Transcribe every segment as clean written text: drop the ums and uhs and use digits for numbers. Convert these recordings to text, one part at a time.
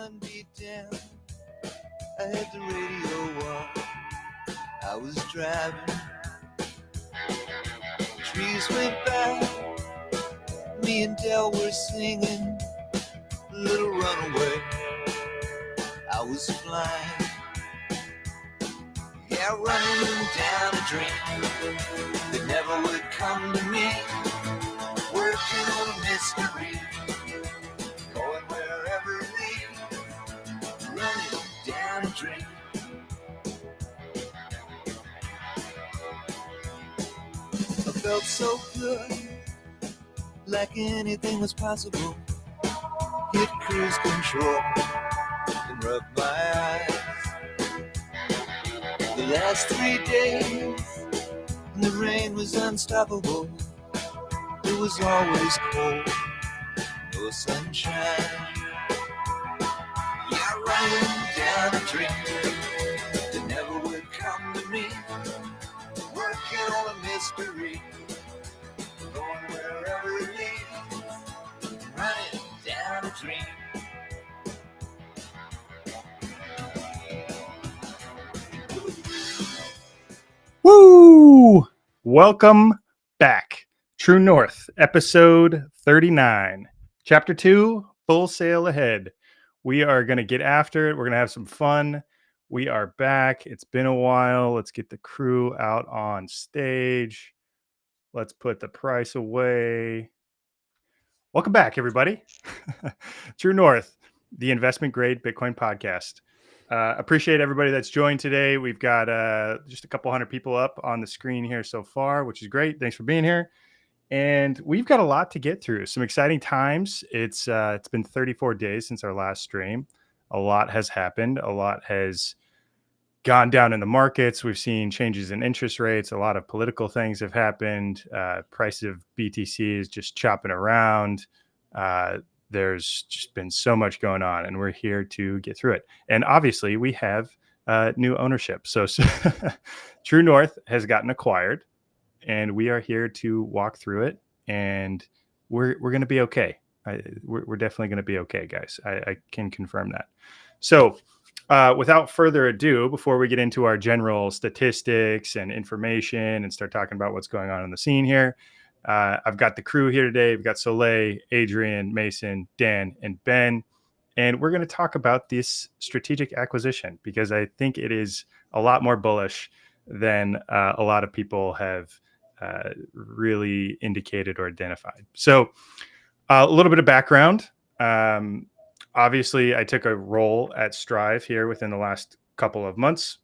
sun beat down. I had the radio on. I was driving. Trees went by. Me and Del were singing Little Runaway. I was flying. Yeah, running down a dream that never would come to me. Working on a mystery. Going wherever it leads. Running down a dream. I felt so good, like anything was possible. Hit cruise control and rub my eyes. The last 3 days, the rain was unstoppable. It was always cold, no sunshine. Yeah, running down a dream that never would come to me. Working on a mystery, going wherever it leads. Running down a dream. Woo! Welcome back. True North, episode 39. Chapter 2, full sail ahead. We are going to get after it. We're going to have some fun. We are back. It's been a while. Let's get the crew out on stage. Let's put the price away. Welcome back, everybody. True North, the investment grade Bitcoin podcast. Appreciate everybody that's joined today. We've got just a couple hundred people up on the screen here so far, which is great. Thanks for being here. And we've got a lot to get through. Some exciting times. It's been 34 days since our last stream. A lot has happened. A lot has gone down in the markets. We've seen changes in interest rates. A lot of political things have happened. Price of BTC is just chopping around. There's just been so much going on, and we're here to get through it. And obviously, we have new ownership. So True North has gotten acquired, and we are here to walk through it. And we're going to be okay. We're definitely going to be okay, guys. I can confirm that. So without further ado, before we get into our general statistics and information and start talking about what's going on in the scene here, I've got the crew here today. We've got Soleil, Adrian, Mason, Dan, and Ben. And we're going to talk about this strategic acquisition because I think it is a lot more bullish than a lot of people have really indicated or identified. So a little bit of background. Obviously, I took a role at Strive here within the last couple of months.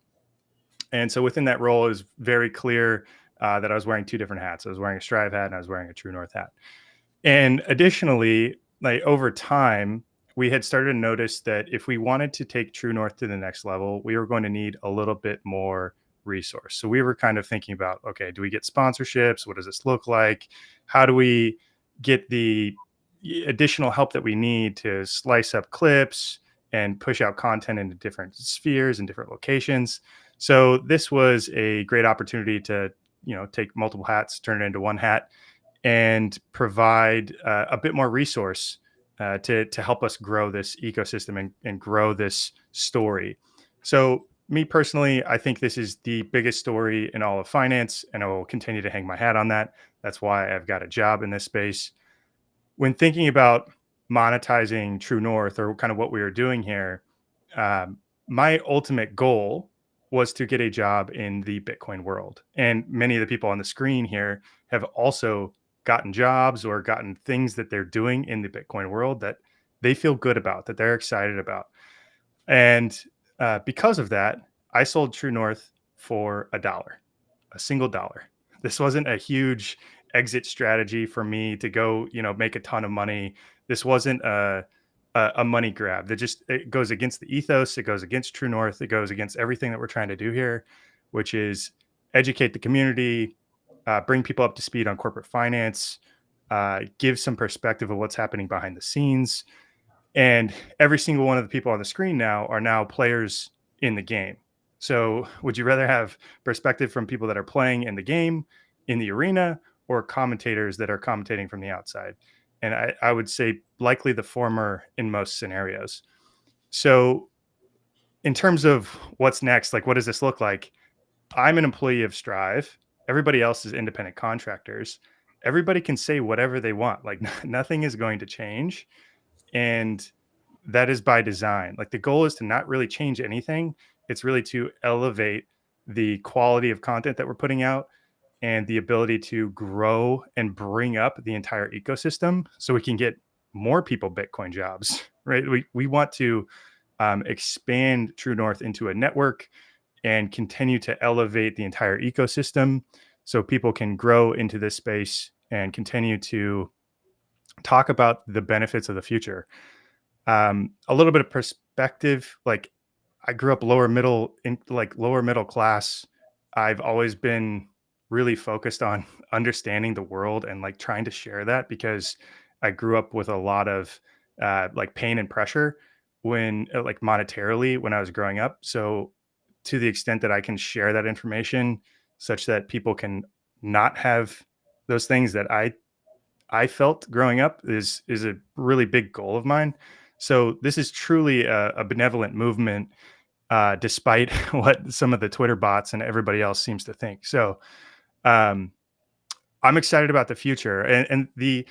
And so within that role, it was very clear that I was wearing two different hats. I was wearing a Strive hat and I was wearing a True North hat. And additionally, like over time, we had started to notice that if we wanted to take True North to the next level, we were going to need a little bit more resource. So we were kind of thinking about, okay, do we get sponsorships? What does this look like? How do we get the additional help that we need to slice up clips and push out content into different spheres and different locations? So this was a great opportunity to take multiple hats, turn it into one hat, and provide a bit more resource to help us grow this ecosystem and grow this story. So me personally, I think this is the biggest story in all of finance, and I will continue to hang my hat on that. That's why I've got a job in this space. When thinking about monetizing True North or kind of what we were doing here, my ultimate goal was to get a job in the Bitcoin world. And many of the people on the screen here have also gotten jobs or gotten things that they're doing in the Bitcoin world that they feel good about, that they're excited about. And because of that, I sold True North for $1, a single dollar. This wasn't a huge exit strategy for me to go, make a ton of money. This wasn't a money grab. It goes against the ethos. It goes against True North. It goes against everything that we're trying to do here, which is educate the community, bring people up to speed on corporate finance, give some perspective of what's happening behind the scenes. And every single one of the people on the screen now are now players in the game. So would you rather have perspective from people that are playing in the game, in the arena, or commentators that are commentating from the outside? And I would say likely the former in most scenarios. So in terms of what's next, like what does this look like? I'm an employee of Strive. Everybody else is independent contractors. Everybody can say whatever they want. Like nothing is going to change. And that is by design. Like the goal is to not really change anything. It's really to elevate the quality of content that we're putting out and the ability to grow and bring up the entire ecosystem so we can get more people Bitcoin jobs, right? We want to expand True North into a network and continue to elevate the entire ecosystem so people can grow into this space and continue to talk about the benefits of the future. A little bit of perspective, like I grew up lower middle class. I've always been really focused on understanding the world and like trying to share that because I grew up with a lot of like pain and pressure when like monetarily when I was growing up. So to the extent that I can share that information such that people can not have those things that I felt growing up is a really big goal of mine. So this is truly a benevolent movement, despite what some of the Twitter bots and everybody else seems to think. So I'm excited about the future. And the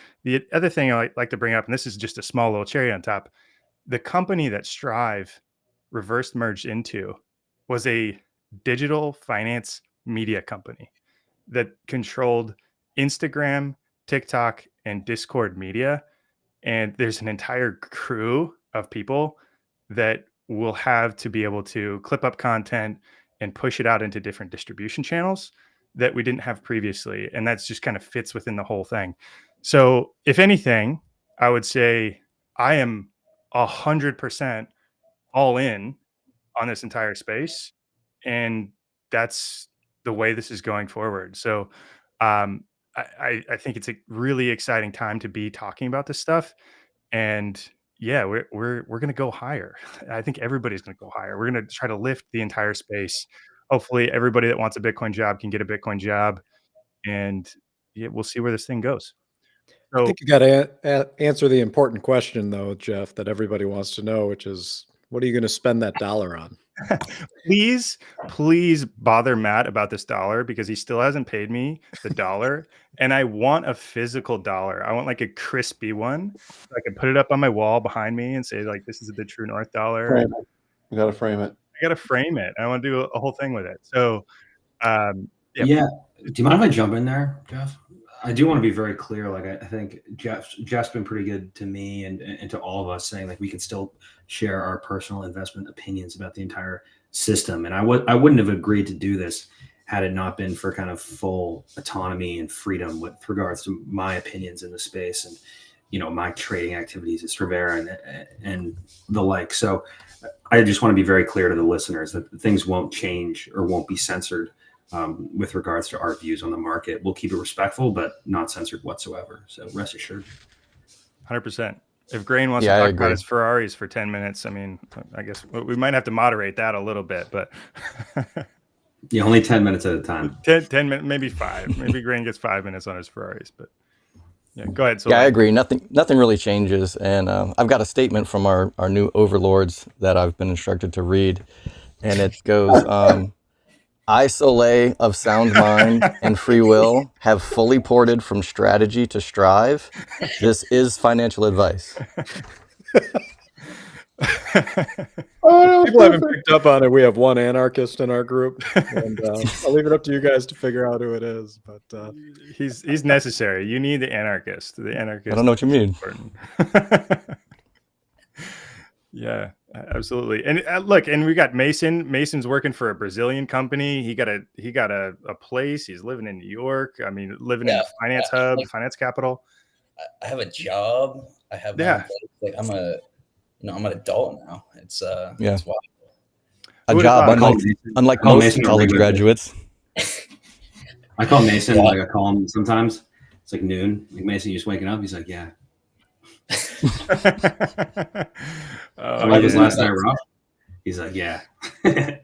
other thing I like to bring up, and this is just a small little cherry on top, the company that Strive reverse merged into was a digital finance media company that controlled Instagram, TikTok, and Discord media. And there's an entire crew of people that will have to be able to clip up content and push it out into different distribution channels that we didn't have previously. And that's just kind of fits within the whole thing. So if anything, I would say I am 100% all in on this entire space. And that's the way this is going forward. So I think it's a really exciting time to be talking about this stuff. And yeah, we're going to go higher. I think everybody's going to go higher. We're going to try to lift the entire space. Hopefully everybody that wants a Bitcoin job can get a Bitcoin job, and yeah, we'll see where this thing goes. I So think you got to answer the important question, though, Jeff, that everybody wants to know, which is, what are you going to spend that dollar on? please bother Matt about this dollar because he still hasn't paid me the dollar. And I want a physical dollar. I want like a crispy one. So I can put it up on my wall behind me and say, like, this is the True North dollar. Frame it. You got to frame it. I got to frame it. I want to do a whole thing with it. So, yeah. Do you mind if I jump in there, Jeff? I do want to be very clear. Like, I think Jeff's been pretty good to me and to all of us, saying like we can still share our personal investment opinions about the entire system. And I wouldn't have agreed to do this had it not been for kind of full autonomy and freedom with regards to my opinions in the space and, you know, my trading activities at Stravera and the like. So I just want to be very clear to the listeners that things won't change or won't be censored with regards to our views on the market. We'll keep it respectful, but not censored whatsoever. So rest assured. 100%. If Grain wants to talk about his Ferraris for 10 minutes, I mean, I guess we might have to moderate that a little bit, but yeah, only 10 minutes at a time. 10 minutes, maybe 5. Maybe Grain gets 5 minutes on his Ferraris, but yeah, go ahead. So yeah, I agree. Nothing really changes. And I've got a statement from our new overlords that I've been instructed to read. And it goes, I, Soleil of sound mind and free will, have fully ported from strategy to Strive. This is financial advice. People haven't picked up on it. We have one anarchist in our group, and I'll leave it up to you guys to figure out who it is. But he's necessary. You need the anarchist. The anarchist. I don't know what you mean. Yeah, absolutely. And look, and we got Mason. Mason's working for a Brazilian company. He got a place. He's living in New York. I mean, living in the finance hub, like, finance capital. I have a job. I have my place. Like I'm an adult now. It's it's wild. A job, unlike most college graduates. I call Mason, like I call him sometimes. It's like noon. Like, Mason, you just waking up? He's like, yeah. Like his last night rough. He's like, yeah. Yeah.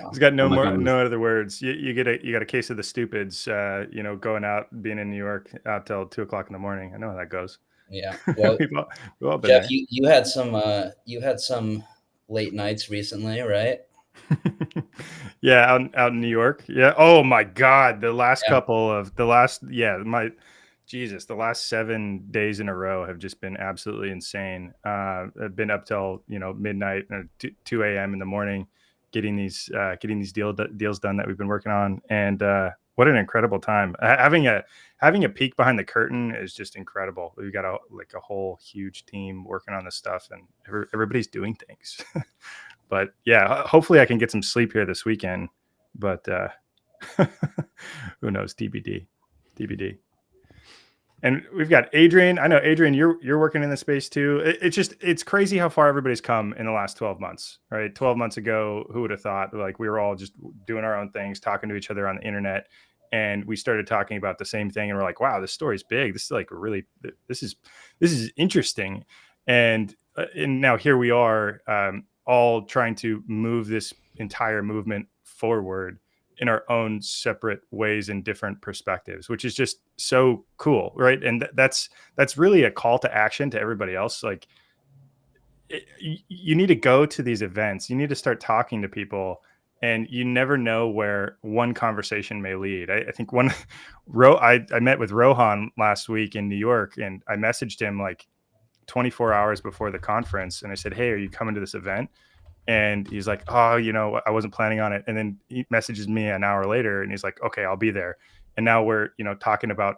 He's got no other words. You get a case of the stupids. Going out, being in New York out till 2:00 in the morning. I know how that goes. Yeah. Well, we've all been Jeff, there. you had some late nights recently, right? Yeah, out in New York. Yeah. Oh my God, the last Yeah. the last 7 days in a row have just been absolutely insane. I've been up till midnight, 2 a.m. in the morning, getting these deals done that we've been working on, and what an incredible time. Having a peek behind the curtain is just incredible. We've got a whole huge team working on this stuff, and everybody's doing things. But yeah, hopefully I can get some sleep here this weekend. But who knows? TBD. And we've got Adrian. I know, Adrian, you're working in the space too. It's crazy how far everybody's come in the last 12 months, right? 12 months ago, who would have thought, like, we were all just doing our own things, talking to each other on the internet, and we started talking about the same thing, and we're like, wow, this story's big. This is like this is interesting. And now here we are, all trying to move this entire movement forward in our own separate ways and different perspectives, which is just so cool, right? And that's really a call to action to everybody else. Like, you need to go to these events, you need to start talking to people, and you never know where one conversation may lead. I think I met with Rohan last week in New York, and I messaged him like 24 hours before the conference, and I said, hey, are you coming to this event? And he's like, oh, I wasn't planning on it. And then he messages me an hour later, and he's like, okay, I'll be there. And now we're, talking about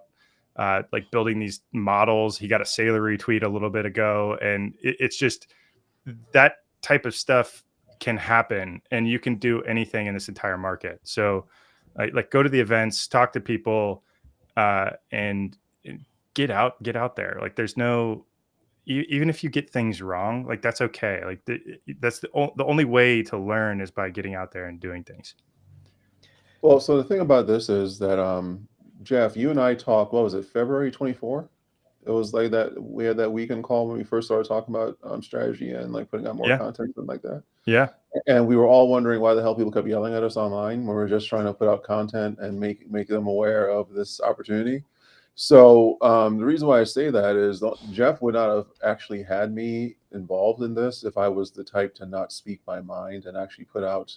like building these models. He got a Sailor retweet a little bit ago. And it's just that type of stuff can happen, and you can do anything in this entire market. So like, go to the events, talk to people, and get out there. Like, there's no, even if you get things wrong, like, that's okay. Like, that's the only way to learn is by getting out there and doing things. Well, so the thing about this is that, Jeff, you and I talked, what was it, February 24? It was like that, we had that weekend call when we first started talking about strategy and like putting out more Yeah. content and like that. Yeah. And we were all wondering why the hell people kept yelling at us online when we were just trying to put out content and make them aware of this opportunity. So the reason why I say that is Jeff would not have actually had me involved in this if I was the type to not speak my mind and actually put out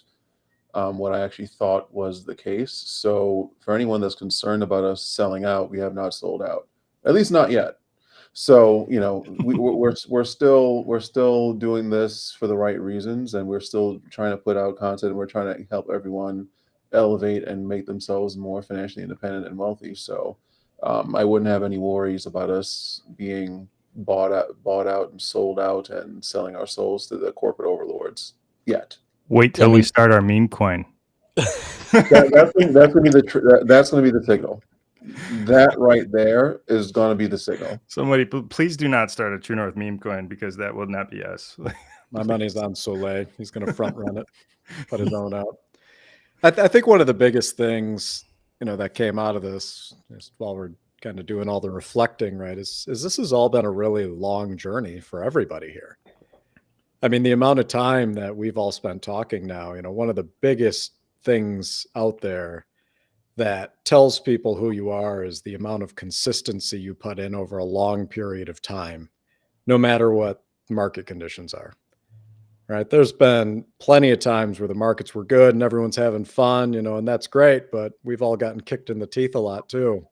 what I actually thought was the case. So for anyone that's concerned about us selling out, we have not sold out, at least not yet. So we're still doing this for the right reasons, and we're still trying to put out content, and we're trying to help everyone elevate and make themselves more financially independent and wealthy. So I wouldn't have any worries about us being bought out and sold out and selling our souls to the corporate overlords yet. Wait till we start our meme coin. That's going to be the signal. That right there is going to be the signal. Somebody, please do not start a True North meme coin, because that will not be us. My money's on Soleil. He's going to front run it, put his own out. I think one of the biggest things, that came out of this, just while we're kind of doing all the reflecting, right, is this has all been a really long journey for everybody here. I mean, the amount of time that we've all spent talking now, one of the biggest things out there that tells people who you are is the amount of consistency you put in over a long period of time, no matter what market conditions are. Right? There's been plenty of times where the markets were good and everyone's having fun, and that's great, but we've all gotten kicked in the teeth a lot too.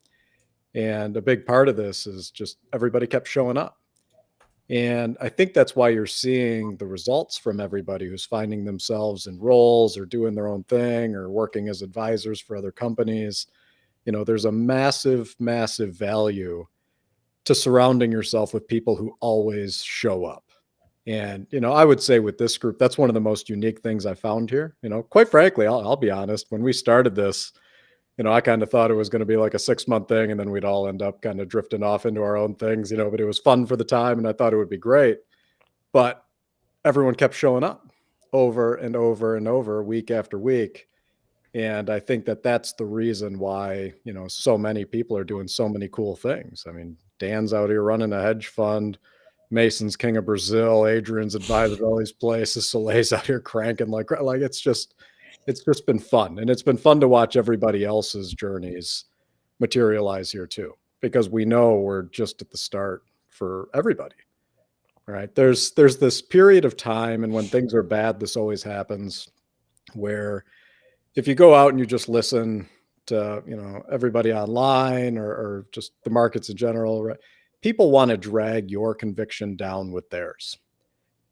And a big part of this is just everybody kept showing up. And I think that's why you're seeing the results from everybody who's finding themselves in roles or doing their own thing or working as advisors for other companies. There's a massive, massive value to surrounding yourself with people who always show up. And, I would say with this group, that's one of the most unique things I found here. Quite frankly, I'll be honest, when we started this, I kind of thought it was going to be like a 6-month thing, and then we'd all end up kind of drifting off into our own things, but it was fun for the time and I thought it would be great. But everyone kept showing up over and over and over, week after week. And I think that that's the reason why, so many people are doing so many cool things. I mean, Dan's out here running a hedge fund. Mason's king of Brazil. Adrian's advised all these places. Soleil's out here cranking like it's just been fun. And it's been fun to watch everybody else's journeys materialize here too, because we know we're just at the start for everybody. Right? There's this period of time, and when things are bad, this always happens, where if you go out and you just listen to, everybody online or just the markets in general, right? People want to drag your conviction down with theirs,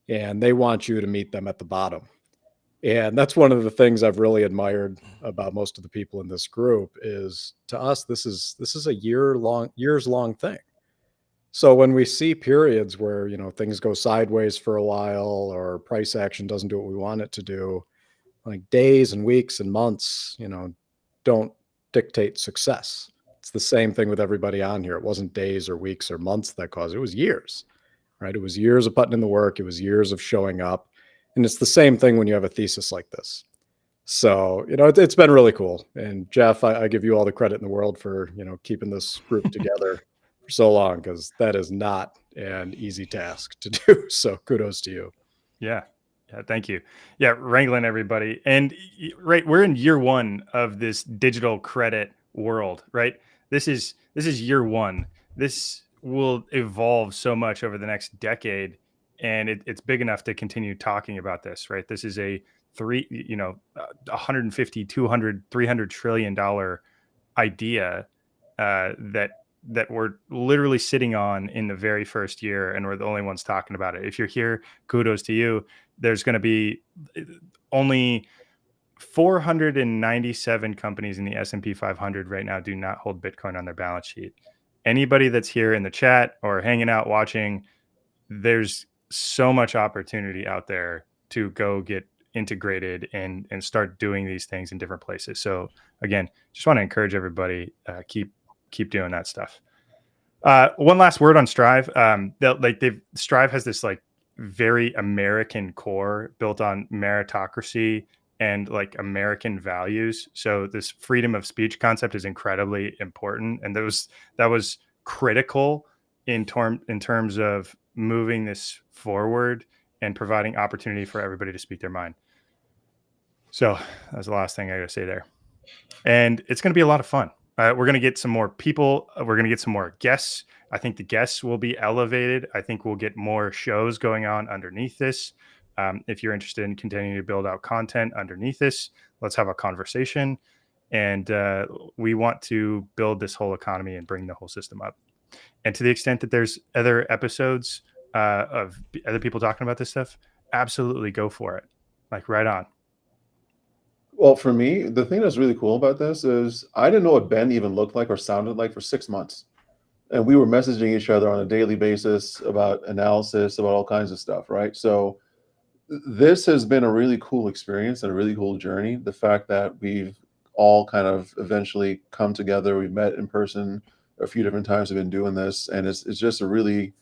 and they want you to meet them at the bottom. And that's one of the things I've really admired about most of the people in this group is, to us, this is a years long thing. So when we see periods where, things go sideways for a while or price action doesn't do what we want it to do, like days and weeks and months, don't dictate success. It's the same thing with everybody on here. It wasn't days or weeks or months that caused it. It was years, right? It was years of putting in the work. It was years of showing up. And it's the same thing when you have a thesis like this. So, it's been really cool. And Jeff, I give you all the credit in the world for, keeping this group together for so long, because that is not an easy task to do. So kudos to you. Yeah. Thank you. Yeah. Wrangling everybody. And right, we're in year one of this digital credit world, right? This is year one. This will evolve so much over the next decade, and it's big enough to continue talking about this, right? This is a 150, 200, $300 trillion idea that we're literally sitting on in the very first year, and we're the only ones talking about it. If you're here, kudos to you. There's going to be only 497 companies in the S&P 500 right now do not hold Bitcoin on their balance sheet. Anybody that's here in the chat or hanging out watching, there's so much opportunity out there to go get integrated and start doing these things in different places. So again, just want to encourage everybody, keep doing that stuff. One last word on Strive. Strive has this like very American core built on meritocracy and like American values. So this freedom of speech concept is incredibly important, and that was critical in terms of moving this forward and providing opportunity for everybody to speak their mind. So that's the last thing I got to say there. And it's going to be a lot of fun. We're going to get some more people. We're going to get some more guests. I think the guests will be elevated. I think we'll get more shows going on underneath this. If you're interested in continuing to build out content underneath this, let's have a conversation. And we want to build this whole economy and bring the whole system up. And to the extent that there's other episodes of other people talking about this stuff, absolutely go for it. Like right on. Well, for me, the thing that's really cool about this is I didn't know what Ben even looked like or sounded like for 6 months. And we were messaging each other on a daily basis about analysis, about all kinds of stuff, right? So this has been a really cool experience and a really cool journey. The fact that we've all kind of eventually come together, we've met in person a few different times, we've been doing this, and it's just a really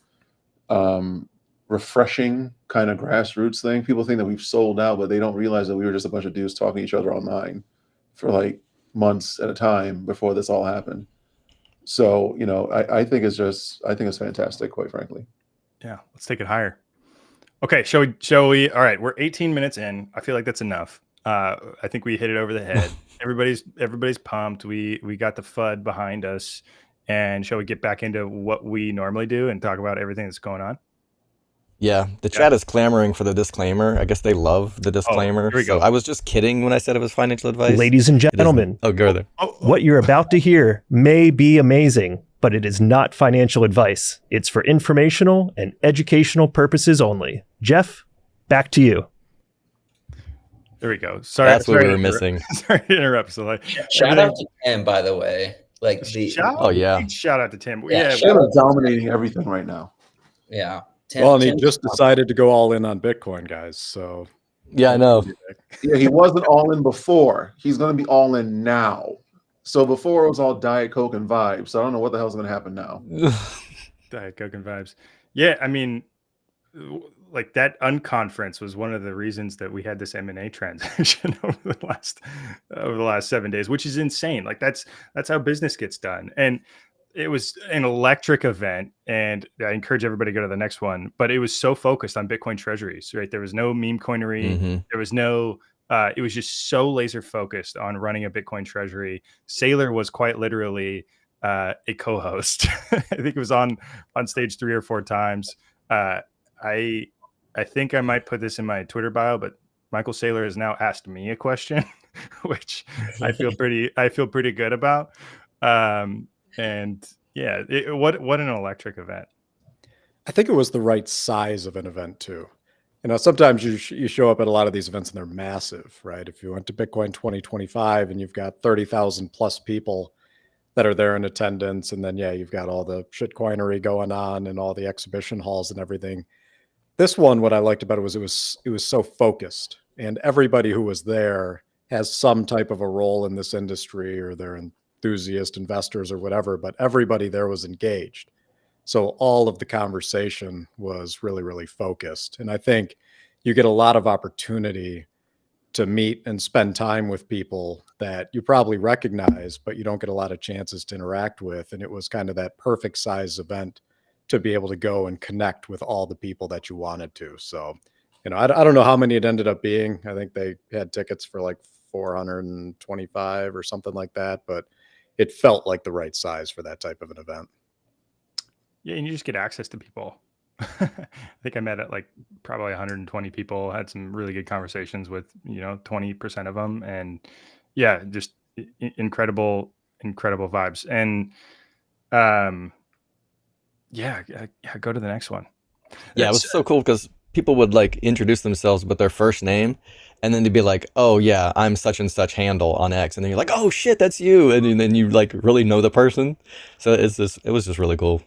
refreshing kind of grassroots thing. People think that we've sold out, but they don't realize that we were just a bunch of dudes talking to each other online for like months at a time before this all happened. So, I think it's fantastic, quite frankly. Yeah, let's take it higher. Okay, shall we? All right, we're 18 minutes in. I feel like that's enough. I think we hit it over the head. Everybody's pumped. We got the FUD behind us, and shall we get back into what we normally do and talk about everything that's going on? Yeah, the chat is clamoring for the disclaimer. I guess they love the disclaimer. Here we go. I was just kidding when I said it was financial advice. Ladies and gentlemen, go there. What you're about to hear may be amazing, but it is not financial advice. It's for informational and educational purposes only. Jeff, back to you. There we go. Sorry, that's what we were missing. Sorry to interrupt. So shout out to Tim, by the way. Shout out to Tim. Yeah, Tim is dominating everything right now. Yeah. Well, and he just decided to go all in on Bitcoin, guys. So yeah, I know. Yeah, he wasn't all in before. He's going to be all in now. So before it was all Diet Coke and vibes. So I don't know what the hell's going to happen now. Diet Coke and vibes. Yeah, I mean, like that unconference was one of the reasons that we had this M&A transaction over the last 7 days, which is insane. Like that's how business gets done. And it was an electric event, and I encourage everybody to go to the next one, but it was so focused on Bitcoin treasuries, right? There was no meme coinery. Mm-hmm. There was no, it was just so laser focused on running a Bitcoin treasury. Saylor was quite literally a co-host. I think it was on stage 3 or 4 times. I think I might put this in my Twitter bio, but Michael Saylor has now asked me a question, which I feel pretty good about. And yeah, what an electric event. I think it was the right size of an event too. Sometimes you show up at a lot of these events and they're massive, right? If you went to Bitcoin 2025 and you've got 30,000 plus people that are there in attendance, and then you've got all the shitcoinery going on and all the exhibition halls and everything. This one, what I liked about it was so focused, and everybody who was there has some type of a role in this industry, or they're enthusiast investors or whatever, but everybody there was engaged. So all of the conversation was really, really focused. And I think you get a lot of opportunity to meet and spend time with people that you probably recognize, but you don't get a lot of chances to interact with. And it was kind of that perfect size event to be able to go and connect with all the people that you wanted to. So, I don't know how many it ended up being. I think they had tickets for like 425 or something like that, but it felt like the right size for that type of an event. Yeah, and you just get access to people. I think I met at like probably 120 people, had some really good conversations with, 20% of them. And yeah, just incredible vibes. And go to the next one. Yeah, it was so cool because people would like introduce themselves with their first name, and then they'd be like, "Oh yeah, I'm such and such handle on X," and then you're like, "Oh shit, that's you," and then you like really know the person. So it was just really cool.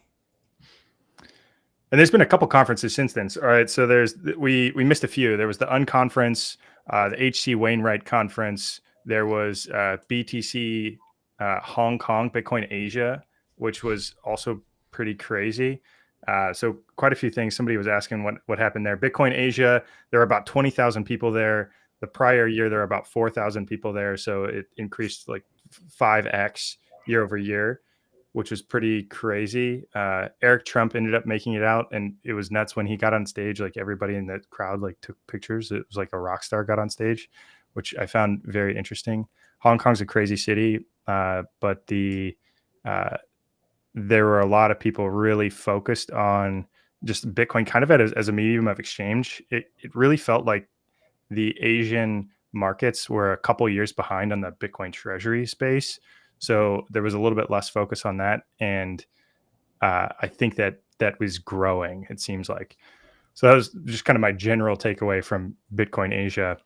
And there's been a couple conferences since then. All right, so we missed a few. There was the Unconference, the HC Wainwright conference. There was BTC Hong Kong, Bitcoin Asia, which was also pretty crazy. So quite a few things. Somebody was asking what happened there. Bitcoin Asia, there were about 20,000 people there. The prior year, there were about 4,000 people there. So it increased like 5x year over year, which was pretty crazy. Eric Trump ended up making it out, and it was nuts when he got on stage. Like everybody in the crowd like took pictures. It was like a rock star got on stage, which I found very interesting. Hong Kong's a crazy city, but there were a lot of people really focused on just Bitcoin kind of as a medium of exchange. It really felt like the Asian markets were a couple years behind on the Bitcoin treasury space. So there was a little bit less focus on that. And I think that was growing, it seems like. So that was just kind of my general takeaway from Bitcoin Asia.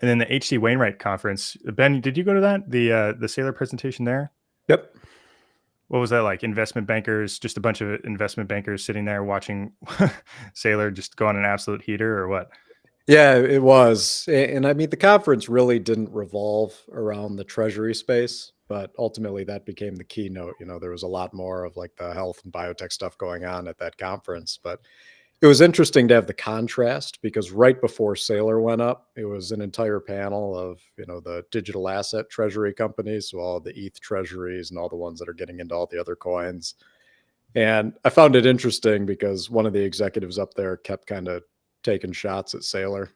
And then the HC Wainwright conference. Ben, did you go to that? The Saylor presentation there? Yep. What was that like? Investment bankers, just a bunch of investment bankers sitting there watching Saylor just go on an absolute heater, or what? Yeah, it was. And I mean, the conference really didn't revolve around the treasury space, but ultimately that became the keynote. There was a lot more of like the health and biotech stuff going on at that conference, but it was interesting to have the contrast, because right before Saylor went up, it was an entire panel of, the digital asset treasury companies, so all the ETH treasuries and all the ones that are getting into all the other coins. And I found it interesting because one of the executives up there kept kind of taking shots at Saylor,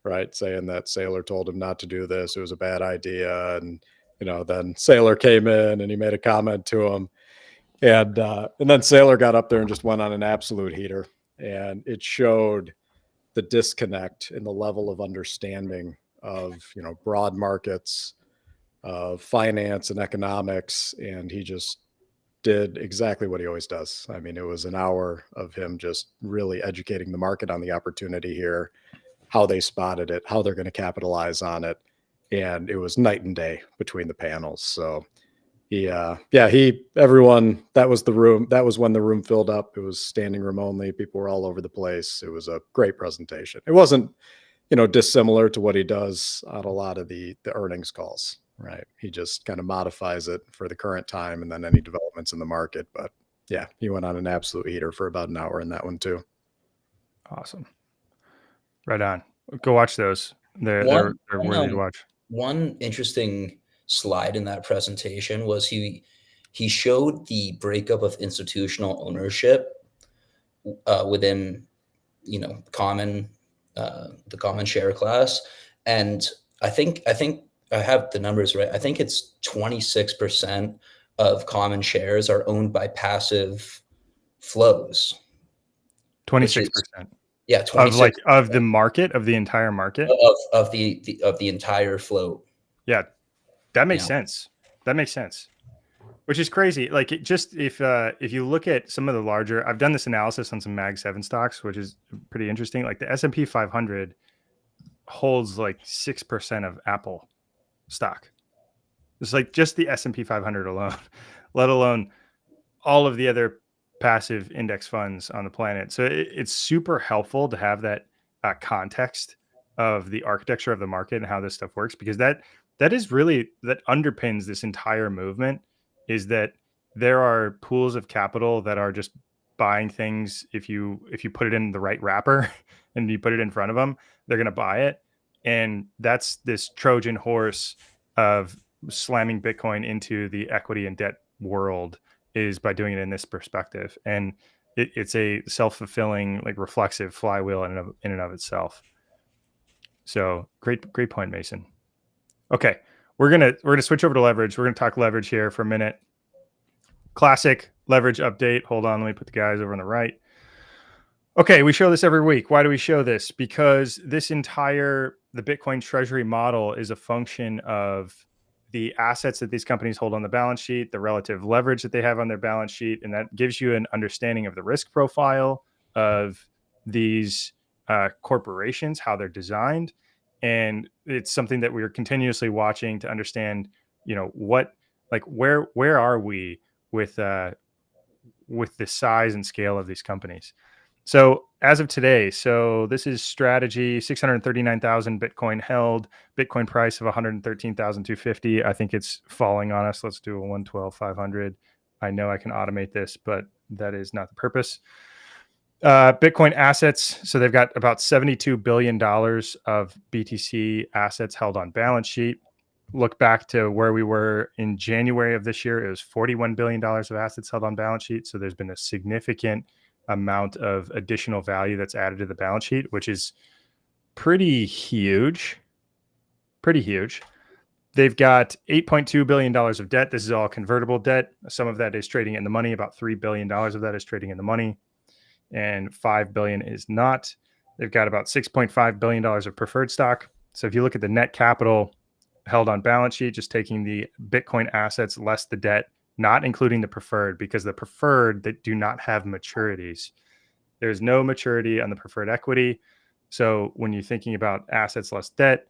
right? Saying that Saylor told him not to do this. It was a bad idea. And, then Saylor came in and he made a comment to him. And then Saylor got up there and just went on an absolute heater. And it showed the disconnect in the level of understanding of, broad markets, of finance and economics. And he just did exactly what he always does. I mean, it was an hour of him just really educating the market on the opportunity here, how they spotted it, how they're going to capitalize on it. And it was night and day between the panels. So everyone, that was the room. That was when the room filled up. It was standing room only. People were all over the place. It was a great presentation. It wasn't, dissimilar to what he does on a lot of the earnings calls, right? He just kind of modifies it for the current time and then any developments in the market. But yeah, he went on an absolute heater for about an hour in that one too. Awesome. Right on. Go watch those. They're worthy to watch. One interesting slide in that presentation was he showed the breakup of institutional ownership within the common share class, and I think I have the numbers right. I think it's 26% of common shares are owned by passive flows. 26%. Yeah, 26 of the market, of the entire market, of the entire float. Yeah, that makes sense. That makes sense. Which is crazy. Like, it just if you look at some of the larger, I've done this analysis on some Mag 7 stocks, which is pretty interesting. Like the S&P 500 holds like 6% of Apple stock. It's like just the S&P 500 alone, let alone all of the other passive index funds on the planet. So it's super helpful to have that context of the architecture of the market and how this stuff works, because that is really, that underpins this entire movement, is that there are pools of capital that are just buying things. If you put it in the right wrapper and you put it in front of them, they're going to buy it. And that's this Trojan horse of slamming Bitcoin into the equity and debt world, is by doing it in this perspective. And it's a self-fulfilling, like reflexive flywheel in and of itself. So great point, Mason. Okay, we're gonna switch over to leverage. We're gonna talk leverage here for a minute. Classic leverage update. Hold on, let me put the guys over on the right. Okay, we show this every week. Why do we show this? Because the Bitcoin treasury model is a function of the assets that these companies hold on the balance sheet, the relative leverage that they have on their balance sheet, and that gives you an understanding of the risk profile of these corporations, how they're designed. And it's something that we're continuously watching to understand, where are we with the size and scale of these companies. So as of today, this is Strategy, 639,000 Bitcoin held, Bitcoin price of 113,250. I think it's falling on us. Let's do a 112,500. I know I can automate this, but that is not the purpose. Bitcoin assets. So they've got about $72 billion of BTC assets held on balance sheet. Look back to where we were in January of this year. It was $41 billion of assets held on balance sheet. So there's been a significant amount of additional value that's added to the balance sheet, which is pretty huge. They've got $8.2 billion of debt. This is all convertible debt. Some of that is trading in the money. About $3 billion of that is trading in the money, and $5 billion is not. They've got about $6.5 billion of preferred stock. So if you look at the net capital held on balance sheet, just taking the Bitcoin assets less the debt, not including the preferred, because the preferred that do not have maturities. There's no maturity on the preferred equity. So when you're thinking about assets less debt,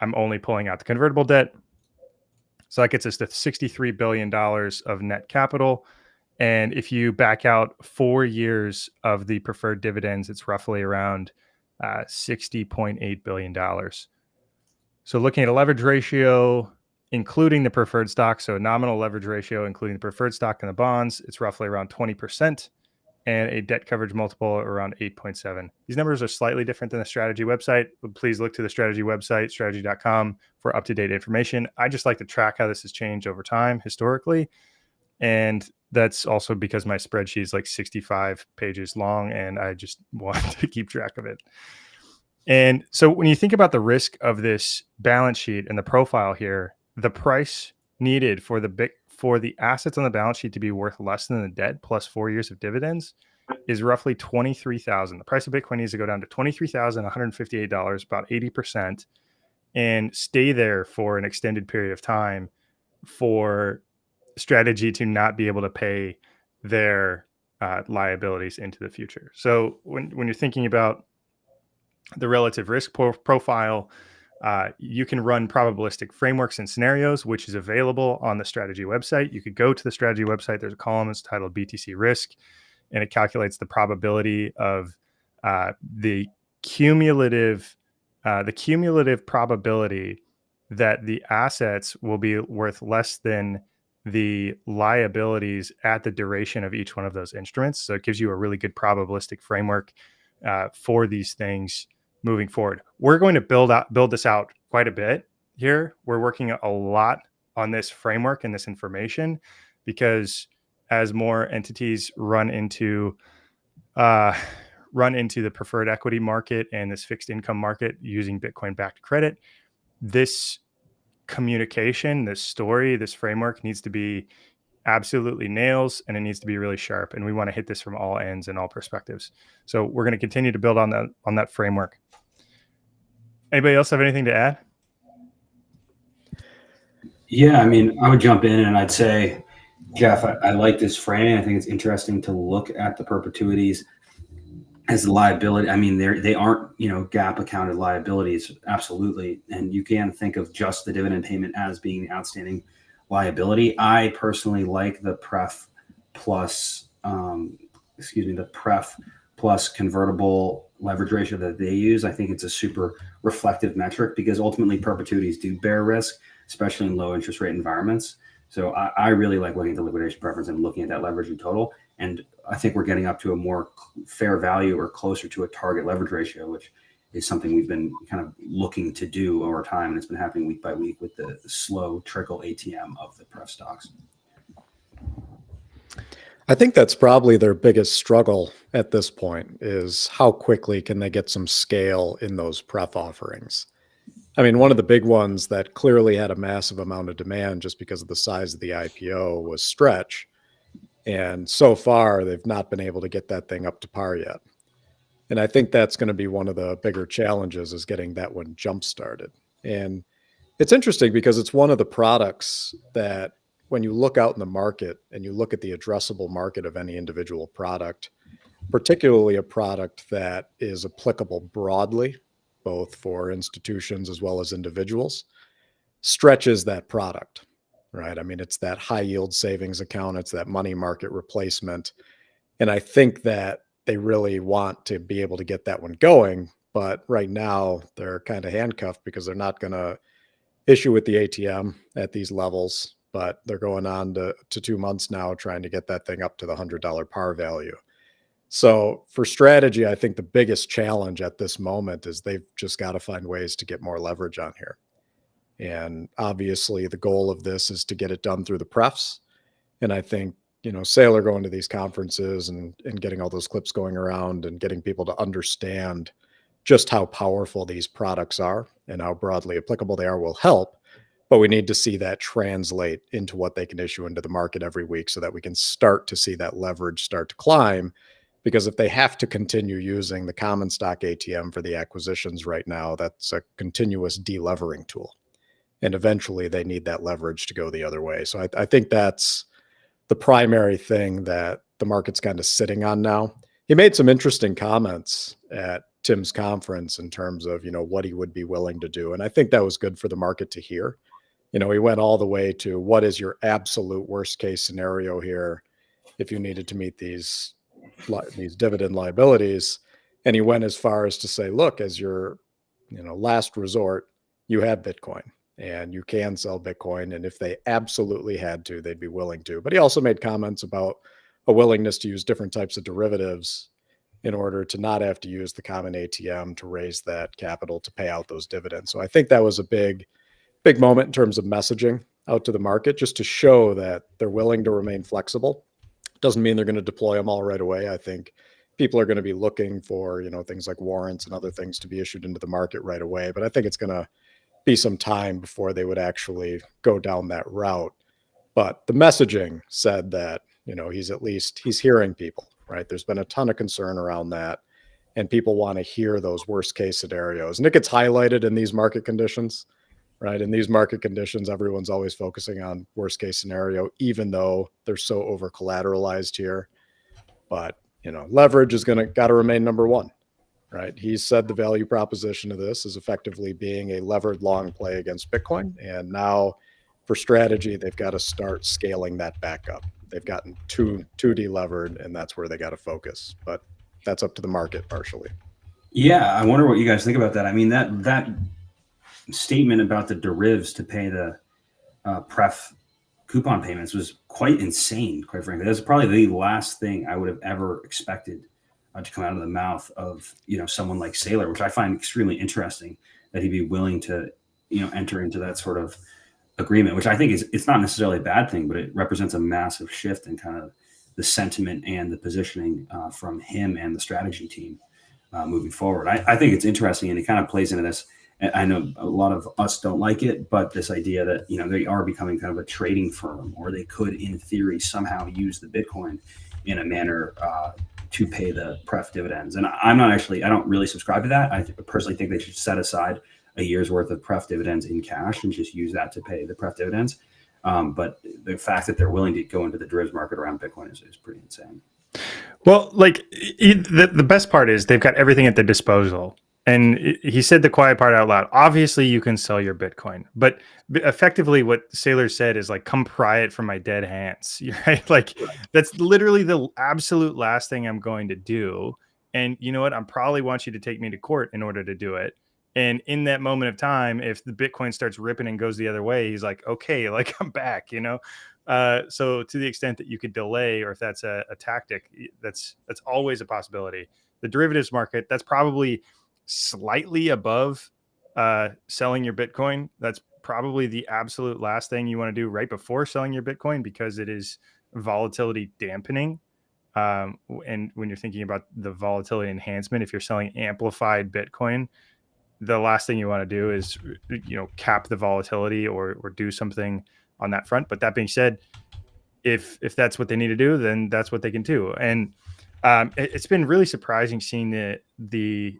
I'm only pulling out the convertible debt. So that gets us to $63 billion of net capital. And if you back out 4 years of the preferred dividends, it's roughly around $60.8 billion. So looking at a leverage ratio, including the preferred stock, so nominal leverage ratio, including the preferred stock and the bonds, it's roughly around 20%, and a debt coverage multiple around 8.7. These numbers are slightly different than the Strategy website. Please look to the Strategy website, strategy.com, for up-to-date information. I just like to track how this has changed over time historically. And that's also because my spreadsheet is like 65 pages long, and I just want to keep track of it. And so when you think about the risk of this balance sheet and the profile here, the price needed for the assets on the balance sheet to be worth less than the debt plus 4 years of dividends is roughly $23,000. The price of Bitcoin needs to go down to $23,158, about 80%, and stay there for an extended period of time for Strategy to not be able to pay their liabilities into the future. So when you're thinking about the relative risk profile, you can run probabilistic frameworks and scenarios, which is available on the Strategy website. You could go to the Strategy website. There's a column that's titled BTC Risk, and it calculates the probability of the cumulative probability that the assets will be worth less than the liabilities at the duration of each one of those instruments. So it gives you a really good probabilistic framework for these things moving forward. We're going to build this out quite a bit here. We're working a lot on this framework and this information, because as more entities run into the preferred equity market and this fixed income market using Bitcoin backed credit, this communication, this story, this framework needs to be absolutely nails, and it needs to be really sharp. And we want to hit this from all ends and all perspectives. So we're going to continue to build on that framework. Anybody else have anything to add? Yeah, I mean, I would jump in and I'd say, Jeff, I like this framing. I think it's interesting to look at the perpetuities as a liability. I mean, they aren't, GAAP accounted liabilities, absolutely. And you can think of just the dividend payment as being the outstanding liability. I personally like the pref plus, the pref plus convertible leverage ratio that they use. I think it's a super reflective metric because ultimately perpetuities do bear risk, especially in low interest rate environments. So I really like looking at the liquidation preference and looking at that leverage in total. And I think we're getting up to a more fair value or closer to a target leverage ratio, which is something we've been kind of looking to do over time. And it's been happening week by week with the slow trickle ATM of the pref stocks. I think that's probably their biggest struggle at this point is how quickly can they get some scale in those pref offerings. I mean, one of the big ones that clearly had a massive amount of demand just because of the size of the IPO was Stretch. And so far, they've not been able to get that thing up to par yet. And I think that's going to be one of the bigger challenges is getting that one jump-started. And it's interesting because it's one of the products that when you look out in the market and you look at the addressable market of any individual product, particularly a product that is applicable broadly, both for institutions as well as individuals, stretches that product, right? I mean, it's that high yield savings account, it's that money market replacement. And I think that they really want to be able to get that one going. But right now they're kind of handcuffed because they're not going to issue with the ATM at these levels, but they're going on to 2 months now trying to get that thing up to the $100 par value. So for strategy, I think the biggest challenge at this moment is they've just got to find ways to get more leverage on here. And obviously the goal of this is to get it done through the prefs. And I think, Saylor going to these conferences and getting all those clips going around and getting people to understand just how powerful these products are and how broadly applicable they are will help. But we need to see that translate into what they can issue into the market every week so that we can start to see that leverage start to climb. Because if they have to continue using the common stock ATM for the acquisitions right now, that's a continuous delevering tool. And eventually they need that leverage to go the other way. So I think that's the primary thing that the market's kind of sitting on now. He made some interesting comments at Tim's conference in terms of, what he would be willing to do. And I think that was good for the market to hear. He went all the way to what is your absolute worst case scenario here if you needed to meet these dividend liabilities. And he went as far as to say, look, as your, last resort, you have Bitcoin and you can sell Bitcoin. And if they absolutely had to, they'd be willing to. But he also made comments about a willingness to use different types of derivatives in order to not have to use the common ATM to raise that capital to pay out those dividends. So I think that was a big moment in terms of messaging out to the market, just to show that they're willing to remain flexible. Doesn't mean they're going to deploy them all right away. I think people are going to be looking for, things like warrants and other things to be issued into the market right away. But I think it's going to be some time before they would actually go down that route. But the messaging said that, he's hearing people, right? There's been a ton of concern around that. And people want to hear those worst case scenarios. And it gets highlighted in these market conditions, right? In these market conditions, everyone's always focusing on worst case scenario, even though they're so over collateralized here. But, leverage is got to remain number one, right? He said the value proposition of this is effectively being a levered long play against Bitcoin. And now for strategy, they've got to start scaling that back up. They've gotten too delevered, and that's where they got to focus. But that's up to the market partially. Yeah, I wonder what you guys think about that. I mean, that statement about the derivatives to pay the pref coupon payments was quite insane, quite frankly. That's probably the last thing I would have ever expected to come out of the mouth of someone like Saylor, which I find extremely interesting that he'd be willing to enter into that sort of agreement, which I think it's not necessarily a bad thing, but it represents a massive shift in kind of the sentiment and the positioning from him and the strategy team moving forward. I think it's interesting, and it kind of plays into this I know a lot of us don't like it, but this idea that, they are becoming kind of a trading firm, or they could, in theory, somehow use the Bitcoin in a manner to pay the pref dividends. And I don't really subscribe to that. I personally think they should set aside a year's worth of pref dividends in cash and just use that to pay the pref dividends. But the fact that they're willing to go into the derivatives market around Bitcoin is pretty insane. Well, like the best part is they've got everything at their disposal. And he said the quiet part out loud. Obviously, you can sell your Bitcoin, but effectively, what Saylor said is like, "Come pry it from my dead hands." Right? Like, that's literally the absolute last thing I'm going to do. And you know what? I probably want you to take me to court in order to do it. And in that moment of time, if the Bitcoin starts ripping and goes the other way, he's like, "Okay, like I'm back." So to the extent that you could delay, or if that's a tactic, that's always a possibility. The derivatives market, that's probably slightly above selling your Bitcoin. That's probably the absolute last thing you want to do right before selling your Bitcoin, because it is volatility dampening. And when you're thinking about the volatility enhancement, if you're selling amplified Bitcoin, the last thing you want to do is, cap the volatility or do something on that front. But that being said, if that's what they need to do, then that's what they can do. And it's been really surprising seeing the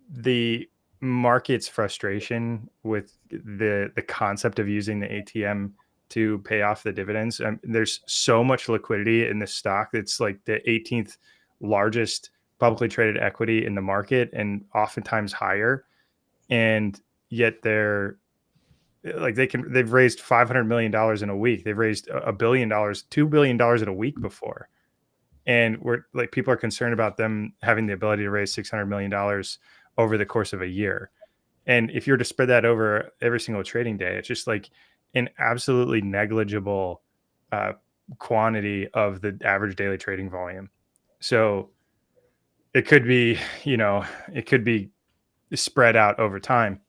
the market's frustration with the concept of using the ATM to pay off the dividends. There's so much liquidity in this stock. It's like the 18th largest publicly traded equity in the market, and oftentimes higher. And yet they've raised $500 million in a week. They've raised $1 billion, $2 billion in a week before. And people are concerned about them having the ability to raise $600 million over the course of a year. And if you're to spread that over every single trading day, it's just like an absolutely negligible quantity of the average daily trading volume. So it could be, spread out over time.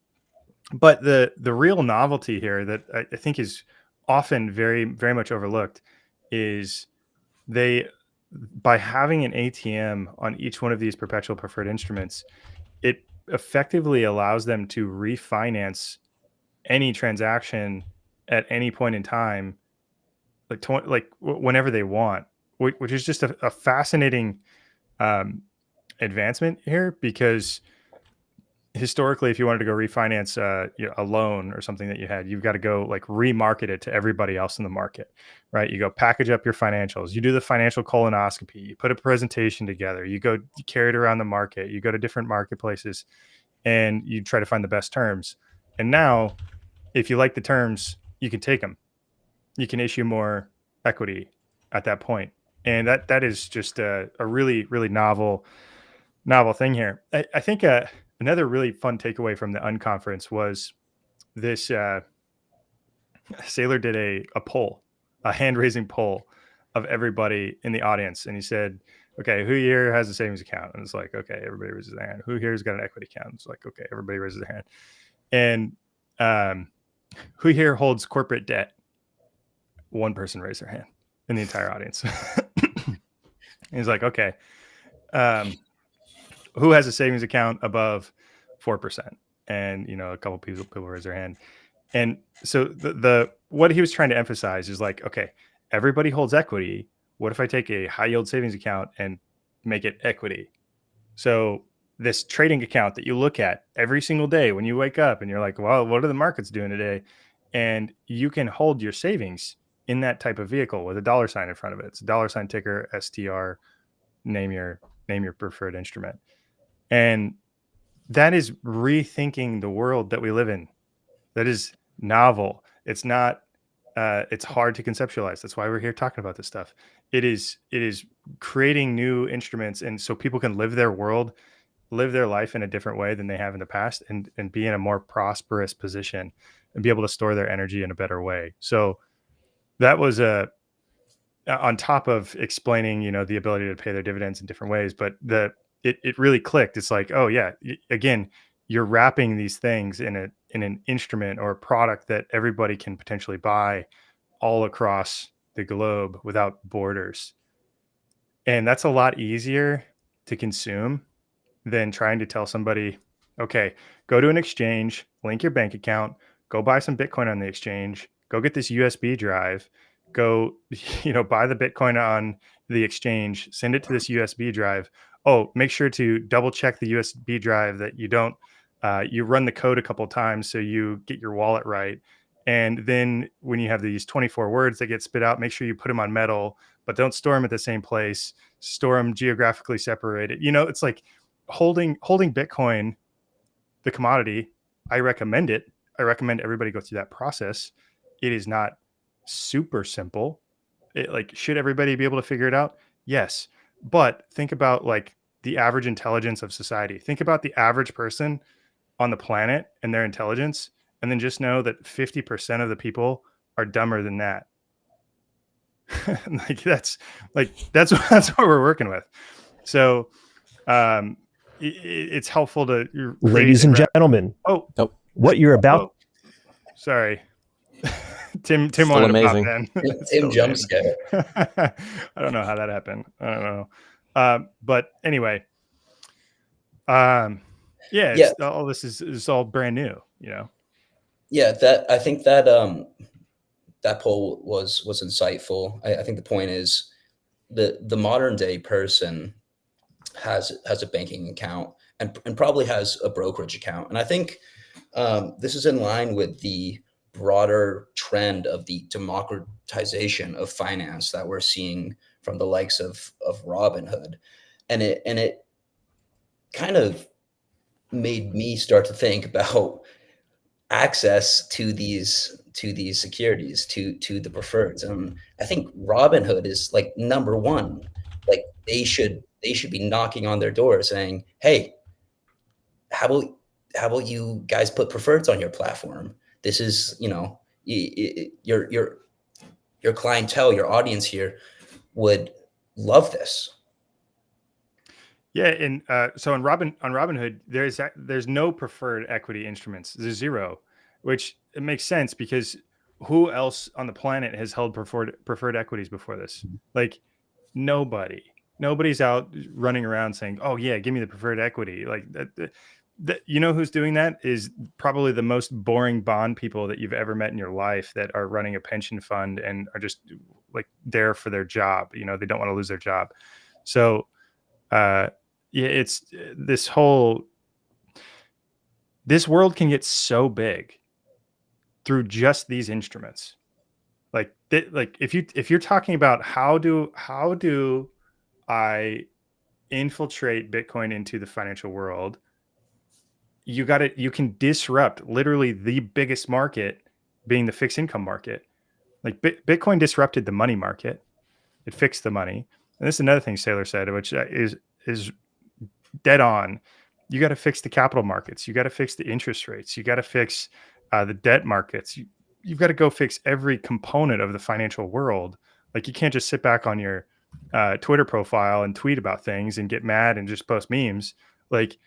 But the real novelty here that I think is often very, very much overlooked is by having an ATM on each one of these perpetual preferred instruments, it effectively allows them to refinance any transaction at any point in time, whenever they want, which is just a fascinating advancement here, because historically, if you wanted to go refinance a loan or something that you had, you've got to go remarket it to everybody else in the market, right? You go package up your financials, you do the financial colonoscopy, you put a presentation together, you carry it around the market, you go to different marketplaces, and you try to find the best terms. And now, if you like the terms, you can take them. You can issue more equity at that point. And that is just a really, really novel thing here. I think another really fun takeaway from the unconference was this. Saylor did a poll, a hand-raising poll of everybody in the audience. And he said, "Okay, who here has a savings account?" And it's like, okay, everybody raises their hand. Who here's got an equity account? It's like, okay, everybody raises their hand. And who here holds corporate debt? One person raised their hand in the entire audience. He's like, okay, who has a savings account above 4%? And a couple people raise their hand. And so the what he was trying to emphasize is like, okay, everybody holds equity. What if I take a high yield savings account and make it equity? So this trading account that you look at every single day when you wake up and you're like, well, what are the markets doing today? And you can hold your savings in that type of vehicle with a $ in front of it. It's a $ ticker, STR, name your preferred instrument. And that is rethinking the world that we live in. That is novel. It's not, it's hard to conceptualize. That's why we're here talking about this stuff. It is creating new instruments. And so people can live their world, live their life in a different way than they have in the past, and be in a more prosperous position and be able to store their energy in a better way. So that was on top of explaining, the ability to pay their dividends in different ways, but it really clicked. It's like, oh yeah, again, you're wrapping these things in an instrument or a product that everybody can potentially buy all across the globe without borders. And that's a lot easier to consume than trying to tell somebody Okay, go to an exchange, link your bank account, go buy some Bitcoin on the exchange, go get this USB drive, go, buy the Bitcoin on the exchange, send it to this USB drive. Oh, make sure to double check the USB drive that you don't, you run the code a couple times so you get your wallet right. And then when you have these 24 words that get spit out, make sure you put them on metal, but don't store them at the same place. Store them geographically separated. It's like holding Bitcoin, the commodity. I recommend it. I recommend everybody go through that process. It is not super simple. Should everybody be able to figure it out? Yes. But think about like the average intelligence of society. Think about the average person on the planet and their intelligence. And then just know that 50% of the people are dumber than that. That's what we're working with. So, it's helpful to, ladies and gentlemen. Oh, what you're about. Sorry. Tim Still wanted amazing. to pop in. Tim jump scare. I don't know how that happened. I don't know. But anyway, all this is all brand new, Yeah, I think that that poll was insightful. I think the point is the modern day person has a banking account and probably has a brokerage account. And I think this is in line with the broader trend of the democratization of finance that we're seeing from the likes of Robinhood. And it kind of made me start to think about access to these securities, to the preferreds. And I think Robinhood is like number one. Like they should be knocking on their door saying, hey, how about you guys put preferreds on your platform? This is, your clientele, your audience here would love this. Yeah, and so on Robinhood, there's no preferred equity instruments. There's zero, which it makes sense because who else on the planet has held preferred equities before this? Like nobody's out running around saying, "Oh yeah, give me the preferred equity." Like that, who's doing that is probably the most boring bond people that you've ever met in your life that are running a pension fund and are just like there for their job. They don't want to lose their job. So, it's this world can get so big through just these instruments. Like if you're talking about how do I infiltrate Bitcoin into the financial world, you can disrupt literally the biggest market being the fixed income market. Like Bitcoin disrupted the money market. It fixed the money. And this is another thing Saylor said, which is dead on. You got to fix the capital markets. You got to fix the interest rates. You got to fix the debt markets. You've got to go fix every component of the financial world. Like you can't just sit back on your Twitter profile and tweet about things and get mad and just post memes. Like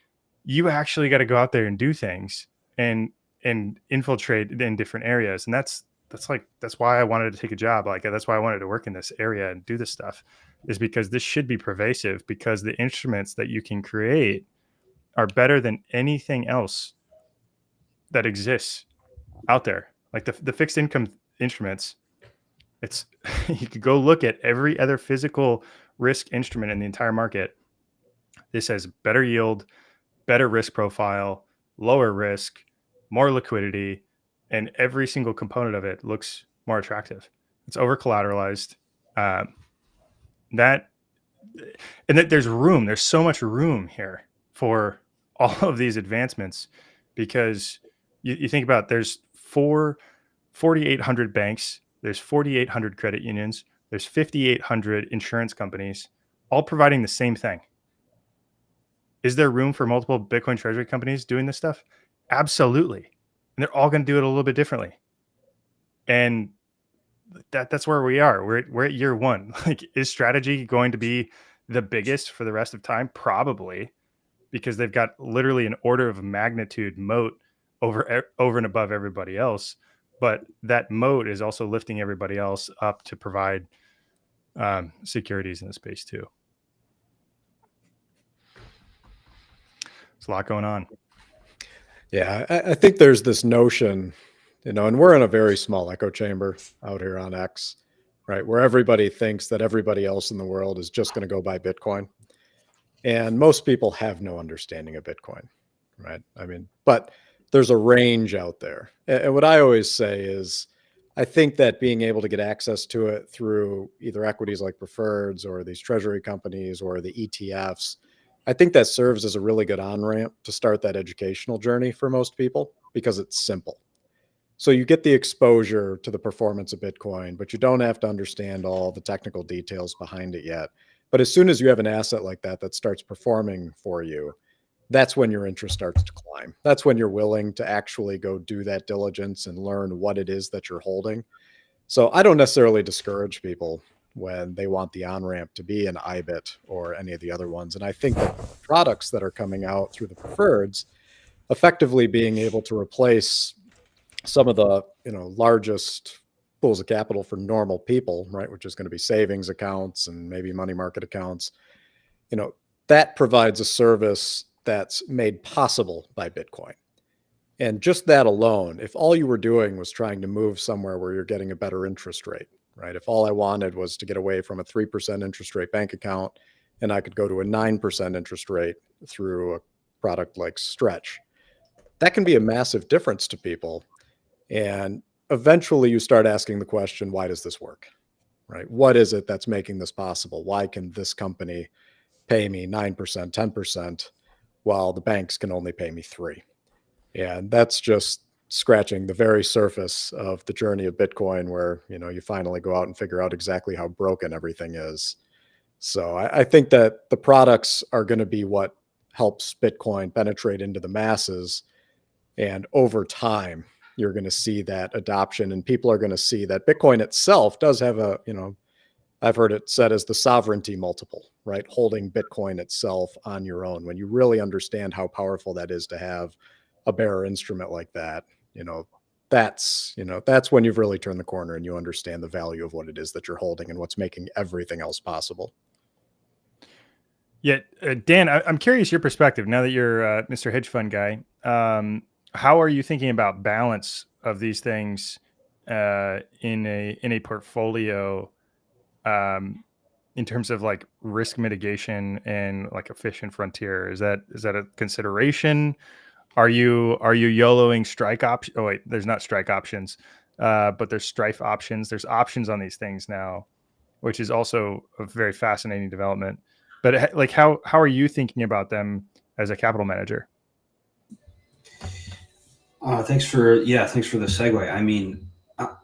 you actually got to go out there and do things and infiltrate in different areas. And that's why I wanted to take a job. Like that's why I wanted to work in this area and do this stuff, is because this should be pervasive, because the instruments that you can create are better than anything else that exists out there. Like the fixed income instruments, it's you could go look at every other physical risk instrument in the entire market. This has better yield, better risk profile, lower risk, more liquidity, and every single component of it looks more attractive. It's over collateralized. There's room. There's so much room here for all of these advancements, because you think about, there's 4,800 banks, there's 4,800 credit unions, there's 5,800 insurance companies, all providing the same thing. Is there room for multiple Bitcoin treasury companies doing this stuff? Absolutely. And they're all going to do it a little bit differently. And that's where we are. We're at year one. Like, is Strategy going to be the biggest for the rest of time? Probably, because they've got literally an order of magnitude moat over and above everybody else. But that moat is also lifting everybody else up to provide securities in the space too. There's a lot going on. Yeah, I think there's this notion, and we're in a very small echo chamber out here on X, right? Where everybody thinks that everybody else in the world is just going to go buy Bitcoin. And most people have no understanding of Bitcoin, right? I mean, but there's a range out there. And what I always say is, I think that being able to get access to it through either equities like preferreds or these treasury companies or the ETFs, I think that serves as a really good on-ramp to start that educational journey for most people because it's simple. So you get the exposure to the performance of Bitcoin, but you don't have to understand all the technical details behind it yet. But as soon as you have an asset like that starts performing for you, that's when your interest starts to climb. That's when you're willing to actually go do that diligence and learn what it is that you're holding. So I don't necessarily discourage people when they want the on-ramp to be an IBIT or any of the other ones. And I think that the products that are coming out through the preferreds, effectively being able to replace some of the largest pools of capital for normal people, right, which is going to be savings accounts and maybe money market accounts, that provides a service that's made possible by Bitcoin. And just that alone, if all you were doing was trying to move somewhere where you're getting a better interest rate, right? If all I wanted was to get away from a 3% interest rate bank account and I could go to a 9% interest rate through a product like Stretch, that can be a massive difference to people. And eventually you start asking the question, why does this work, right? What is it that's making this possible? Why can this company pay me 9%, 10%, while the banks can only pay me 3%? And that's just scratching the very surface of the journey of Bitcoin, where you finally go out and figure out exactly how broken everything is. So I think that the products are going to be what helps Bitcoin penetrate into the masses. And over time, you're going to see that adoption, and people are going to see that Bitcoin itself does have I've heard it said as the sovereignty multiple, right? Holding Bitcoin itself on your own. When you really understand how powerful that is to have a bearer instrument like that, that's when you've really turned the corner and you understand the value of what it is that you're holding and what's making everything else possible. Yeah, Dan, I'm curious your perspective now that you're Mr. Hedge Fund guy. How are you thinking about balance of these things in a portfolio in terms of like risk mitigation and like efficient frontier? Is that a consideration? Are you YOLOing strike option? Oh wait, there's not strike options, but there's strife options. There's options on these things now, which is also a very fascinating development. But like, how are you thinking about them as a capital manager? Thanks for the segue. I mean,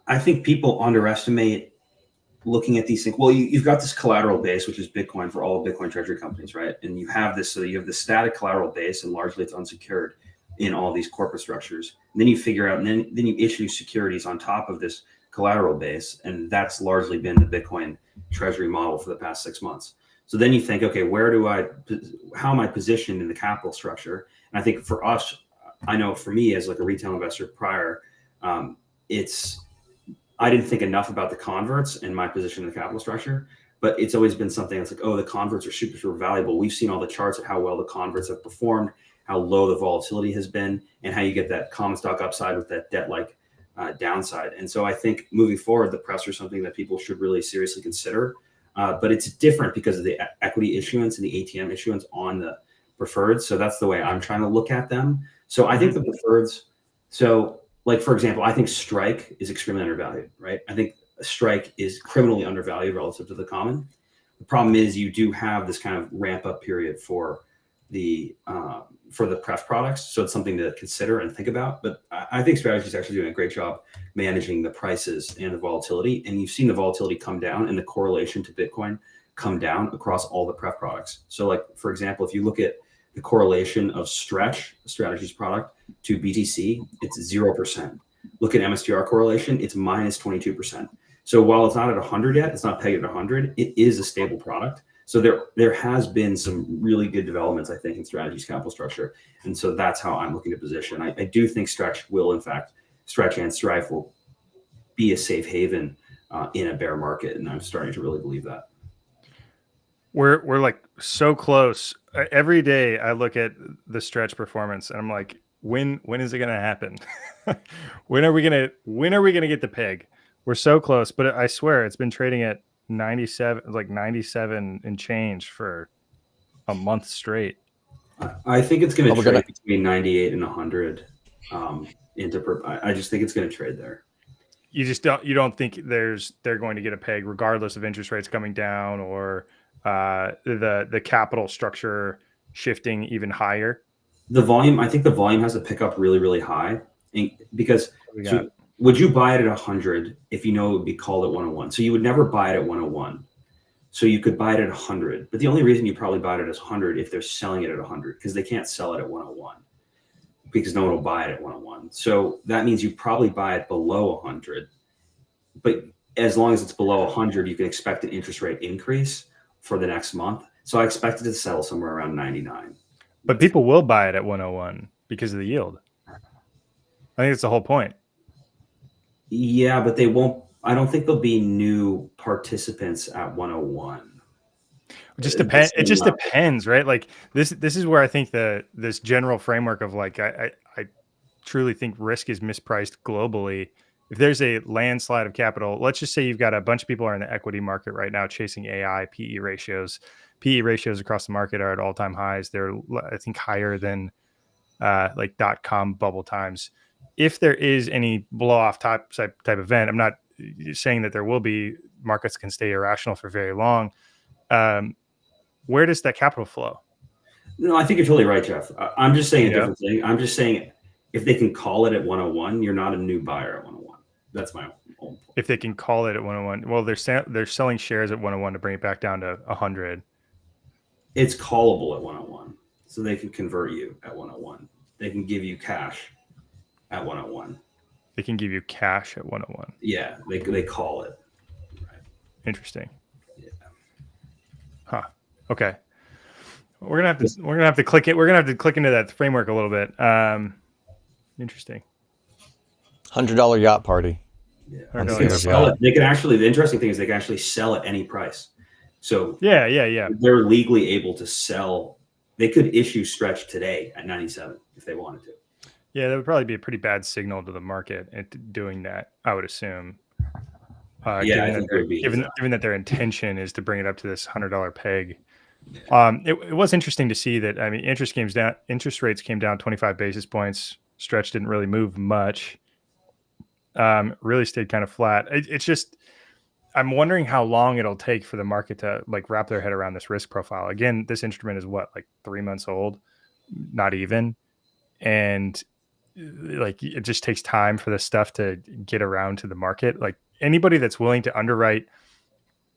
I think people underestimate looking at these things. Well, you've got this collateral base, which is Bitcoin for all Bitcoin treasury companies, right? And you have this, so you have the static collateral base, and largely it's unsecured in all these corporate structures. And then you figure out, and then you issue securities on top of this collateral base, and that's largely been the Bitcoin treasury model for the past 6 months. So then you think, okay, how am I positioned in the capital structure? And I think for us, I know for me as like a retail investor prior, I didn't think enough about the converts and my position in the capital structure, but it's always been something that's like, oh, the converts are super, super valuable. We've seen all the charts of how well the converts have performed, how low the volatility has been, and how you get that common stock upside with that debt-like downside. And so I think moving forward, the press are something that people should really seriously consider. But it's different because of the equity issuance and the ATM issuance on the preferreds. So that's the way I'm trying to look at them. So I think the preferreds, so like, for example, I think Strike is extremely undervalued, right? I think Strike is criminally undervalued relative to the common. The problem is you do have this kind of ramp up period for the pref products. So it's something to consider and think about. But I think Strategy is actually doing a great job managing the prices and the volatility. And you've seen the volatility come down and the correlation to Bitcoin come down across all the pref products. So like, for example, if you look at the correlation of Stretch, Strategy's product, to BTC, it's 0%. Look at MSTR correlation, it's minus 22%. So while it's not at 100 yet, it's not pegged at 100, it is a stable product. So there has been some really good developments, I think, in Strategy's capital structure. And so that's how I'm looking to position. I do think Stretch will, in fact, Stretch and Strife will be a safe haven in a bear market. And I'm starting to really believe that. We're like so close. Every day I look at the Stretch performance and I'm like, when is it going to happen? when are we going to get the peg? We're so close, but I swear it's been trading at 97, like 97 and change for a month straight. I think it's going to we're trade gonna- between 98 and 100. I just think it's going to trade there. You don't think they're going to get a peg regardless of interest rates coming down or the capital structure shifting even higher? The volume, I think the volume has to pick up really, really high because would you buy it at 100 if you know it would be called at 101? So you would never buy it at 101. So you could buy it at 100, but the only reason you probably buy it at 100 if they're selling it at 100, because they can't sell it at 101 because no one will buy it at 101. So that means you probably buy it below 100, but as long as it's below 100, you can expect an interest rate increase for the next month. So I expect it to settle somewhere around 99. But people will buy it at 101 because of the yield. I think it's the whole point. Yeah, but they won't. I don't think there'll be new participants at 101. It just depends. It just depends, right? Like this is where I think this general framework of like I truly think risk is mispriced globally. If there's a landslide of capital, let's just say you've got a bunch of people are in the equity market right now chasing AI PE ratios. PE ratios across the market are at all-time highs. They're, I think, higher than like .com bubble times. If there is any blow-off type event, I'm not saying that there will be. Markets can stay irrational for very long. Where does that capital flow? No, I think you're totally right, Jeff. I'm just saying a different thing. I'm just saying if they can call it at 101, you're not a new buyer at 101. That's my own point. If they can call it at 101, well, they're selling shares at 101 to bring it back down to 100. It's callable at 101, so they can convert you at 101. They can give you cash at 101. They can give you cash at 101. Yeah, they call it. Right. Interesting. Yeah. Huh. Okay. We're gonna have to click it. We're gonna have to click into that framework a little bit. Interesting. $100 yacht party. Yeah. $100 They can actually. The interesting thing is they can actually sell at any price. So yeah. They're legally able to sell. They could issue stretch today at 97 if they wanted to. Yeah, that would probably be a pretty bad signal to the market doing that, I would assume. Given that their intention is to bring it up to this $100 peg. It was interesting to see that. I mean, interest rates came down 25 basis points. Stretch didn't really move much. Really stayed kind of flat. It's just, I'm wondering how long it'll take for the market to like wrap their head around this risk profile. Again, this instrument is what, like 3 months old, not even. And like, it just takes time for this stuff to get around to the market. Like anybody that's willing to underwrite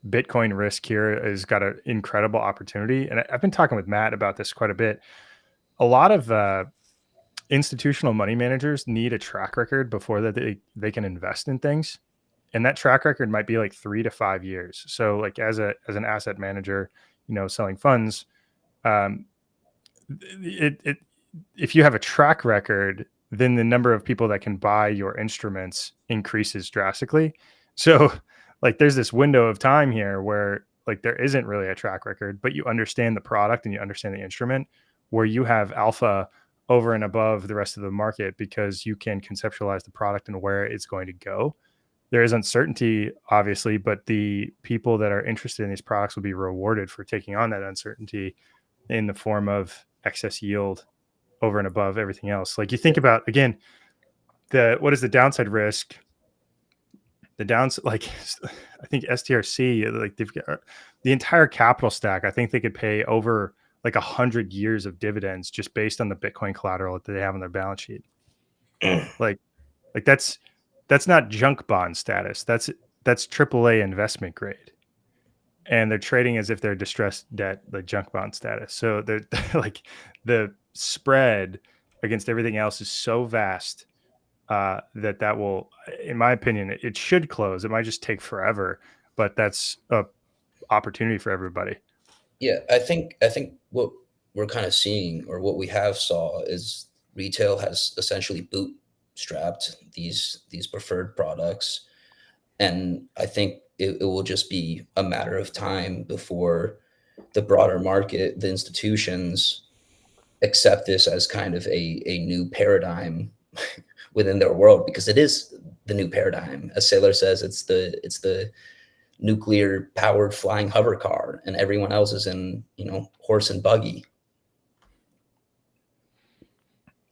Bitcoin risk here has got an incredible opportunity. And I've been talking with Matt about this quite a bit. A lot of institutional money managers need a track record before that they can invest in things. And that track record might be like 3 to 5 years. So like as an asset manager, selling funds, if you have a track record, then the number of people that can buy your instruments increases drastically. So like there's this window of time here where like there isn't really a track record, but you understand the product and you understand the instrument, where you have alpha over and above the rest of the market because you can conceptualize the product and where it's going to go. There is uncertainty, obviously, but the people that are interested in these products will be rewarded for taking on that uncertainty in the form of excess yield over and above everything else. Like you think about, again, what is the downside risk? The downside, like I think STRC, like they've got the entire capital stack. I think they could pay over like 100 years of dividends just based on the Bitcoin collateral that they have on their balance sheet. like that's not junk bond status. That's AAA investment grade. And they're trading as if they're distressed debt, like junk bond status. So they're like the spread against everything else is so vast that will, in my opinion, it should close. It might just take forever, but that's a opportunity for everybody. Yeah, I think what we're kind of seeing, or what we have saw, is retail has essentially bootstrapped these preferred products, and I think it will just be a matter of time before the broader market, the institutions, accept this as kind of a new paradigm within their world, because it is the new paradigm. As Saylor says, it's the nuclear powered flying hover car, and everyone else is in, horse and buggy.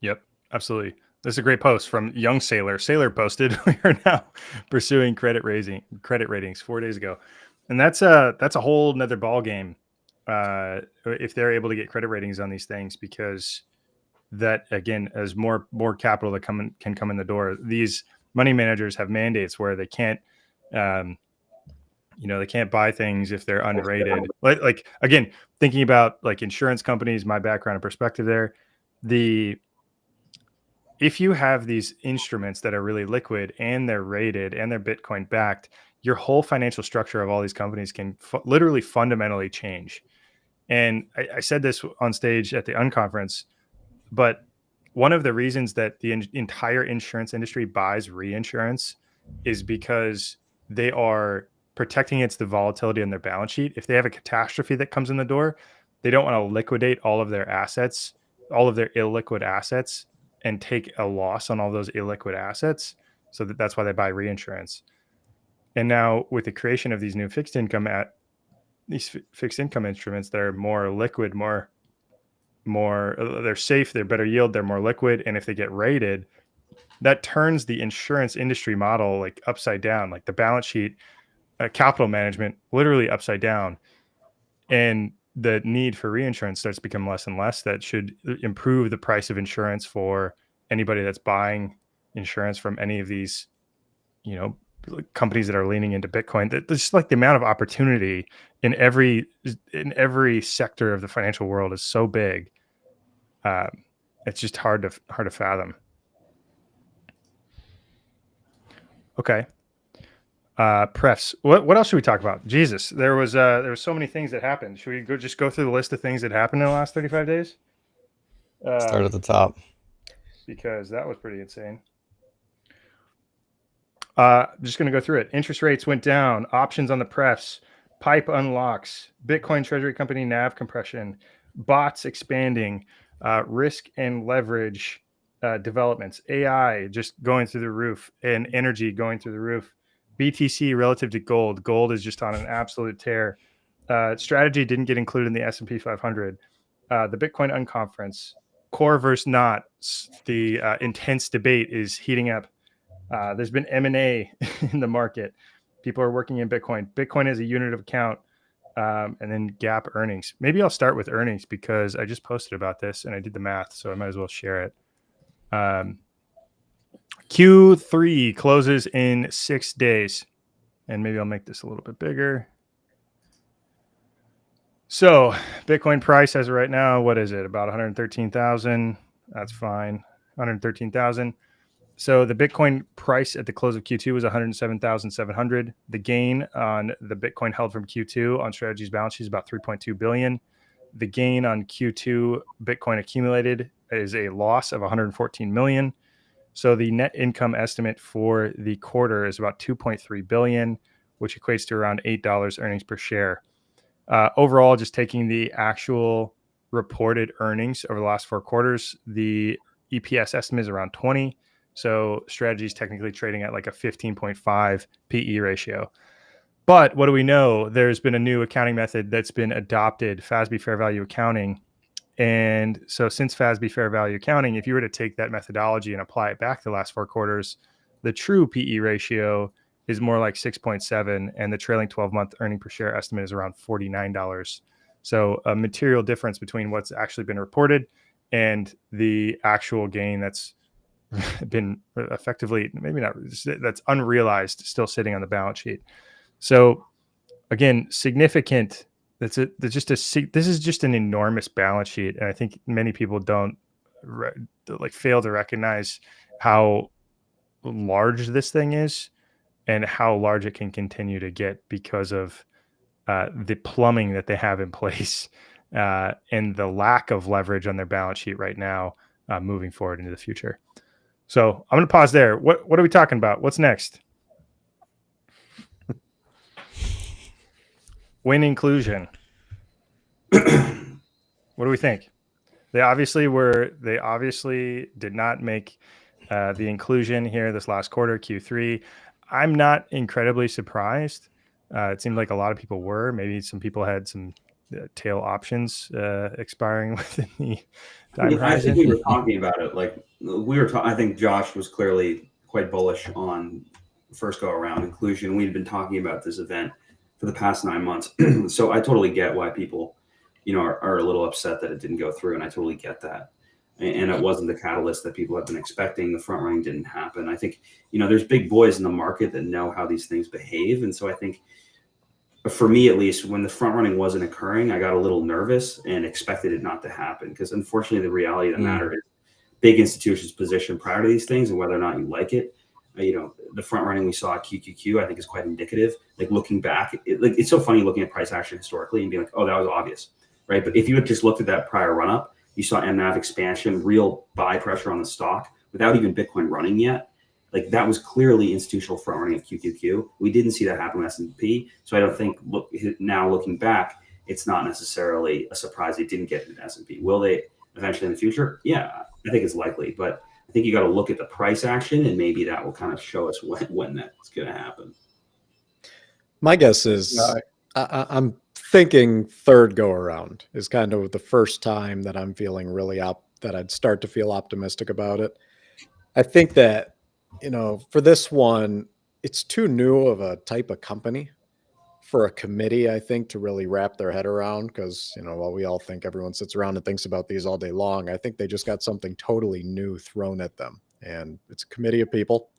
Yep, absolutely. This is a great post from Young Sailor. Sailor posted, "We are now pursuing credit ratings 4 days ago," and that's a whole nother ball game. If they're able to get credit ratings on these things, because that, again, as more capital that can come in the door, these money managers have mandates where they can't, they can't buy things if they're unrated. Like again, thinking about like insurance companies, my background and perspective there, if you have these instruments that are really liquid and they're rated and they're Bitcoin backed, your whole financial structure of all these companies can literally fundamentally change. And I said this on stage at the Unconference, but one of the reasons that the entire insurance industry buys reinsurance is because they are protecting against the volatility in their balance sheet. If they have a catastrophe that comes in the door, they don't want to liquidate all of their assets, all of their illiquid assets, and take a loss on all those illiquid assets. So that's why they buy reinsurance. And now with the creation of these new fixed income instruments that are more liquid, more they're safe, they're better yield, they're more liquid, and if they get rated, that turns the insurance industry model like upside down, like the balance sheet, capital management literally upside down, and the need for reinsurance starts to become less and less. That should improve the price of insurance for anybody that's buying insurance from any of these, companies that are leaning into Bitcoin. There's just like the amount of opportunity in every sector of the financial world is so big. It's just hard to fathom. Okay. Prefs. What else should we talk about? Jesus, there was so many things that happened. Should we just go through the list of things that happened in the last 35 days? Start at the top. Because that was pretty insane. Just going to go through it. Interest rates went down. Options on the prefs. Pipe unlocks. Bitcoin treasury company NAV compression. Bots expanding. Risk and leverage developments. AI just going through the roof, and energy going through the roof. BTC relative to gold. Gold is just on an absolute tear. Strategy didn't get included in the S&P 500. The Bitcoin Unconference. Core versus not. The intense debate is heating up. There's been M&A in the market. People are working in Bitcoin. Bitcoin as a unit of account. And then GAAP earnings. Maybe I'll start with earnings because I just posted about this and I did the math, so I might as well share it. Q3 closes in 6 days. And maybe I'll make this a little bit bigger. So Bitcoin price as of right now, what is it? About 113,000. That's fine. 113,000. So the Bitcoin price at the close of Q2 was 107,700. The gain on the Bitcoin held from Q2 on Strategy's balance sheet is about 3.2 billion. The gain on Q2 Bitcoin accumulated is a loss of 114 million. So the net income estimate for the quarter is about 2.3 billion, which equates to around $8 earnings per share. Overall, just taking the actual reported earnings over the last 4 quarters, the EPS estimate is around 20. So Strategy is technically trading at like a 15.5 PE ratio. But what do we know? There's been a new accounting method that's been adopted, FASB fair value accounting. And so since FASB fair value accounting, if you were to take that methodology and apply it back to the last 4 quarters, the true PE ratio is more like 6.7, and the trailing 12-month earning per share estimate is around $49. So a material difference between what's actually been reported and the actual gain that's been effectively, maybe not, that's unrealized, still sitting on the balance sheet. So again, significant. This is just an enormous balance sheet, and I think many people don't fail to recognize how large this thing is and how large it can continue to get because of the plumbing that they have in place and the lack of leverage on their balance sheet right now, moving forward into the future. So I'm going to pause there. What are we talking about? What's next? Win inclusion. What do we think? They obviously did not make the inclusion here this last quarter, Q3. I'm not incredibly surprised. It seemed like a lot of people were. Maybe some people had some tail options expiring within the time I think horizon. we were talking about it. Like I think Josh was clearly quite bullish on first go around inclusion. We'd been talking about this event for the past 9 months. So I totally get why people, are a little upset that it didn't go through. And I totally get that. And it wasn't the catalyst that people have been expecting. The front running didn't happen. I think, there's big boys in the market that know how these things behave. And so I think, for me at least, when the front running wasn't occurring, I got a little nervous and expected it not to happen. Because unfortunately, the reality of the matter is big institutions position prior to these things, and whether or not you like it. The front running we saw at QQQ, I think, is quite indicative. Like looking back, it's so funny looking at price action historically and being like, oh, that was obvious, right? But if you had just looked at that prior run up, you saw MNAV expansion, real buy pressure on the stock without even Bitcoin running yet. Like that was clearly institutional front running of QQQ. We didn't see that happen with S&P. So I don't think now looking back, it's not necessarily a surprise they didn't get into S&P. Will they eventually in the future? Yeah, I think it's likely, but I think you got to look at the price action, and maybe that will kind of show us when that's going to happen. My guess is I'm thinking third go around is kind of the first time that I'm feeling really that I'd start to feel optimistic about it. I think that, for this one, it's too new of a type of company for a committee, I think, to really wrap their head around. Because, while we all think everyone sits around and thinks about these all day long, I think they just got something totally new thrown at them. And it's a committee of people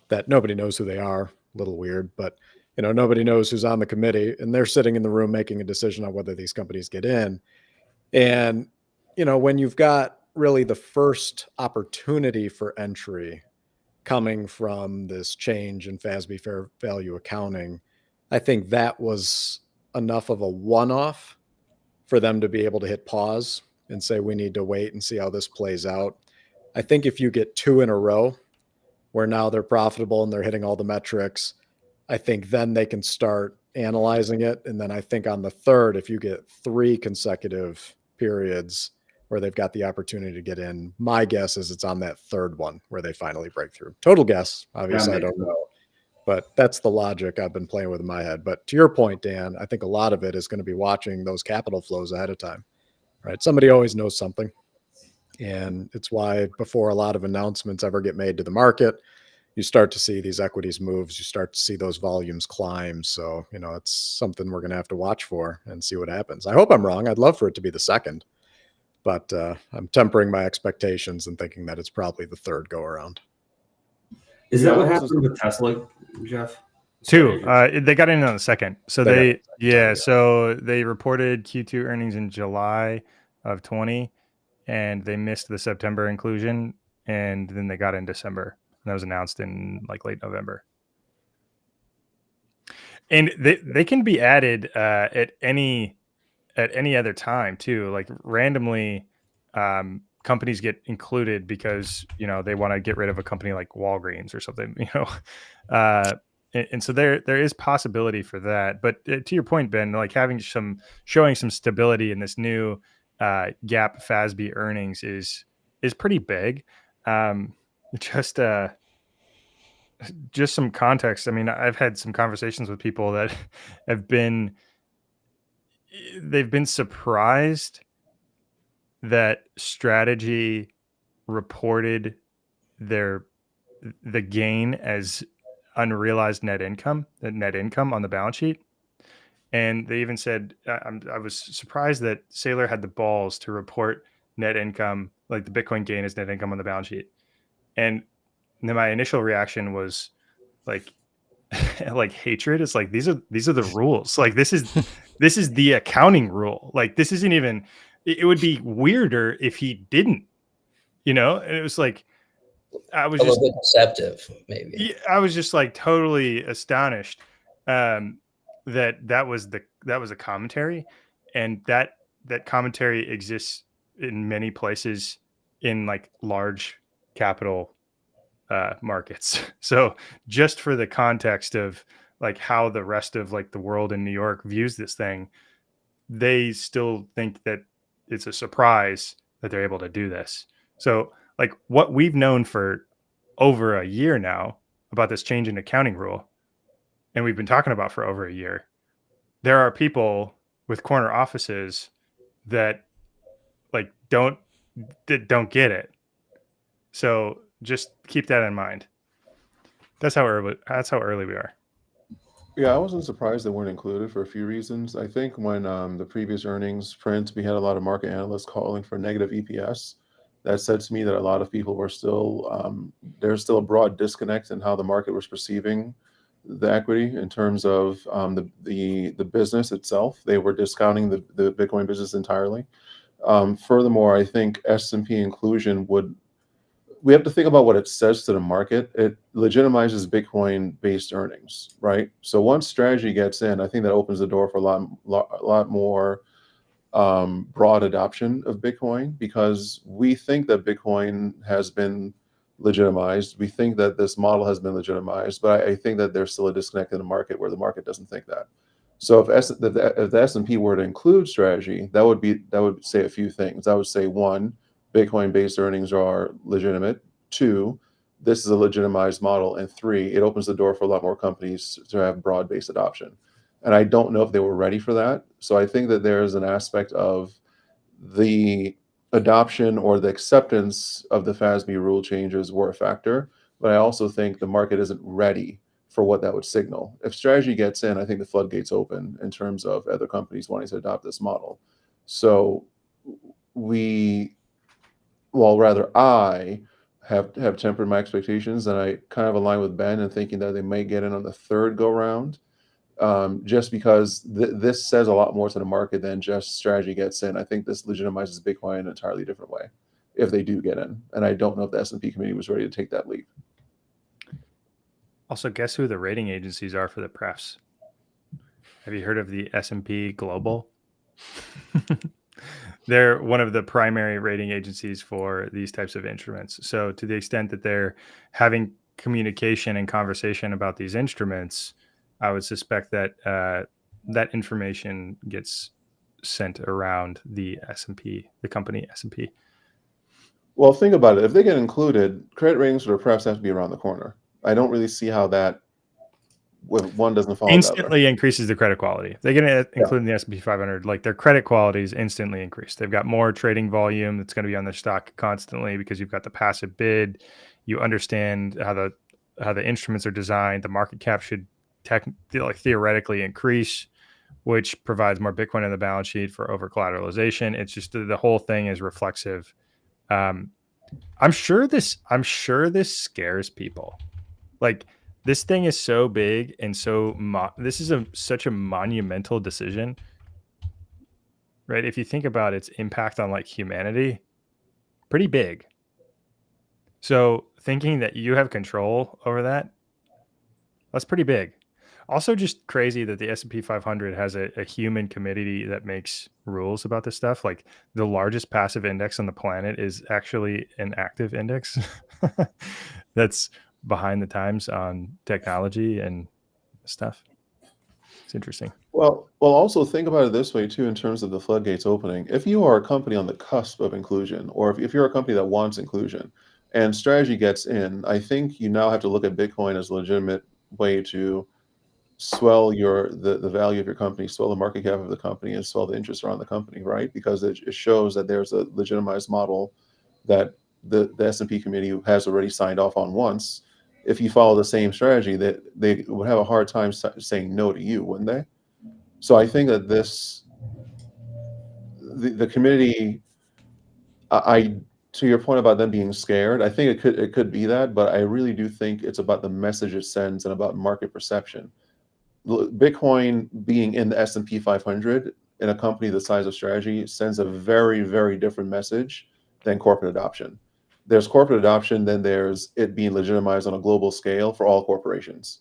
that nobody knows who they are. A little weird, but, nobody knows who's on the committee. And they're sitting in the room making a decision on whether these companies get in. And, when you've got really the first opportunity for entry coming from this change in FASB fair value accounting, I think that was enough of a one-off for them to be able to hit pause and say, we need to wait and see how this plays out. I think if you get 2 in a row where now they're profitable and they're hitting all the metrics, I think then they can start analyzing it. And then I think on the third, if you get 3 consecutive periods where they've got the opportunity to get in, my guess is it's on that third one where they finally break through. Total guess. Obviously, I don't know. But that's the logic I've been playing with in my head. But to your point, Dan, I think a lot of it is going to be watching those capital flows ahead of time, right? Somebody always knows something. And it's why before a lot of announcements ever get made to the market, you start to see these equities moves. You start to see those volumes climb. So, it's something we're going to have to watch for and see what happens. I hope I'm wrong. I'd love for it to be the second. But I'm tempering my expectations and thinking that it's probably the third go around. Is that what happened with Tesla, Jeff? 2. They got in on the second. So so they reported Q2 earnings in July of 20, and they missed the September inclusion, and then they got in December. And that was announced in like late November. And they can be added at any other time too. Like randomly, companies get included because they want to get rid of a company like Walgreens or something, and so there is possibility for that. But to your point, Ben, like showing some stability in this new GAAP FASB earnings is pretty big. Just some context. I mean, I've had some conversations with people that they've been surprised that Strategy reported the gain as unrealized net income on the balance sheet. And they even said, I was surprised that Saylor had the balls to report net income, like the Bitcoin gain as net income on the balance sheet. And then my initial reaction was like hatred. It's like, these are the rules. Like this is the accounting rule. Like this isn't even, it would be weirder if he didn't, and it was like, I was just a little bit deceptive, maybe. I was just like totally astonished that was a commentary, and that commentary exists in many places in like large capital markets. So just for the context of like how the rest of like the world in New York views this thing, they still think that it's a surprise that they're able to do this. So like what we've known for over a year now about this change in accounting rule, and we've been talking about for over a year, there are people with corner offices that like don't get it. So just keep that in mind. That's how early we are. Yeah, I wasn't surprised they weren't included for a few reasons. I think when the previous earnings print, we had a lot of market analysts calling for negative EPS. That said to me that a lot of people were still there's still a broad disconnect in how the market was perceiving the equity in terms of the business itself. They were discounting the Bitcoin business entirely. Furthermore, I think S&P inclusion we have to think about what it says to the market. It legitimizes Bitcoin-based earnings, right? So once Strategy gets in, I think that opens the door for a lot more broad adoption of Bitcoin, because we think that Bitcoin has been legitimized. We think that this model has been legitimized, but I think that there's still a disconnect in the market where the market doesn't think that. So if the S&P were to include Strategy, that would say a few things. I would say, one, Bitcoin-based earnings are legitimate. Two, this is a legitimized model. And three, it opens the door for a lot more companies to have broad-based adoption. And I don't know if they were ready for that. So I think that there's an aspect of the adoption or the acceptance of the FASB rule changes were a factor. But I also think the market isn't ready for what that would signal. If Strategy gets in, I think the floodgates open in terms of other companies wanting to adopt this model. So I have tempered my expectations, and I kind of align with Ben in thinking that they may get in on the third go round, just because this says a lot more to the market than just Strategy gets in. I think this legitimizes Bitcoin in an entirely different way if they do get in, and I don't know if the S&P committee was ready to take that leap. Also, guess who the rating agencies are for the prefs? Have you heard of the S&P Global? They're one of the primary rating agencies for these types of instruments. So to the extent that they're having communication and conversation about these instruments, I would suspect that that information gets sent around the S&P, the company S&P. Well, think about it. If they get included, credit ratings for the prefs have to be around the corner. I don't really see how that, one doesn't follow instantly increases the credit quality. If they get included in the S&P 500, like their credit quality is instantly increased. They've got more trading volume that's going to be on their stock constantly because you've got the passive bid. You understand how the instruments are designed. The market cap should theoretically increase, which provides more Bitcoin on the balance sheet for over collateralization. It's just the whole thing is reflexive. I'm sure this scares people. Like, this thing is so big and this is such a monumental decision, right? If you think about its impact on like humanity, pretty big. So thinking that you have control over that's pretty big. Also, just crazy that the S&P 500 has a human committee that makes rules about this stuff. Like, the largest passive index on the planet is actually an active index that's behind the times on technology and stuff. It's interesting. Well, also think about it this way too, in terms of the floodgates opening. If you are a company on the cusp of inclusion, or if you're a company that wants inclusion and Strategy gets in, I think you now have to look at Bitcoin as a legitimate way to swell the value of your company, swell the market cap of the company, and swell the interest around the company, right? Because it shows that there's a legitimized model that the S&P committee has already signed off on once. If you follow the same strategy, that they would have a hard time saying no to you, wouldn't they? So I think that the committee, to your point about them being scared, I think it could be that, but I really do think it's about the message it sends and about market perception. Bitcoin being in the S&P 500 in a company the size of Strategy sends a very, very different message than corporate adoption. There's corporate adoption, then there's it being legitimized on a global scale for all corporations.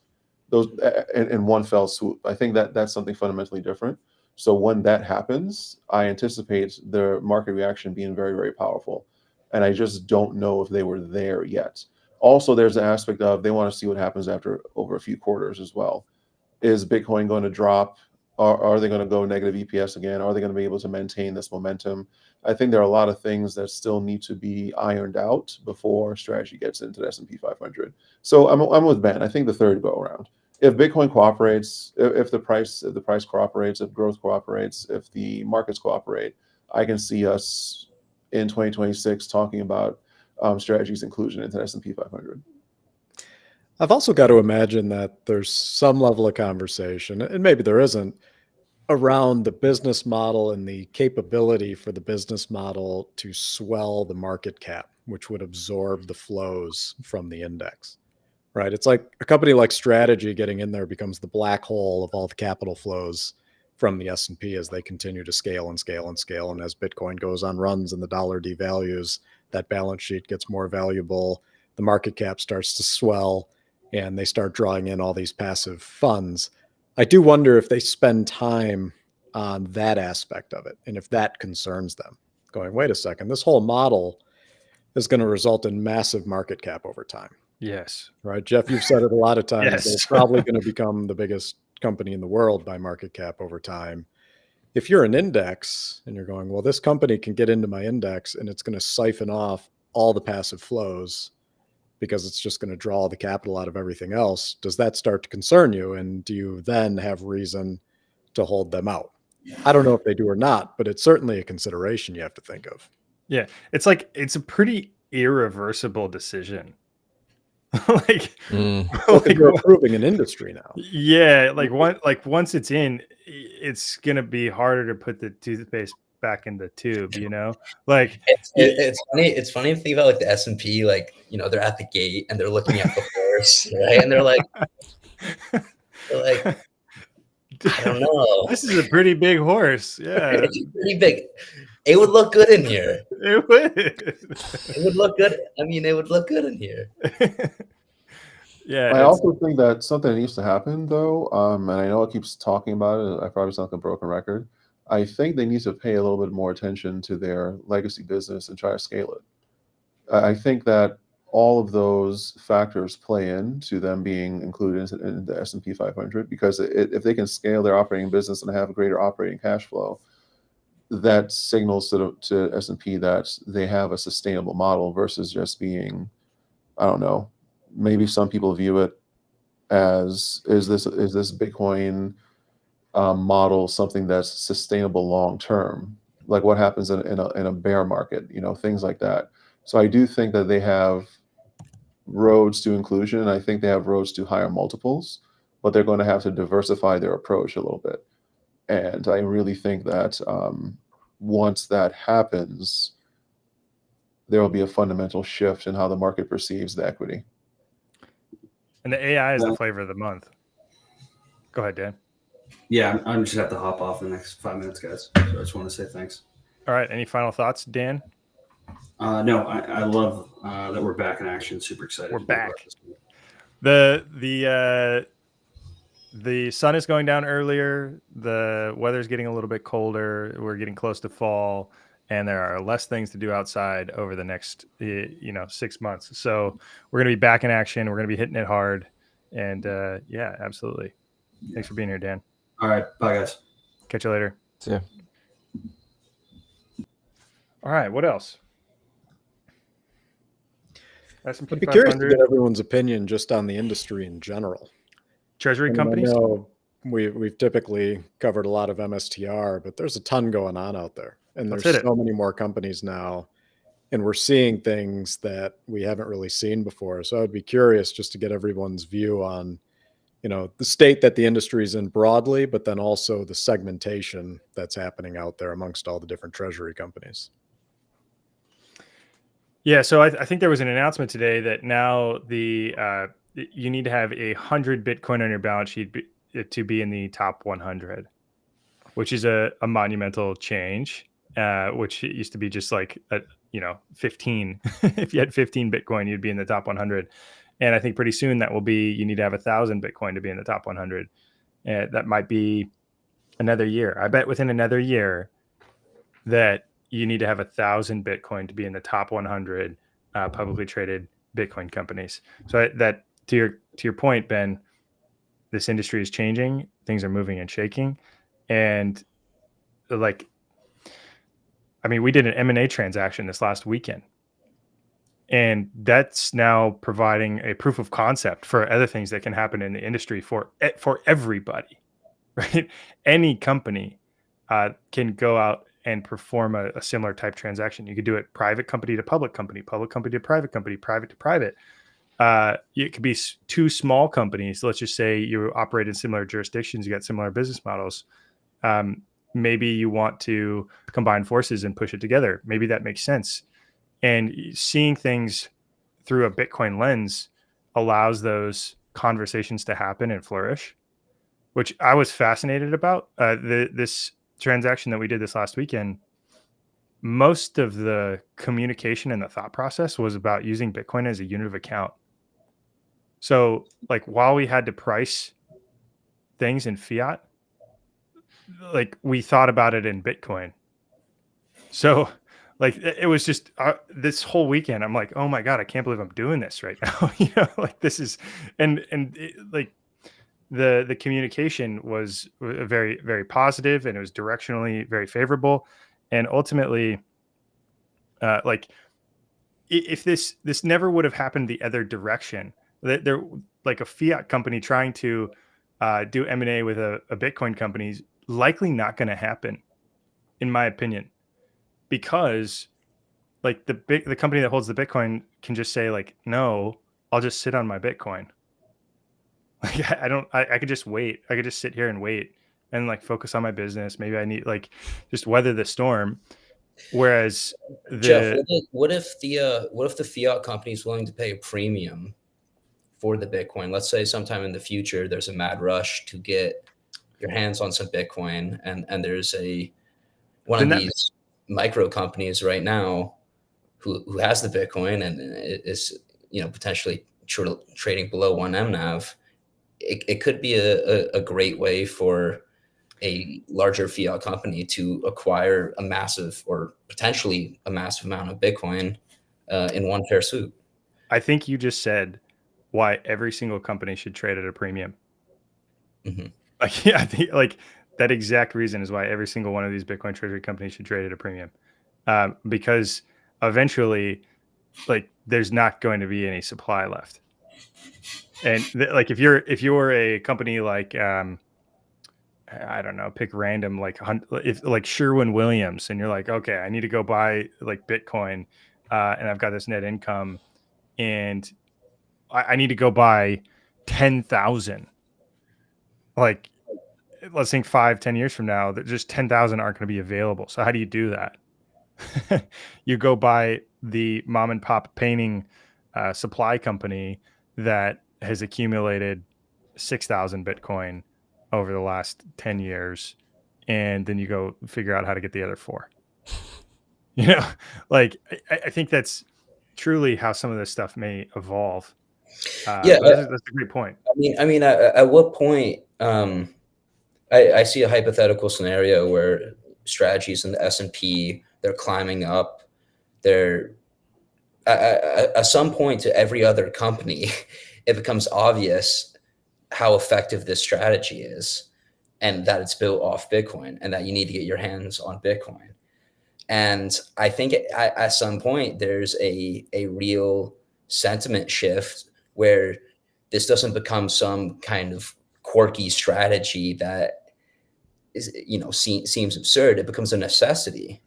Those in one fell swoop. I think that's something fundamentally different. So when that happens, I anticipate the market reaction being very, very powerful. And I just don't know if they were there yet. Also, there's an aspect of they want to see what happens over a few quarters as well. Is Bitcoin going to drop Are they going to go negative EPS again? Are they going to be able to maintain this momentum? I think there are a lot of things that still need to be ironed out before strategy gets into the S&P 500. So I'm with Ben. I think the third go around. If Bitcoin cooperates, if the price cooperates, if growth cooperates, if the markets cooperate, I can see us in 2026 talking about strategies inclusion into the S&P 500. I've also got to imagine that there's some level of conversation, and maybe there isn't, around the business model and the capability for the business model to swell the market cap, which would absorb the flows from the index, right? It's like a company like Strategy getting in there becomes the black hole of all the capital flows from the S&P as they continue to scale and scale and scale. And as Bitcoin goes on runs and the dollar devalues, that balance sheet gets more valuable, the market cap starts to swell, and they start drawing in all these passive funds. I do wonder if they spend time on that aspect of it and if that concerns them. Going, wait a second, this whole model is going to result in massive market cap over time. Yes. Right, Jeff, you've said it a lot of times. Yes. They're probably going to become the biggest company in the world by market cap over time. If you're an index and you're going, well, this company can get into my index and it's going to siphon off all the passive flows because it's just going to draw the capital out of everything else, does that start to concern you? And do you then have reason to hold them out? I don't know if they do or not, but it's certainly a consideration you have to think of. Yeah. It's like, it's a pretty irreversible decision. like, like you're approving an industry now. Yeah. Once it's in, it's going to be harder to put the toothpaste back in the tube, you know, like it's funny. It's funny to think about like the S&P, like, you know, they're at the gate and they're looking at the horse, right? And they're like, I don't know. This is a pretty big horse. Yeah. It's pretty big. It would look good in here. It would. It would look good. I mean, it would look good in here. Yeah. I also think that something needs to happen though, and I know it keeps talking about it. I probably sound like a broken record. I think they need to pay a little bit more attention to their legacy business and try to scale it. I think that all of those factors play into them being included in the S&P 500 because if they can scale their operating business and have a greater operating cash flow, that signals to S&P that they have a sustainable model versus just being, I don't know, maybe some people view it as is this Bitcoin model something that's sustainable long term, like what happens in a bear market, you know, things like that. So I do think that they have roads to inclusion, and I think they have roads to higher multiples, but they're going to have to diversify their approach a little bit. And I really think that once that happens, there will be a fundamental shift in how the market perceives the equity. And the AI is the flavor of the month. Go ahead, Dan. Yeah, I'm just have to hop off in the next 5 minutes, guys. So I just want to say thanks. All right. Any final thoughts, Dan? No, I love that we're back in action. Super excited. We're back. The sun is going down earlier. The weather's getting a little bit colder. We're getting close to fall, and there are less things to do outside over the next 6 months. So we're going to be back in action. We're going to be hitting it hard, and yeah, absolutely. Thanks for being here, Dan. All right, bye guys. Catch you later. See ya. All right, what else? S&P I'd be curious 500. to get everyone's opinion just on the industry in general. Treasury companies? I know we've typically covered a lot of MSTR, but there's a ton going on out there. And there's so many more companies now. And we're seeing things that we haven't really seen before. So I'd be curious just to get everyone's view on, you know, the state that the industry is in broadly, but then also the segmentation that's happening out there amongst all the different treasury companies. Yeah, so I think there was an announcement today that now you need to have 100 Bitcoin on your balance sheet to be in the top 100, which is a monumental change. Which it used to be just like 15. If you had 15 Bitcoin, you'd be in the top 100. And I think pretty soon that will be, you need to have 1,000 Bitcoin to be in the top 100. That might be another year. I bet within another year that you need to have 1,000 Bitcoin to be in the top 100 publicly traded Bitcoin companies. So that to your point, Ben, this industry is changing. Things are moving and shaking. And like, I mean, we did an M&A transaction this last weekend, and that's now providing a proof of concept for other things that can happen in the industry for everybody, right? Any company can go out and perform a similar type transaction. You could do it private company to public company to private company, private to private. It could be two small companies. Let's just say you operate in similar jurisdictions, you got similar business models. Maybe you want to combine forces and push it together. Maybe that makes sense. And seeing things through a Bitcoin lens allows those conversations to happen and flourish, which I was fascinated about. This transaction that we did this last weekend, most of the communication and the thought process was about using Bitcoin as a unit of account. So like while we had to price things in fiat, like we thought about it in Bitcoin. So like it was just this whole weekend, I'm like, oh my God, I can't believe I'm doing this right now. You know, like this is, and like the communication was very, very positive, and it was directionally very favorable. And ultimately, like if this never would have happened the other direction, that there like a fiat company trying to do M&A with a Bitcoin company is likely not going to happen, in my opinion, because like the company that holds the Bitcoin can just say like, no, I'll just sit on my Bitcoin. Like I could just wait. I could just sit here and wait and like focus on my business. Maybe I need like just weather the storm. Whereas Jeff, what if the fiat company is willing to pay a premium for the Bitcoin? Let's say sometime in the future there's a mad rush to get your hands on some Bitcoin, and there's one of these micro companies right now who has the Bitcoin and is potentially trading below 1 MNAV. It could be a great way for a larger fiat company to acquire a massive or potentially a massive amount of Bitcoin in one fell swoop. I think you just said why every single company should trade at a premium. Mm-hmm. Like, yeah, I think like that exact reason is why every single one of these Bitcoin treasury companies should trade at a premium, because eventually, like, there's not going to be any supply left. And like, if you're a company like, I don't know, pick random, like if like Sherwin-Williams, and you're like, okay, I need to go buy like Bitcoin, and I've got this net income, and I need to go buy 10,000. Like, let's think 5-10 years from now, that just 10,000 aren't going to be available. So how do you do that? You go buy the mom and pop painting supply company that has accumulated 6,000 Bitcoin over the last 10 years. And then you go figure out how to get the other 4. You know, like I think that's truly how some of this stuff may evolve. Yeah, that's a great point. I mean, at what point? I see a hypothetical scenario where strategies in the S&P, they're climbing up. They're at some point to every other company, it becomes obvious how effective this strategy is, and that it's built off Bitcoin, and that you need to get your hands on Bitcoin. And I think at some point there's a real sentiment shift where this doesn't become some kind of quirky strategy that is, seems absurd. It becomes a necessity.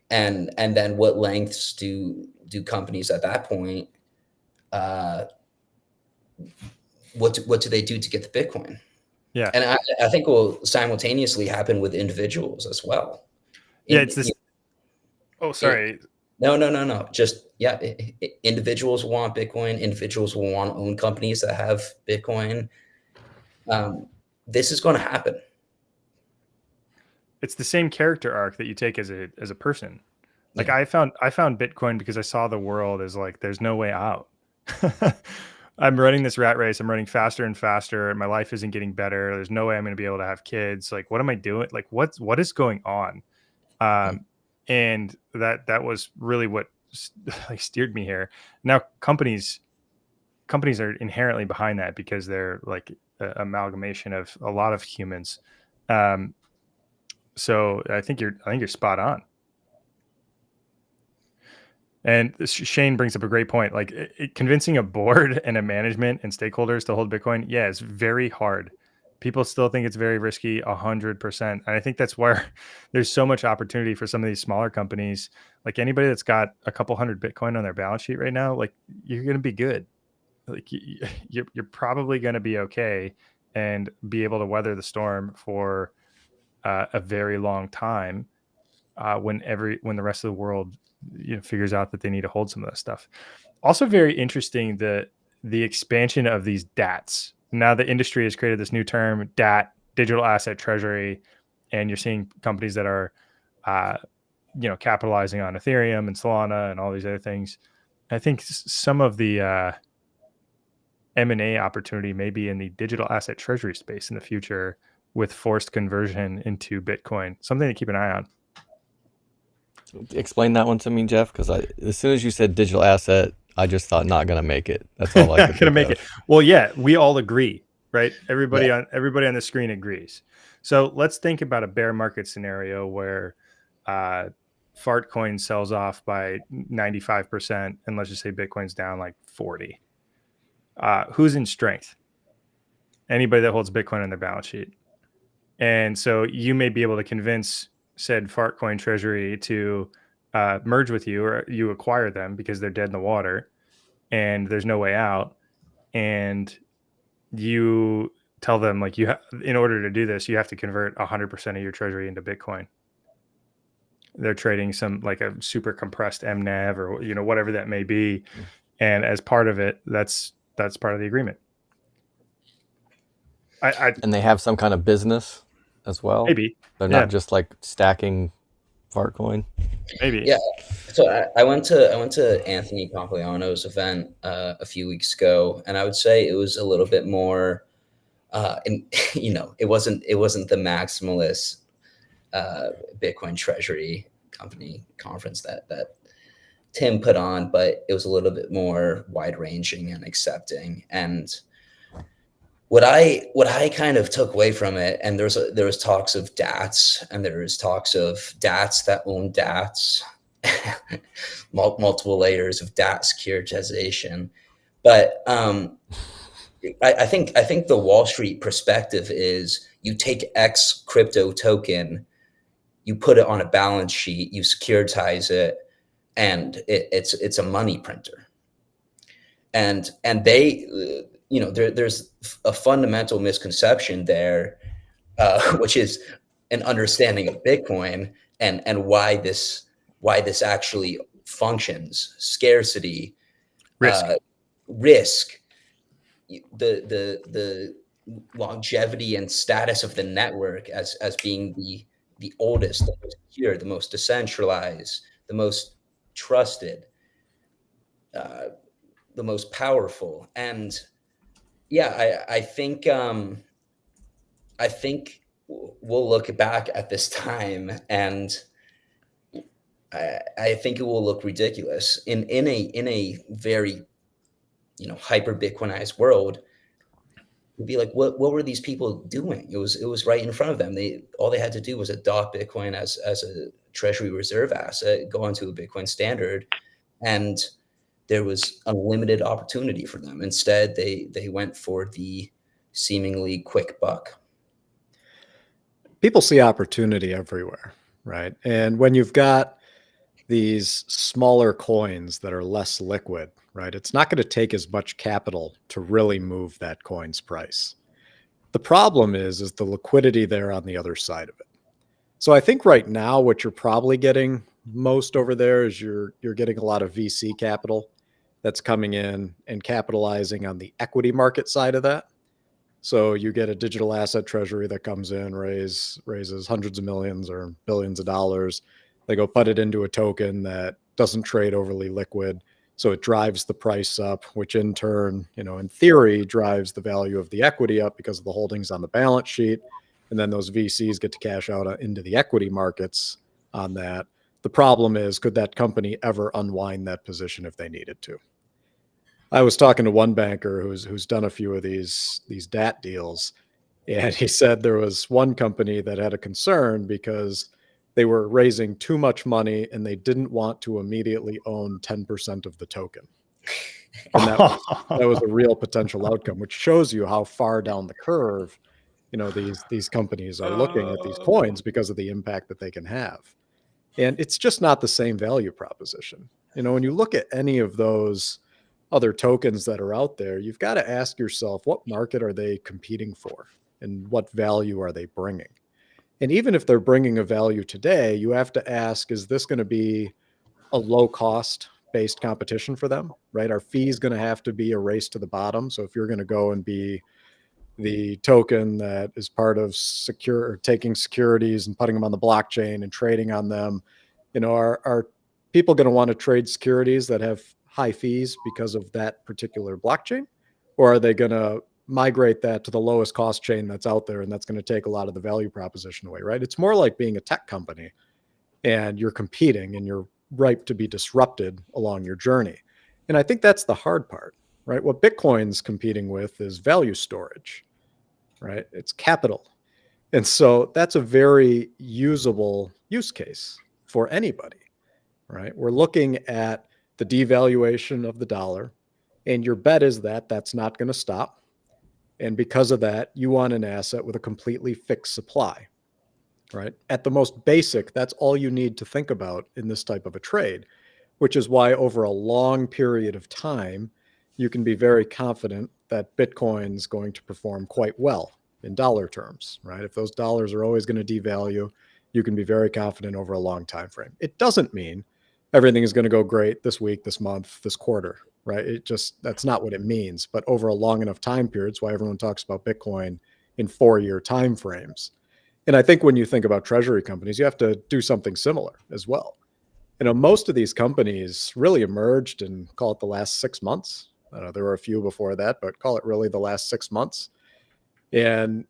And then what lengths do companies at that point, what do they do to get the Bitcoin? Yeah. And I think will simultaneously happen with individuals as well. Yeah, it's this. Oh, sorry. No. Just, yeah, individuals want Bitcoin. Individuals will want to own companies that have Bitcoin. This is going to happen. It's the same character arc that you take as a person. Like, yeah. I found Bitcoin because I saw the world as like, there's no way out. I'm running this rat race. I'm running faster and faster, and my life isn't getting better. There's no way I'm going to be able to have kids. Like, what am I doing? Like, what is going on? And that was really what like steered me here. Now companies are inherently behind that because they're like an amalgamation of a lot of humans. So I think you're spot on. And Shane brings up a great point. Like convincing a board and a management and stakeholders to hold Bitcoin, yeah, it's very hard. People still think it's very risky, 100%. And I think that's where there's so much opportunity for some of these smaller companies. Like anybody that's got a couple hundred Bitcoin on their balance sheet right now, like you're going to be good. Like you're probably going to be okay and be able to weather the storm for a very long time when the rest of the world figures out that they need to hold some of that stuff. Also very interesting, the expansion of these DATs. Now the industry has created this new term, DAT, digital asset treasury, and you're seeing companies that are capitalizing on Ethereum and Solana and all these other things. I think some of the M&A opportunity may be in the digital asset treasury space in the future with forced conversion into Bitcoin. Something to keep an eye on. Explain that one to me, Jeff, because as soon as you said digital asset, I just thought not gonna make it. That's all I could gonna make it. Well, yeah, we all agree, right? Everybody on the screen agrees. So let's think about a bear market scenario where Fartcoin sells off by 95%, and let's just say Bitcoin's down like 40. Who's in strength? Anybody that holds Bitcoin on their balance sheet. And so you may be able to convince said Fartcoin treasury to merge with you, or you acquire them because they're dead in the water and there's no way out. And you tell them like in order to do this, you have to convert 100% of your treasury into Bitcoin. They're trading some like a super compressed MNAV or whatever that may be. And as part of it, that's part of the agreement. And they have some kind of business as well. Maybe they're not just like stacking Fartcoin. Maybe. Yeah. So I went to Anthony Pompliano's event a few weeks ago, and I would say it was a little bit more, it wasn't the maximalist Bitcoin treasury company conference that Tim put on, but it was a little bit more wide ranging and accepting. And what I kind of took away from it, and there was talks of DATs, and there was talks of DATs that own DATs, multiple layers of DAT securitization. But I think the Wall Street perspective is you take X crypto token, you put it on a balance sheet, you securitize it, and it's a money printer. And they there's a fundamental misconception there, which is an understanding of Bitcoin and why this actually functions. Scarcity, risk, the longevity and status of the network as being the oldest, the most secure, the most decentralized, the most trusted, the most powerful. And yeah, I think we'll look back at this time, and I think it will look ridiculous in a very hyper Bitcoinized world. It'd be like, what were these people doing? It was right in front of them. All they had to do was adopt Bitcoin as a treasury reserve asset, go onto a Bitcoin standard, and there was unlimited opportunity for them. Instead, they went for the seemingly quick buck. People see opportunity everywhere, right? And when you've got these smaller coins that are less liquid, right, it's not going to take as much capital to really move that coin's price. The problem is the liquidity there on the other side of it. So I think right now what you're probably getting most over there is you're getting a lot of VC capital that's coming in and capitalizing on the equity market side of that. So you get a digital asset treasury that comes in, raises hundreds of millions or billions of dollars. They go put it into a token that doesn't trade overly liquid. So it drives the price up, which in turn, in theory, drives the value of the equity up because of the holdings on the balance sheet. And then those VCs get to cash out into the equity markets on that. The problem is, could that company ever unwind that position if they needed to? I was talking to one banker who's done a few of these DAT deals, And he said there was one company that had a concern because they were raising too much money and they didn't want to immediately own 10% of the token. And that was a real potential outcome, which shows you how far down the curve, these companies are looking at these coins because of the impact that they can have. And it's just not the same value proposition. When you look at any of those other tokens that are out there, you've got to ask yourself, what market are they competing for? And what value are they bringing? And even if they're bringing a value today, you have to ask, is this going to be a low cost based competition for them, right? Are fees going to have to be a race to the bottom? So if you're going to go and be the token that is part of taking securities and putting them on the blockchain and trading on them, are people going to want to trade securities that have high fees because of that particular blockchain? Or are they going to migrate that to the lowest cost chain that's out there, and that's going to take a lot of the value proposition away, right? It's more like being a tech company and you're competing and you're ripe to be disrupted along your journey. And I think that's the hard part, right? What Bitcoin's competing with is value storage, right? It's capital. And so that's a very usable use case for anybody, right? We're looking at the devaluation of the dollar, and your bet is that that's not going to stop. And because of that, you want an asset with a completely fixed supply, right? At the most basic, that's all you need to think about in this type of a trade, which is why over a long period of time, you can be very confident that Bitcoin's going to perform quite well in dollar terms, right? If those dollars are always going to devalue, you can be very confident over a long time frame. It doesn't mean everything is going to go great this week, this month, this quarter, right? That's not what it means. But over a long enough time period, it's why everyone talks about Bitcoin in 4-year time frames. And I think when you think about treasury companies, you have to do something similar as well. Most of these companies really emerged in, call it, the last 6 months. There were a few before that, but call it really the last 6 months. And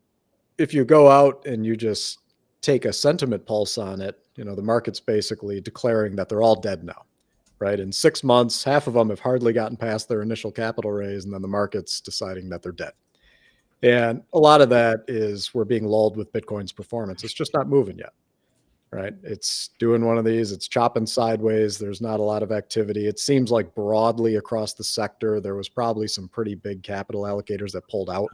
if you go out and you just take a sentiment pulse on it, the market's basically declaring that they're all dead now, right? In 6 months, half of them have hardly gotten past their initial capital raise, and then the market's deciding that they're dead. And a lot of that is we're being lulled with Bitcoin's performance. It's just not moving yet, right? It's doing one of these, it's chopping sideways. There's not a lot of activity. It seems like broadly across the sector, there was probably some pretty big capital allocators that pulled out.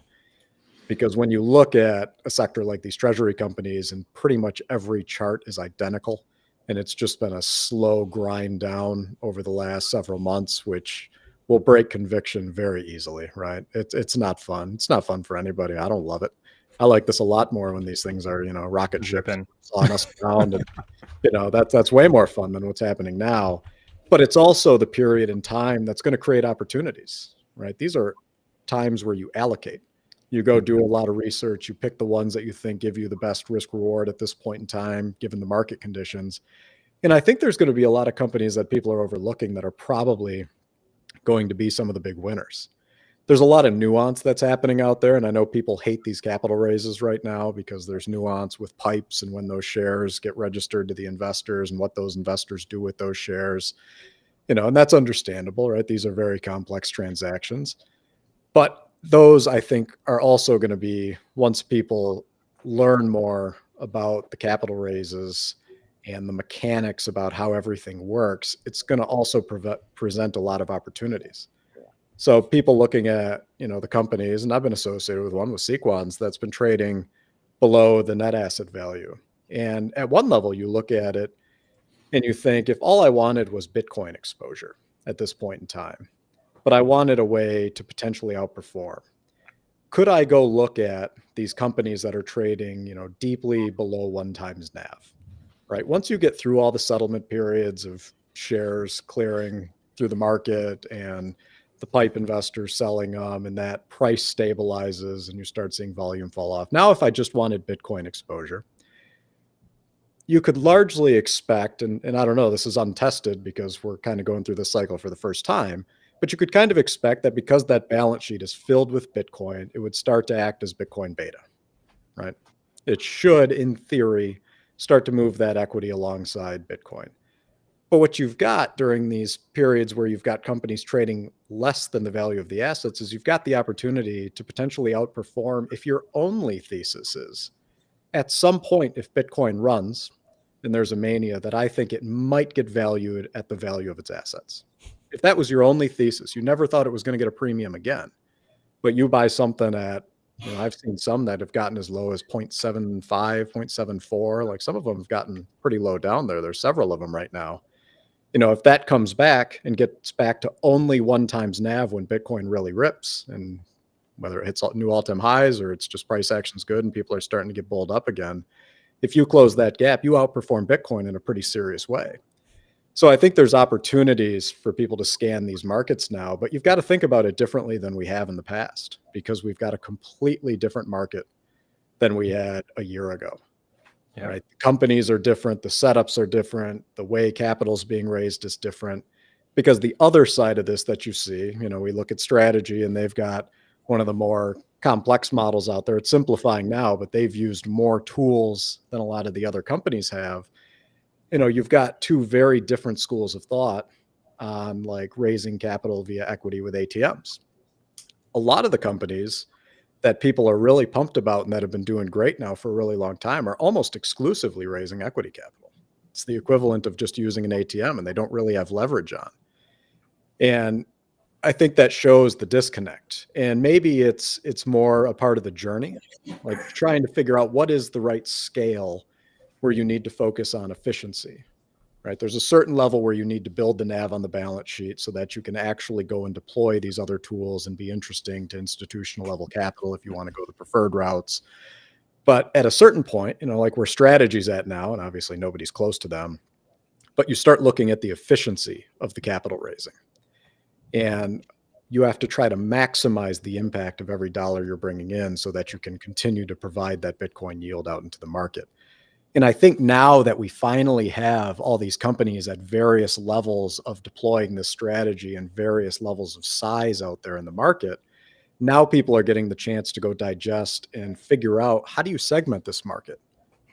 Because when you look at a sector like these treasury companies, and pretty much every chart is identical, and it's just been a slow grind down over the last several months, which will break conviction very easily, right? It's not fun. It's not fun for anybody. I don't love it. I like this a lot more when these things are, rocket ships on us around, and that's way more fun than what's happening now. But it's also the period in time that's going to create opportunities, right? These are times where you allocate. You go do a lot of research. You pick the ones that you think give you the best risk reward at this point in time, given the market conditions. And I think there's going to be a lot of companies that people are overlooking that are probably going to be some of the big winners. There's a lot of nuance that's happening out there. And I know people hate these capital raises right now because there's nuance with pipes and when those shares get registered to the investors and what those investors do with those shares, and that's understandable, right? These are very complex transactions. But those, I think, are also going to be, once people learn more about the capital raises and the mechanics about how everything works, it's going to also present a lot of opportunities. So people looking at, the companies, and I've been associated with one with Sequans that's been trading below the net asset value. And at one level, you look at it and you think, if all I wanted was Bitcoin exposure at this point in time, but I wanted a way to potentially outperform, could I go look at these companies that are trading, deeply below 1x NAV, right? Once you get through all the settlement periods of shares clearing through the market and the pipe investors selling them, and that price stabilizes and you start seeing volume fall off. Now, if I just wanted Bitcoin exposure, you could largely expect, and I don't know, this is untested because we're kind of going through this cycle for the first time, but you could kind of expect that because that balance sheet is filled with Bitcoin, it would start to act as Bitcoin beta, right? It should, in theory, start to move that equity alongside Bitcoin. But what you've got during these periods where you've got companies trading less than the value of the assets is you've got the opportunity to potentially outperform if your only thesis is at some point, if Bitcoin runs and there's a mania, that I think it might get valued at the value of its assets. If that was your only thesis, you never thought it was going to get a premium again, but you buy something at, I've seen some that have gotten as low as 0.75, 0.74. Like some of them have gotten pretty low down there. There's several of them right now. If that comes back and gets back to only 1 times NAV when Bitcoin really rips, and whether it hits new all-time highs or it's just price action's good and people are starting to get bulled up again, if you close that gap, you outperform Bitcoin in a pretty serious way. So I think there's opportunities for people to scan these markets now, but you've got to think about it differently than we have in the past, because we've got a completely different market than we had a year ago. Yeah. Right? The companies are different. The setups are different. The way capital is being raised is different, because the other side of this that you see, we look at Strategy and they've got one of the more complex models out there. It's simplifying now, but they've used more tools than a lot of the other companies have. You've got 2 very different schools of thought on like raising capital via equity with ATMs. A lot of the companies that people are really pumped about and that have been doing great now for a really long time are almost exclusively raising equity capital. It's the equivalent of just using an ATM, and they don't really have leverage on. And I think that shows the disconnect. And maybe it's more a part of the journey, like trying to figure out what is the right scale where you need to focus on efficiency, right? There's a certain level where you need to build the NAV on the balance sheet so that you can actually go and deploy these other tools and be interesting to institutional level capital if you want to go the preferred routes. But at a certain point, like where Strategy's at now, and obviously nobody's close to them, but you start looking at the efficiency of the capital raising. And you have to try to maximize the impact of every dollar you're bringing in so that you can continue to provide that Bitcoin yield out into the market. And I think now that we finally have all these companies at various levels of deploying this strategy and various levels of size out there in the market, now people are getting the chance to go digest and figure out, how do you segment this market,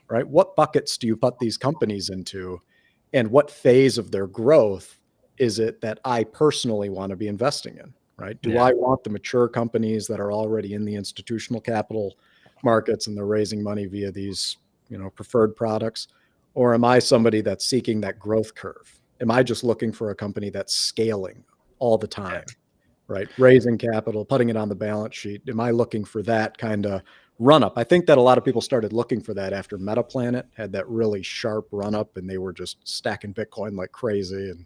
right? What buckets do you put these companies into, and what phase of their growth is it that I personally want to be investing in, right? Do I want the mature companies that are already in the institutional capital markets and they're raising money via these preferred products? Or am I somebody that's seeking that growth curve? Am I just looking for a company that's scaling all the time, right? Raising capital, putting it on the balance sheet. Am I looking for that kind of run up? I think that a lot of people started looking for that after Metaplanet had that really sharp run up and they were just stacking Bitcoin like crazy. And,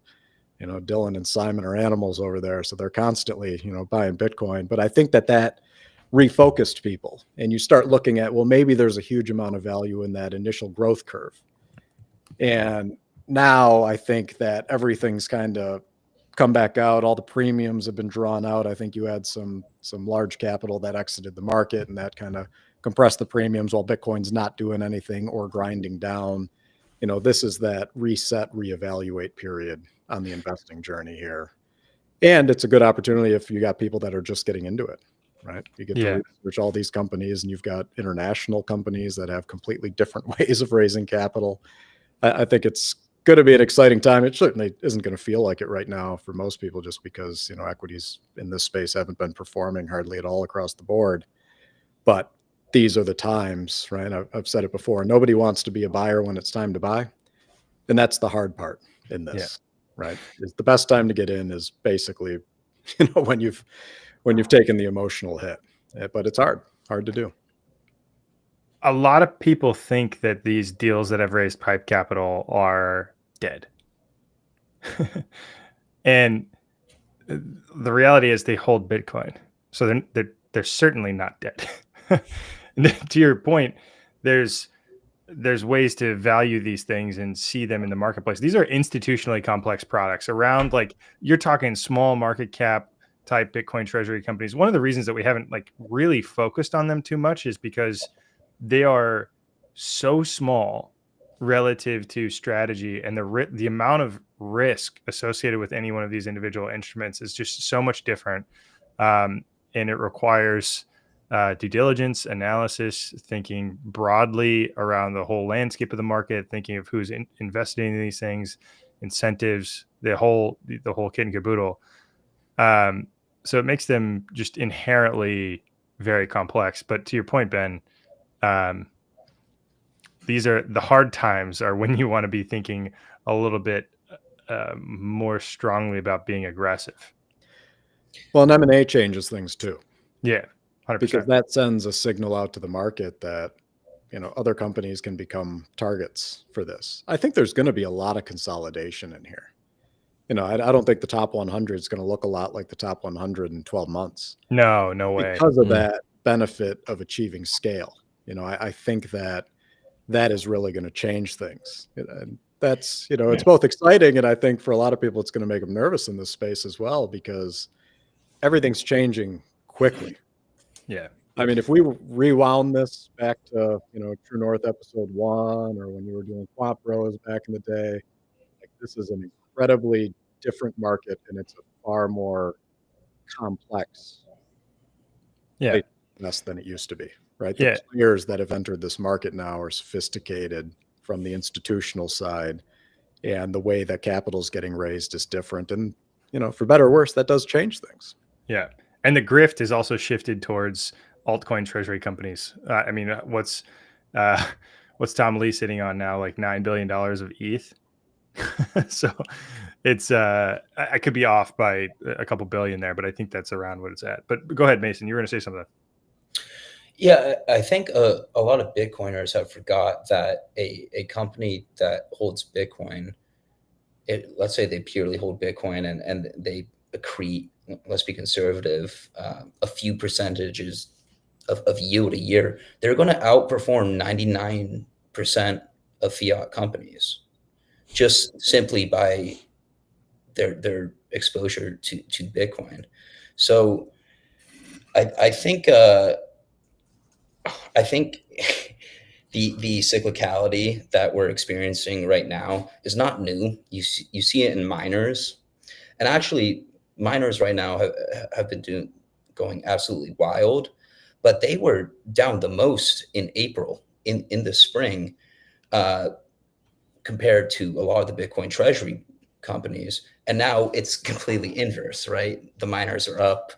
Dylan and Simon are animals over there. So they're constantly, buying Bitcoin. But I think that refocused people, and you start looking at, well, maybe there's a huge amount of value in that initial growth curve. And now I think that everything's kind of come back out. All the premiums have been drawn out. I think you had some large capital that exited the market, and that kind of compressed the premiums while Bitcoin's not doing anything or grinding down. This is that reset, reevaluate period on the investing journey here. And it's a good opportunity if you got people that are just getting into it. Right. You get to research all these companies, and you've got international companies that have completely different ways of raising capital. I think it's going to be an exciting time. It certainly isn't going to feel like it right now for most people, just because, equities in this space haven't been performing hardly at all across the board. But these are the times, right? I've said it before. Nobody wants to be a buyer when it's time to buy. And that's the hard part in this, right? It's the best time to get in is basically, when you've taken the emotional hit, but it's hard to do. A lot of people think that these deals that have raised PIPE capital are dead. And the reality is they hold Bitcoin. So they're certainly not dead. To your point, there's ways to value these things and see them in the marketplace. These are institutionally complex products around, like, you're talking small market cap type Bitcoin treasury companies. One of the reasons that we haven't really focused on them too much is because they are so small relative to Strategy, and the amount of risk associated with any one of these individual instruments is just so much different. And it requires due diligence, analysis, thinking broadly around the whole landscape of the market, thinking of who's investing in these things. incentives, the whole kit and caboodle. So it makes them just inherently very complex. But to your point, Ben, these are the hard times are when you want to be thinking a little bit more strongly about being aggressive. Well, and M&A changes things too. Yeah, 100%. Because that sends a signal out to the market that, other companies can become targets for this. I think there's going to be a lot of consolidation in here. I don't think the top 100 is going to look a lot like the top 100 in 12 months. No way. Because of that benefit of achieving scale. I think that is really going to change things. And that's, it's both exciting, and I think for a lot of people, it's going to make them nervous in this space as well, because everything's changing quickly. Yeah. I mean, if we rewound this back to, True North episode 1, or when you were doing Quant Bros back in the day, like, this is an incredibly different market, and it's a far more complex mess than it used to be, right? The players that have entered this market now are sophisticated from the institutional side, and the way that capital is getting raised is different. And, for better or worse, that does change things. Yeah. And the grift is also shifted towards altcoin treasury companies. I mean, what's Tom Lee sitting on now? Like $9 billion of ETH. So it's I could be off by a couple billion there, but I think that's around what it's at. But go ahead, Mason. You were going to say something. Yeah, I think a lot of Bitcoiners have forgot that a company that holds Bitcoin, let's say they purely hold Bitcoin and they accrete, let's be conservative, a few percentages of yield a year, they're going to outperform 99% of fiat companies just simply by their exposure to Bitcoin. So I think the cyclicality that we're experiencing right now is not new. You see it in miners, and actually miners right now have been going absolutely wild, but they were down the most in April in the spring compared to a lot of the Bitcoin treasury companies. And now it's completely inverse, right? The miners are up,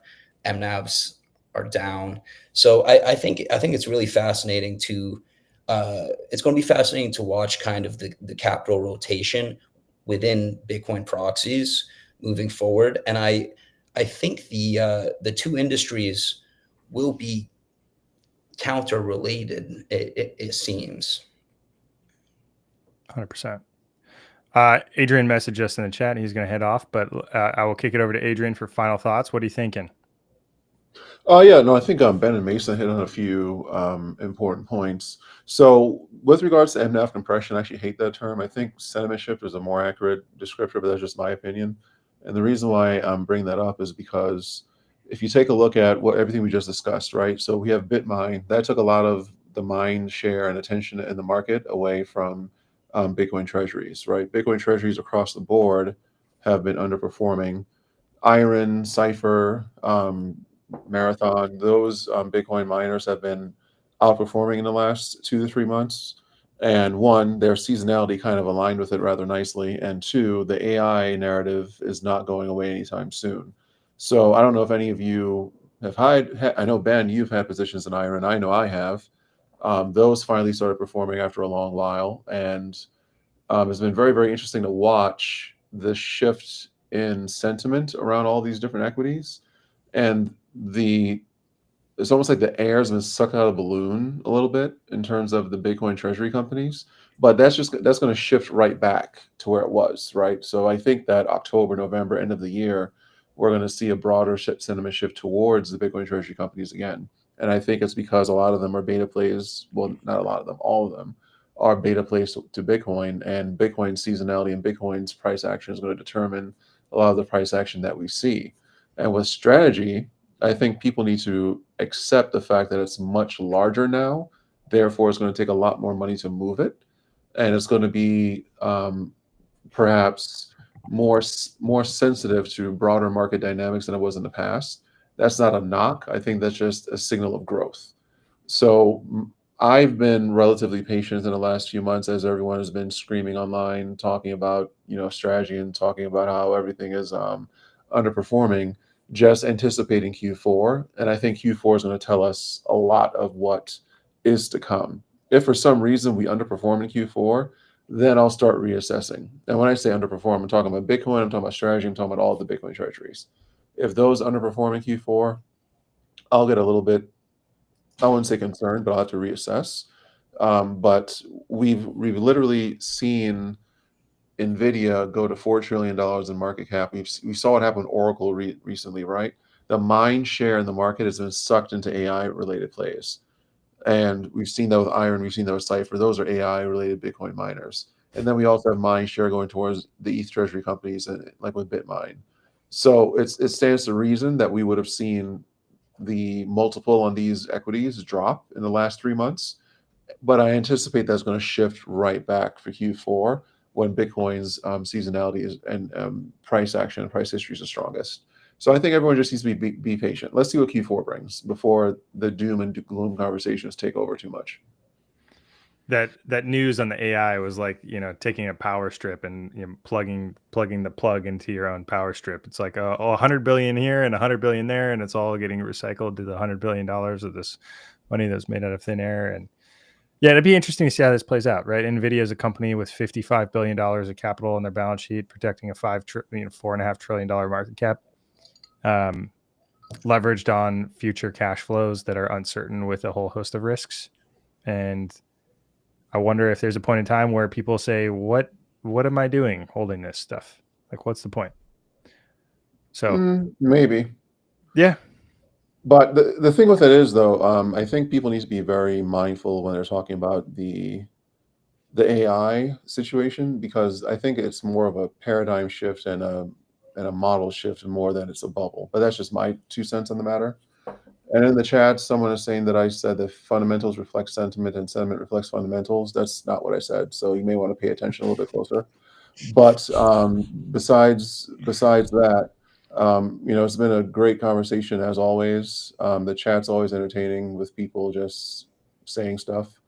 MNAVs are down. So I think it's really fascinating it's going to be fascinating to watch kind of the capital rotation within Bitcoin proxies moving forward. And I think the two industries will be counter related, it seems. 100%. Adrian messaged us in the chat and he's going to head off, but I will kick it over to Adrian for final thoughts. What are you thinking? Yeah, no, I think Ben and Mason hit on a few important points. So with regards to MNAV compression, I actually hate that term. I think sentiment shift is a more accurate descriptor, but that's just my opinion. And the reason why I'm bringing that up is because if you take a look at everything we just discussed, right? So we have BitMine. That took a lot of the mind share and attention in the market away from Bitcoin treasuries, right? Bitcoin treasuries across the board have been underperforming. Iron, Cypher, Marathon, those Bitcoin miners have been outperforming in the last 2 to 3 months. And one, their seasonality kind of aligned with it rather nicely. And two, the AI narrative is not going away anytime soon. So I don't know if any of you have had, I know, Ben, you've had positions in Iron. I know I have. Those finally started performing after a long while. And it's been very, very interesting to watch the shift in sentiment around all these different equities. And it's almost like the air has been sucked out of the balloon a little bit in terms of the Bitcoin treasury companies, but that's going to shift right back to where it was, right? So I think that October, November, end of the year, we're going to see a broader sentiment shift towards the Bitcoin treasury companies again. And I think it's because a lot of them are beta plays. Well, not a lot of them, all of them are beta plays to Bitcoin, and Bitcoin's seasonality and Bitcoin's price action is going to determine a lot of the price action that we see. And with strategy, I think people need to accept the fact that it's much larger now. Therefore, it's going to take a lot more money to move it. And it's going to be perhaps more sensitive to broader market dynamics than it was in the past. That's not a knock. I think that's just a signal of growth. So I've been relatively patient in the last few months as everyone has been screaming online, talking about, strategy and talking about how everything is underperforming, just anticipating Q4. And I think Q4 is going to tell us a lot of what is to come. If for some reason we underperform in Q4, then I'll start reassessing. And when I say underperform, I'm talking about Bitcoin, I'm talking about strategy, I'm talking about all the Bitcoin treasuries. If those underperform in Q4, I'll get a little bit, I wouldn't say concerned, but I'll have to reassess. But we've literally seen Nvidia go to $4 trillion in market cap. We saw what happened with Oracle recently, right? The mind share in the market has been sucked into AI related plays. And we've seen that with Iron, we've seen that with Cypher. Those are AI related Bitcoin miners. And then we also have mind share going towards the ETH treasury companies, and like with Bitmine. So it stands to reason that we would have seen the multiple on these equities drop in the last 3 months. But I anticipate that's going to shift right back for Q4 when Bitcoin's seasonality is and price action and price history is the strongest. So I think everyone just needs to be patient. Let's see what Q4 brings before the doom and gloom conversations take over too much. That news on the AI was like, taking a power strip and plugging the plug into your own power strip. It's like 100 billion here and 100 billion there, and it's all getting recycled to the $100 billion of this money that's made out of thin air. And yeah, it'd be interesting to see how this plays out, right? Nvidia is a company with $55 billion of capital on their balance sheet, protecting a $4.5 trillion market cap, leveraged on future cash flows that are uncertain with a whole host of risks. And I wonder if there's a point in time where people say, what am I doing holding this stuff? Like, what's the point? So maybe. Yeah. But the thing with it is, though, I think people need to be very mindful when they're talking about the AI situation, because I think it's more of a paradigm shift and a model shift more than it's a bubble. But that's just my 2 cents on the matter. And in the chat, someone is saying that I said that fundamentals reflect sentiment and sentiment reflects fundamentals. That's not what I said. So you may want to pay attention a little bit closer. But besides that, it's been a great conversation as always. The chat's always entertaining with people just saying stuff.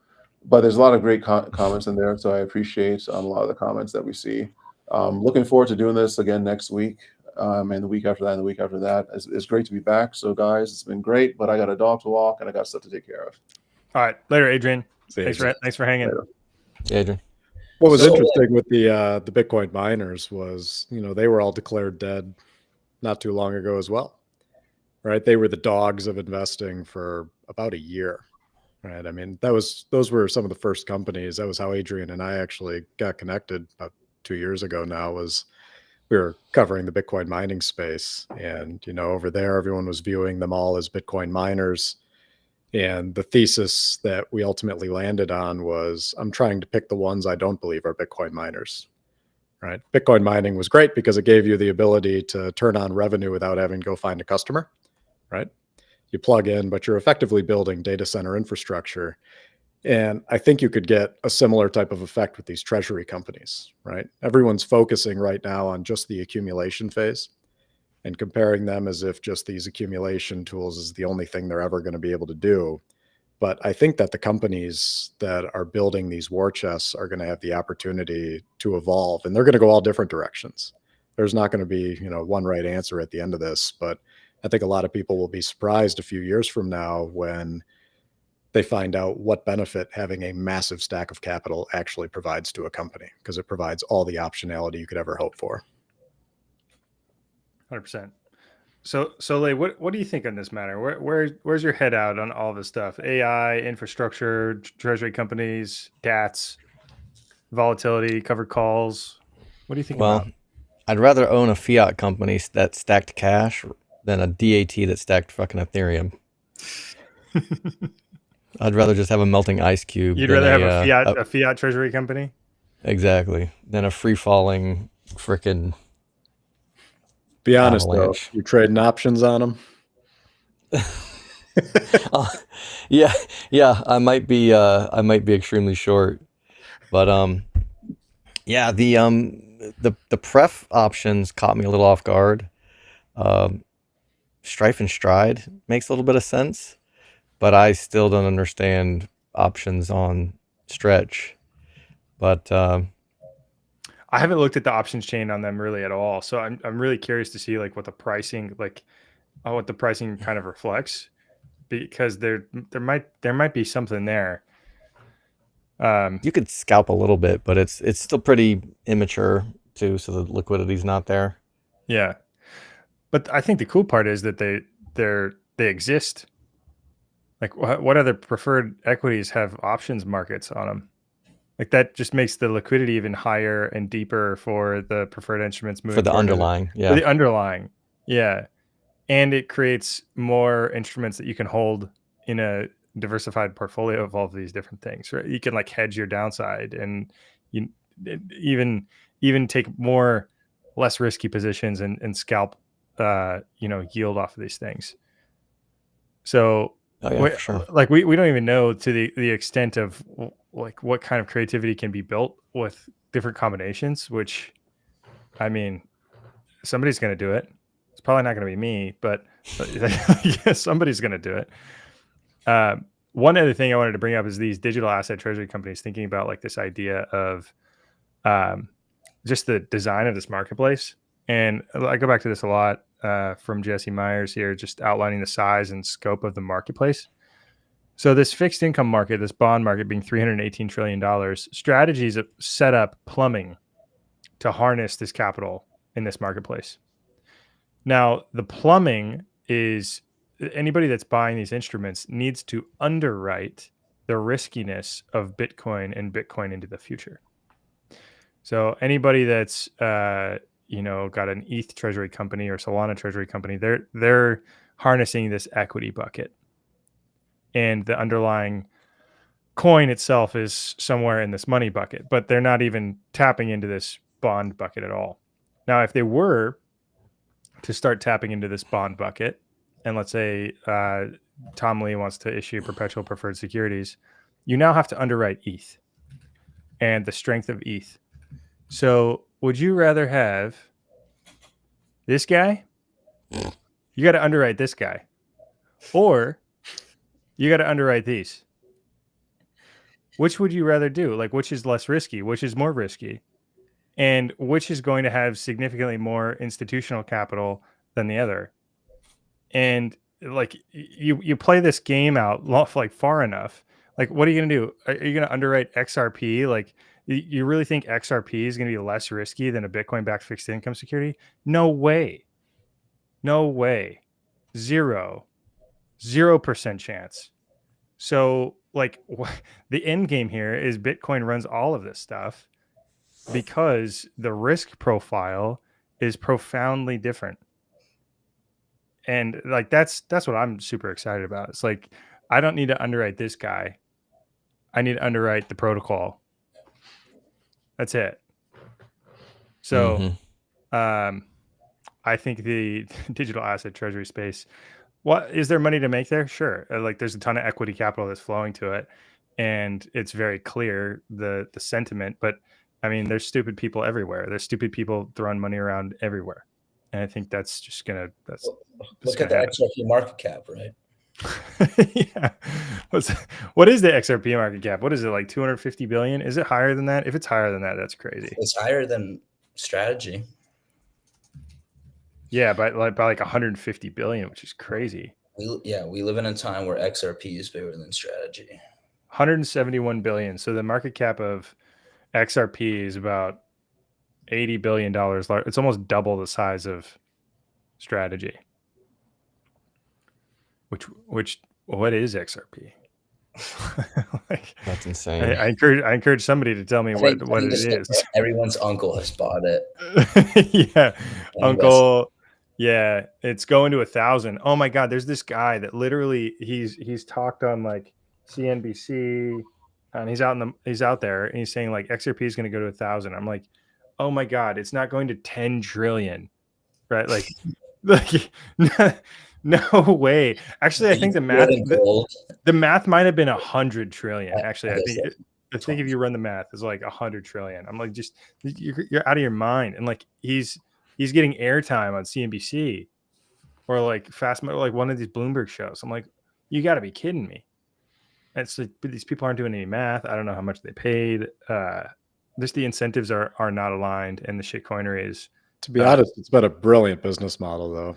But there's a lot of great comments in there, so I appreciate a lot of the comments that we see. Looking forward to doing this again next week. And the week after that, and the week after that. It's great to be back. So, guys, it's been great, but I got a dog to walk and I got stuff to take care of. All right, later, Adrian. Thanks for hanging. Later. Adrian. What was interesting with the Bitcoin miners was, they were all declared dead not too long ago as well, right? They were the dogs of investing for about a year, right? I mean, those were some of the first companies. That was how Adrian and I actually got connected about 2 years ago now. We were covering the Bitcoin mining space, and over there everyone was viewing them all as Bitcoin miners. And the thesis that we ultimately landed on was, I'm trying to pick the ones I don't believe are Bitcoin miners, right? Bitcoin mining was great because it gave you the ability to turn on revenue without having to go find a customer, right? You plug in, but you're effectively building data center infrastructure. And I think you could get a similar type of effect with these treasury companies, right? Everyone's focusing right now on just the accumulation phase and comparing them as if just these accumulation tools is the only thing they're ever going to be able to do. But I think that the companies that are building these war chests are going to have the opportunity to evolve, and they're going to go all different directions. There's not going to be, one right answer at the end of this, but I think a lot of people will be surprised a few years from now when they find out what benefit having a massive stack of capital actually provides to a company, because it provides all the optionality you could ever hope for. 100%. So Lei, what do you think on this matter? Where's your head out on all this stuff? AI, infrastructure, treasury companies, DATs, volatility, covered calls. What do you think about? I'd rather own a fiat company that stacked cash than a DAT that stacked fucking Ethereum. I'd rather just have a melting ice cube. You'd rather have a fiat treasury company? Exactly. Than a free-falling frickin' Be honest, avalanche. though, you're trading options on them? Yeah, I might be extremely short. But yeah, the pref options caught me a little off guard. Strife and Stride makes a little bit of sense, but I still don't understand options on Stretch, but I haven't looked at the options chain on them really at all. So I'm really curious to see like what the pricing kind of reflects, because there might be something there. you could scalp a little bit, but it's still pretty immature too, so the liquidity's not there. Yeah. But I think the cool part is that they exist. Like what other preferred equities have options markets on them? Like that just makes the liquidity even higher and deeper for the preferred instruments moving For the forward. underlying, For yeah. the underlying. Yeah. And it creates more instruments that you can hold in a diversified portfolio of all of these different things, right? You can like hedge your downside, and you even take less risky positions and scalp yield off of these things. So Oh yeah, for sure. like we don't even know to the extent of like what kind of creativity can be built with different combinations, which I mean, somebody's going to do it. It's probably not going to be me, but yeah, somebody's going to do it. One other thing I wanted to bring up is these digital asset treasury companies thinking about like this idea of just the design of this marketplace. And I go back to this a lot from Jesse Myers here, just outlining the size and scope of the marketplace. So this fixed income market, this bond market being $318 trillion, strategies set up plumbing to harness this capital in this marketplace. Now, the plumbing is anybody that's buying these instruments needs to underwrite the riskiness of Bitcoin and Bitcoin into the future. So anybody that's got an ETH treasury company or Solana treasury company, they're harnessing this equity bucket, and the underlying coin itself is somewhere in this money bucket, but they're not even tapping into this bond bucket at all. Now, if they were to start tapping into this bond bucket, and let's say Tom Lee wants to issue perpetual preferred securities, you now have to underwrite ETH and the strength of ETH. So would you rather have this guy? You got to underwrite this guy, or you got to underwrite these. Which would you rather do? Like, which is less risky? Which is more risky? And which is going to have significantly more institutional capital than the other? And like, you play this game out like far enough. Like, what are you going to do? Are you going to underwrite XRP? Like, you really think XRP is going to be less risky than a Bitcoin-backed fixed income security? No way. No way. 0% chance. So like the end game here is Bitcoin runs all of this stuff because the risk profile is profoundly different. And like that's what I'm super excited about. It's like I don't need to underwrite this guy. I need to underwrite the protocol. That's it. So I think the digital asset treasury space, what is there money to make there? Sure. Like there's a ton of equity capital that's flowing to it, and it's very clear the sentiment, but I mean, there's stupid people everywhere. There's stupid people throwing money around everywhere. And I think that's just look at the XRP market cap, right? Yeah. What is the XRP market cap? What is it, like 250 billion? Is it higher than that? If it's higher than that, that's crazy. It's higher than Strategy. Yeah, by like 150 billion, which is crazy. We live in a time where XRP is bigger than Strategy. 171 billion. So the market cap of XRP is about $80 billion. It's almost double the size of Strategy. Which what is XRP? That's insane. I encourage somebody to tell me what it is. Everyone's uncle has bought it. Yeah, uncle. Yeah, it's going to 1,000. Oh my God, there's this guy that literally he's talked on like CNBC, and he's out there and he's saying like XRP is going to go to 1,000. I'm like, oh my God, it's not going to 10 trillion, right? Like no way. Actually, I think the math might have been 100 trillion. Actually, I think if you run the math, it's like 100 trillion. I'm like, just you're out of your mind. And like he's getting airtime on CNBC or like like one of these Bloomberg shows. I'm like, you got to be kidding me. It's like, but these people aren't doing any math. I don't know how much they paid. Just the incentives are not aligned, and the shitcoinery is. To be honest, it's been a brilliant business model, though.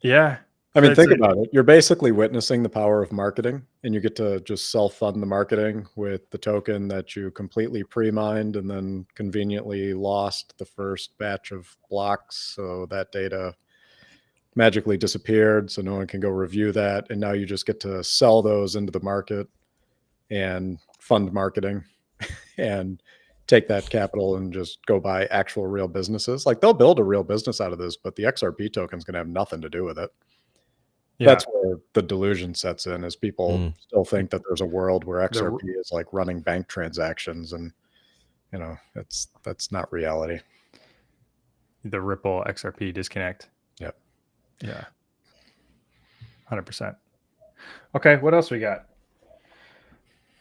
Yeah. I mean, It's think like- about it. You're basically witnessing the power of marketing, and you get to just self-fund the marketing with the token that you completely pre-mined and then conveniently lost the first batch of blocks. So that data magically disappeared, so no one can go review that. And now you just get to sell those into the market and fund marketing and take that capital and just go buy actual real businesses. Like, they'll build a real business out of this, but the XRP token is going to have nothing to do with it. Yeah. That's where the delusion sets in, is people still think that there's a world where XRP is like running bank transactions, and that's not reality. The Ripple XRP disconnect. Yep. Yeah. 100%. Okay, what else we got?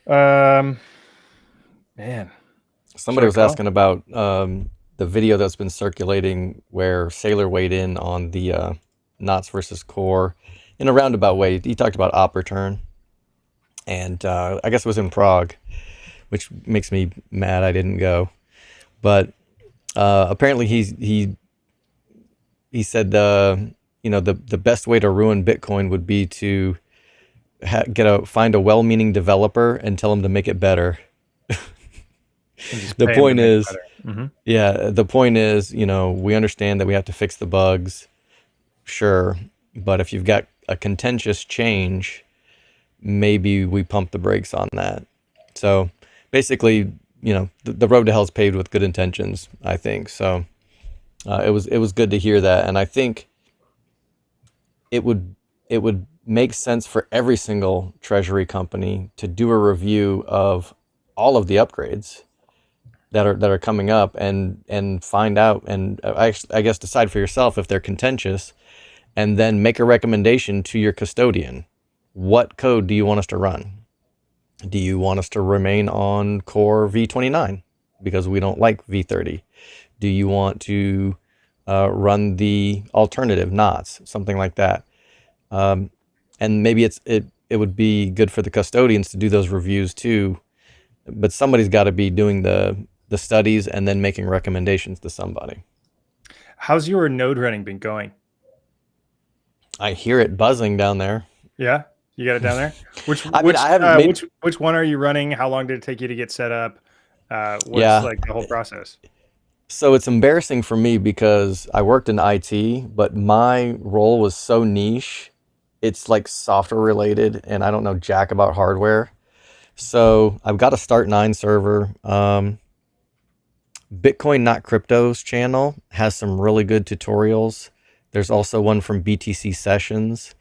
Man. Somebody was Call? asking about the video that's been circulating where Saylor weighed in on the knots versus core in a roundabout way. He talked about op return, and I guess it was in Prague, which makes me mad I didn't go. But apparently he said the best way to ruin Bitcoin would be to find a well-meaning developer and tell them to make it better. The point is, the point is, we understand that we have to fix the bugs, sure, but if you've got a contentious change, maybe we pump the brakes on that. So basically, the road to hell is paved with good intentions, I think. So it was good to hear that, and I think it would make sense for every single treasury company to do a review of all of the upgrades that are coming up and find out, and I guess decide for yourself if they're contentious, and then make a recommendation to your custodian. What code do you want us to run? Do you want us to remain on core V29 because we don't like V30? Do you want to run the alternative knots, something like that? And maybe it would be good for the custodians to do those reviews too, but somebody's got to be doing the studies and then making recommendations to somebody. How's your node running been going? I hear it buzzing down there. Yeah, you got it down there. Which one are you running? How long did it take you to get set up? What's like the whole process? So it's embarrassing for me because I worked in IT, but my role was so niche. It's like software related, and I don't know jack about hardware. So I've got a Start9 server. Bitcoin Not Crypto's channel has some really good tutorials. There's also one from BTC Sessions.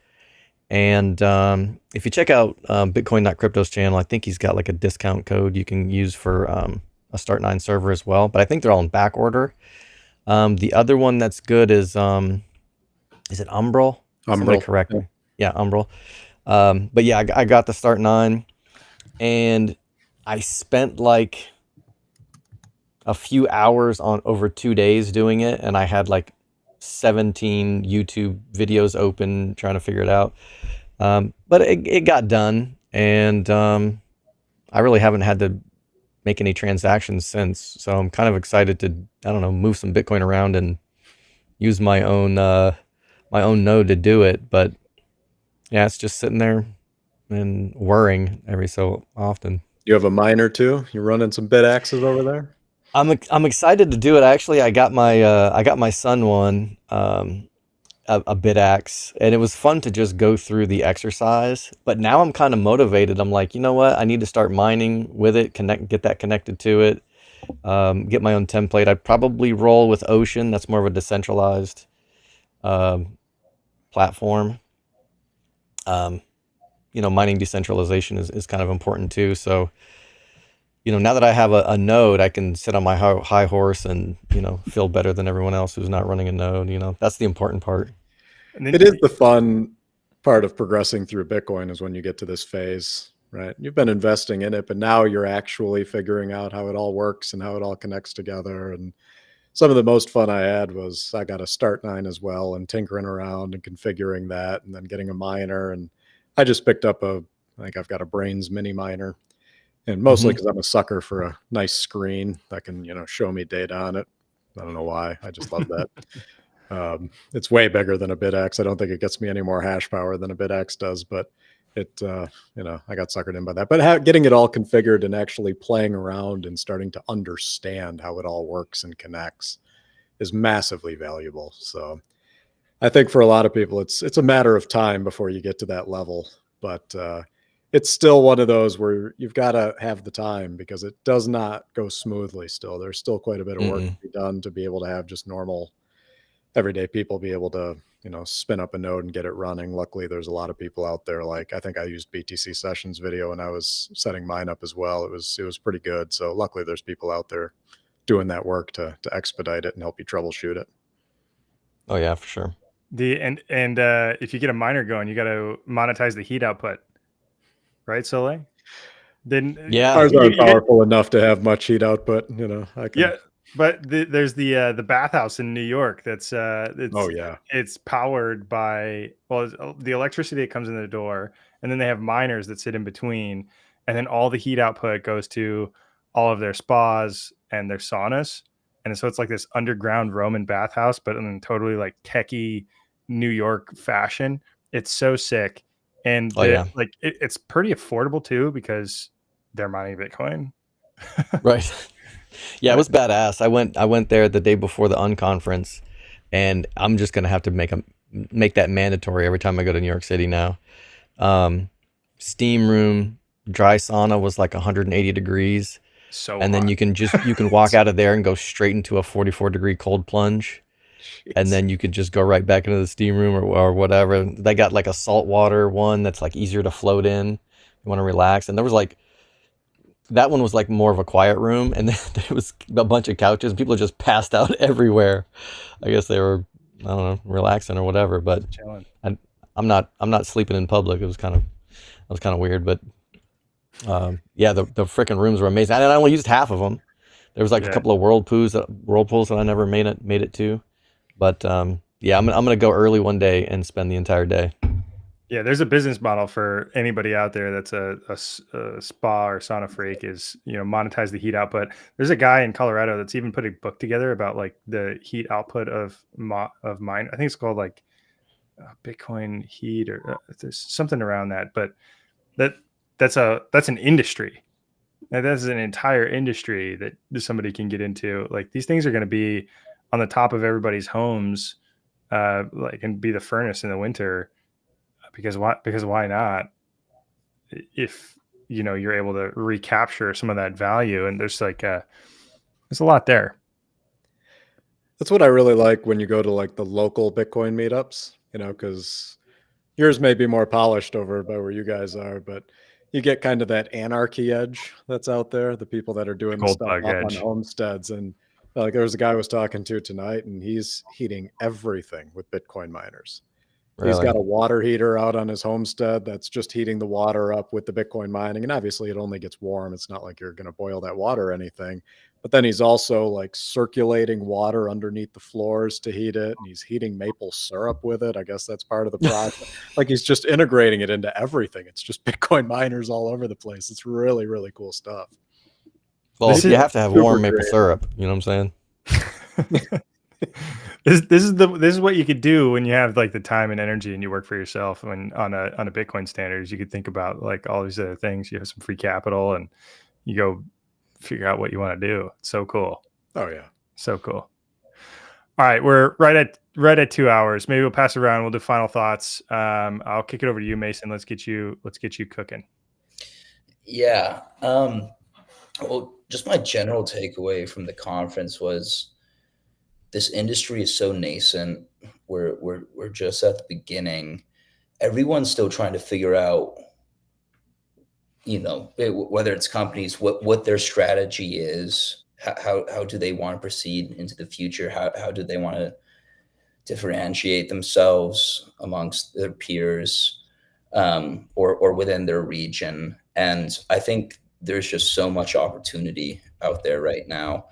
And if you check out Bitcoin Not Crypto's channel, I think he's got like a discount code you can use for a Start9 server as well. But I think they're all in back order. The other one that's good is it Umbrel? Somebody correct me. Yeah, Umbrel. But yeah, I got the Start9, and I spent like a few hours on over 2 days doing it, and I had like 17 YouTube videos open trying to figure it out. But it got done, and I really haven't had to make any transactions since. So I'm kind of excited to, move some Bitcoin around and use my own node to do it. But yeah, it's just sitting there and whirring every so often. You have a miner too? You're running some bit axes over there? I'm excited to do it. Actually, I got my son one, a BitAxe, and it was fun to just go through the exercise. But now I'm kind of motivated. I'm like, you know what? I need to start mining with it, get that connected to it, get my own template. I'd probably roll with Ocean. That's more of a decentralized platform. Mining decentralization is kind of important too. So, now that I have a node, I can sit on my high horse and, feel better than everyone else who's not running a node. That's the important part. It is the fun part of progressing through Bitcoin, is when you get to this phase, right? You've been investing in it, but now you're actually figuring out how it all works and how it all connects together. And some of the most fun I had was I got a Start9 as well, and tinkering around and configuring that, and then getting a miner. And I just picked up a I think I've got a Brains mini miner, and mostly Mhm. because I'm a sucker for a nice screen that can, show me data on it. I don't know why. I just love that. It's way bigger than a BitX. I don't think it gets me any more hash power than a BitX does, but I got suckered in by that. But getting it all configured and actually playing around and starting to understand how it all works and connects is massively valuable. So I think for a lot of people, it's a matter of time before you get to that level. But it's still one of those where you've got to have the time, because it does not go smoothly still. There's still quite a bit of work to be done to be able to have just normal everyday people be able to, spin up a node and get it running. Luckily, there's a lot of people out there. Like, I think I used BTC Sessions video when I was setting mine up as well. It was pretty good. So luckily there's people out there doing that work to expedite it and help you troubleshoot it. Oh yeah, for sure. If you get a miner going, you got to monetize the heat output, right, Soleil? Then Yeah. Ours aren't powerful enough to have much heat output. Yeah, but there's the bathhouse in New York that's Oh yeah. it's powered by the electricity that comes in the door, and then they have miners that sit in between, and then all the heat output goes to all of their spas and their saunas, and so it's like this underground Roman bathhouse, but in totally like techie New York fashion. It's so sick, and it's pretty affordable too because they're mining Bitcoin. Right. Yeah, it was badass. I went there the day before the unconference, and I'm just gonna have to make that mandatory every time I go to New York City now. Steam room, dry sauna was like 180 degrees. So and then hot. you can walk out of there and go straight into a 44-degree cold plunge. And then you could just go right back into the steam room or whatever. They got like a saltwater one that's like easier to float in. You want to relax. And there was like, that one was like more of a quiet room, and then there was a bunch of couches. People just passed out everywhere. I guess they were, I don't know, relaxing or whatever. But I'm not sleeping in public. It was kind of weird. But yeah, the freaking rooms were amazing. And I only used half of them. There was like a couple of whirlpools that I never made it to. But yeah, I'm gonna go early one day and spend the entire day. Yeah, there's a business model for anybody out there that's a spa or sauna freak, is monetize the heat output. There's a guy in Colorado that's even put a book together about like the heat output of mine. I think it's called like Bitcoin heat, or there's something around that. But that's an industry. And that's an entire industry that somebody can get into. Like, these things are going to be on the top of everybody's homes, and be the furnace in the winter. Because why not? If you're able to recapture some of that value, and there's a lot there. That's what I really like when you go to like the local Bitcoin meetups, because yours may be more polished over by where you guys are, but you get kind of that anarchy edge that's out there. The people that are doing the stuff up on homesteads, and like there was a guy I was talking to tonight, and he's heating everything with Bitcoin miners. Really? He's got a water heater out on his homestead that's just heating the water up with the Bitcoin mining. And obviously it only gets warm. It's not like you're going to boil that water or anything. But then he's also like circulating water underneath the floors to heat it. And he's heating maple syrup with it. I guess that's part of the project. Like, he's just integrating it into everything. It's just Bitcoin miners all over the place. It's really, really cool stuff. Well, you have to have warm maple syrup. You know what I'm saying? This is what you could do when you have like the time and energy and you work for yourself. When on a Bitcoin standards, you could think about like all these other things. You have some free capital and you go figure out what you want to do. It's so cool. Oh yeah, so cool. All right, we're right at 2 hours. Maybe we'll pass it around. We'll do final thoughts. I'll kick it over to you, Mason. Let's get you cooking. Yeah. Well, just my general takeaway from the conference was, this industry is so nascent. We're just at the beginning. Everyone's still trying to figure out, whether it's companies, what their strategy is, how do they want to proceed into the future? How do they want to differentiate themselves amongst their peers, or within their region? And I think there's just so much opportunity out there right now.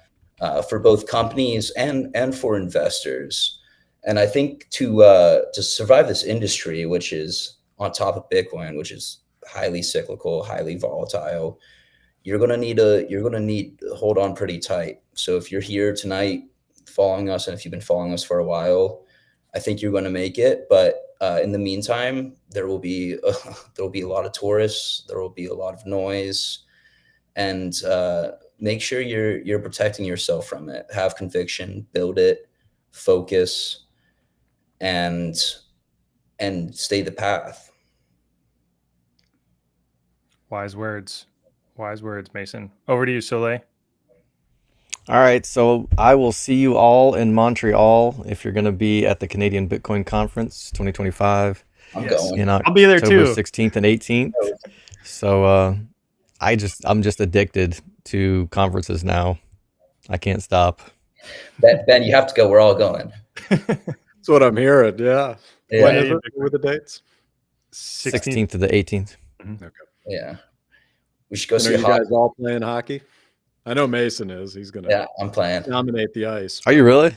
For both companies and for investors. And I think to survive this industry, which is on top of Bitcoin, which is highly cyclical, highly volatile. You're gonna need to hold on pretty tight. So if you're here tonight following us, and if you've been following us for a while, I think you're gonna make it. But in the meantime, there will be a lot of tourists. There will be a lot of noise, and make sure you're protecting yourself from it. Have conviction, build it, focus, and stay the path. Wise words. Wise words, Mason. Over to you, Soleil. All right, so I will see you all in Montreal if you're going to be at the Canadian Bitcoin Conference 2025 I'm Yes. going. in I'll be there October too. 16th and 18th. So I'm just addicted to conferences now. I can't stop. Ben, you have to go. We're all going. That's what I'm hearing. Yeah. Yeah. When is it? What were the dates? 16th to the 18th. Yeah. We should go And see are you hockey. guys all playing hockey? I know Mason is. He's gonna Yeah, I'm playing. dominate the ice. Are you really?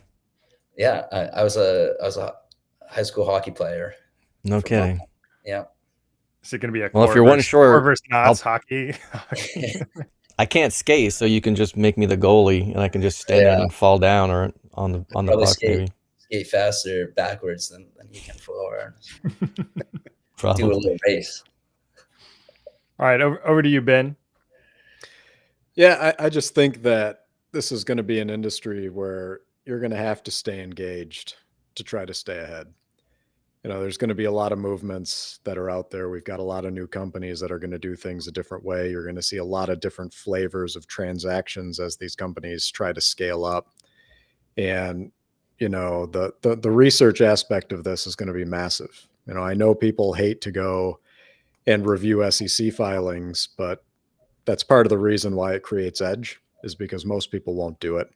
Yeah, I was a high school hockey player. No kidding. Yeah. Is it going to be a Well, if core you're one versus- short, core versus knots hockey? I can't skate, so you can just make me the goalie, and I can just stand there Yeah. and fall down or on the Probably puck, skate. maybe. Skate faster backwards than you can forward. Do a Probably. little race. All right, over to you, Ben. Yeah, I just think that this is going to be an industry where you're going to have to stay engaged to try to stay ahead. You know, there's going to be a lot of movements that are out there. We've got a lot of new companies that are going to do things a different way. You're going to see a lot of different flavors of transactions as these companies try to scale up. And, you know, the research aspect of this is going to be massive. You know, I know people hate to go and review SEC filings, but that's part of the reason why it creates edge, is because most people won't do it,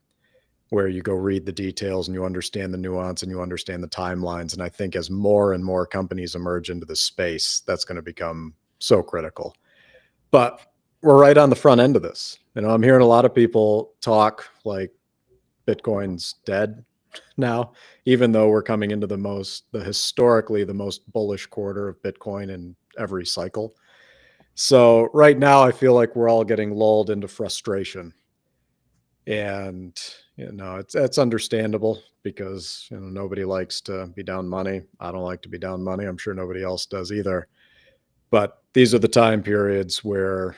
where you go read the details and you understand the nuance and you understand the timelines. And I think as more and more companies emerge into the space, that's going to become so critical. But we're right on the front end of this. You know, I'm hearing a lot of people talk like Bitcoin's dead now, even though we're coming into historically the most bullish quarter of Bitcoin in every cycle. So right now I feel like we're all getting lulled into frustration. And, you know, it's understandable because, you know, nobody likes to be down money. I don't like to be down money. I'm sure nobody else does either. But these are the time periods where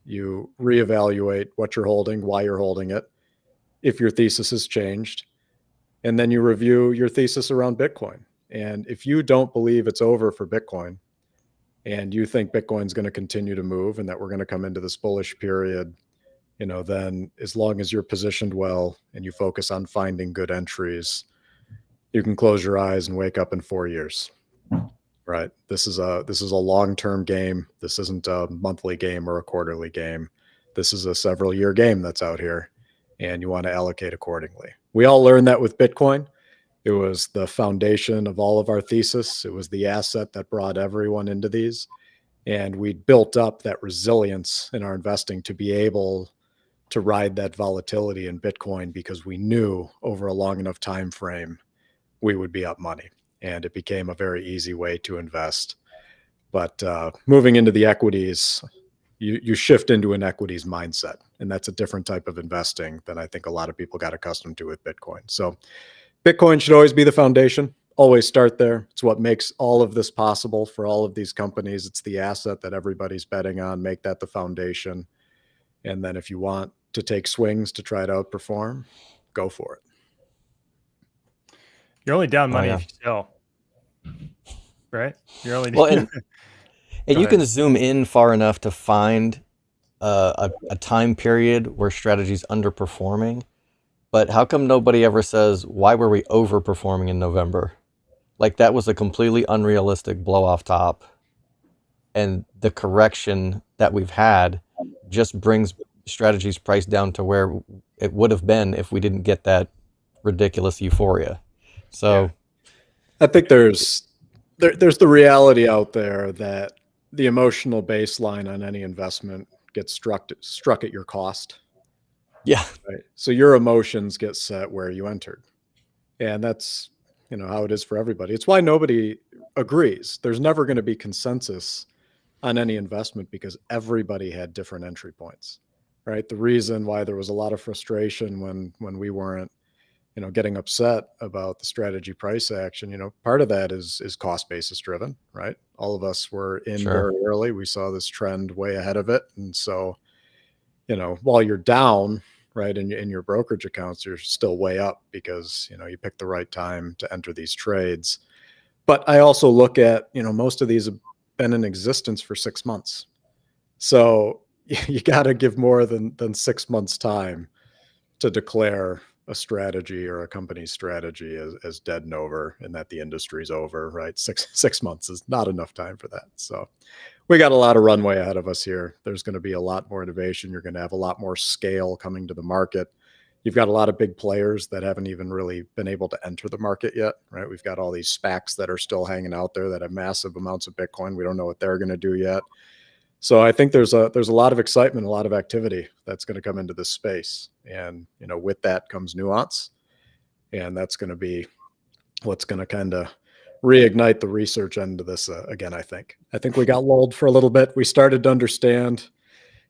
you reevaluate what you're holding, why you're holding it, if your thesis has changed, and then you review your thesis around Bitcoin. And if you don't believe it's over for Bitcoin, and you think Bitcoin's going to continue to move and that we're going to come into this bullish period, you know, then as long as you're positioned well and you focus on finding good entries, you can close your eyes and wake up in 4 years. Right? This is a long-term game. This isn't a monthly game or a quarterly game. This is a several-year game that's out here, and you want to allocate accordingly. We all learned that with Bitcoin. It was the foundation of all of our thesis. It was the asset that brought everyone into these. And we built up that resilience in our investing to be able to ride that volatility in Bitcoin because we knew over a long enough time frame we would be up money. And it became a very easy way to invest. But moving into the equities, you shift into an equities mindset. And that's a different type of investing than I think a lot of people got accustomed to with Bitcoin. So Bitcoin should always be the foundation. Always start there. It's what makes all of this possible for all of these companies. It's the asset that everybody's betting on. Make that the foundation. And then if you want to take swings to try to outperform, go for it. You're only down money yeah. if you sell, right? You're only Well, and Go you ahead. can zoom in far enough to find a time period where strategy's underperforming. But how come nobody ever says, why were we overperforming in November? Like that was a completely unrealistic blow off top. And the correction that we've had just brings strategy's price down to where it would have been if we didn't get that ridiculous euphoria. So I think there's the reality out there that the emotional baseline on any investment gets struck at your cost. yeah, Right. So your emotions get set where you entered. And that's, you know, how it is for everybody. It's why nobody agrees. There's never going to be consensus on any investment because everybody had different entry points, right? The reason why there was a lot of frustration when we weren't, getting upset about the strategy price action, part of that is cost basis driven, right? All of us were in Sure. very early. We saw this trend way ahead of it. And so, while you're down, right, in your brokerage accounts, you're still way up because, you picked the right time to enter these trades. But I also look at, most of these have been in existence for 6 months. So you got to give more than 6 months time to declare a strategy or a company's strategy as dead and over, and that the industry's over, right? Six months is not enough time for that. So we got a lot of runway ahead of us here. There's going to be a lot more innovation. You're going to have a lot more scale coming to the market. You've got a lot of big players that haven't even really been able to enter the market yet, right? We've got all these SPACs that are still hanging out there that have massive amounts of Bitcoin. We don't know what they're going to do yet. So I think there's a lot of excitement, a lot of activity that's going to come into this space. And, with that comes nuance. And that's going to be what's going to kind of reignite the research end of this again, I think. I think we got lulled for a little bit. We started to understand,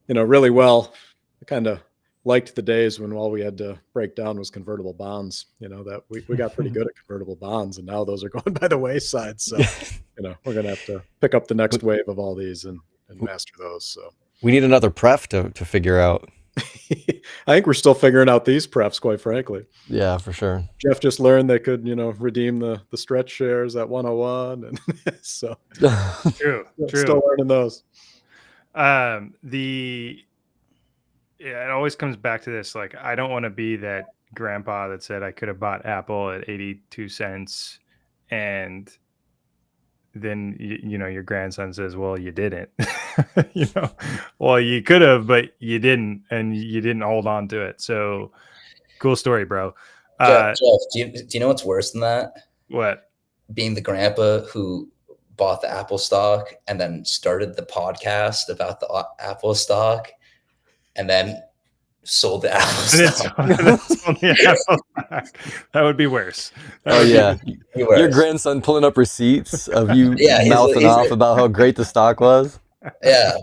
really well. I kind of liked the days when all we had to break down was convertible bonds, that we got pretty good at convertible bonds, and now those are going by the wayside. So, we're going to have to pick up the next wave of all these and master those. So We need another pref to figure out. I think we're still figuring out these prefs, quite frankly. Yeah, for sure. Jeff just learned they could, redeem the stretch shares at 101. And so True. still learning those. It always comes back to this. Like, I don't want to be that grandpa that said I could have bought Apple at 82 cents. And then, your grandson says, well, you didn't, well, you could have, but you didn't, and you didn't hold on to it. So cool story, bro. Jeff, do you know what's worse than that? What? Being the grandpa who bought the Apple stock and then started the podcast about the Apple stock and then sold the Apple stock. That would be worse. Yeah. Your grandson pulling up receipts of you mouthing off about how great the stock was. Yeah.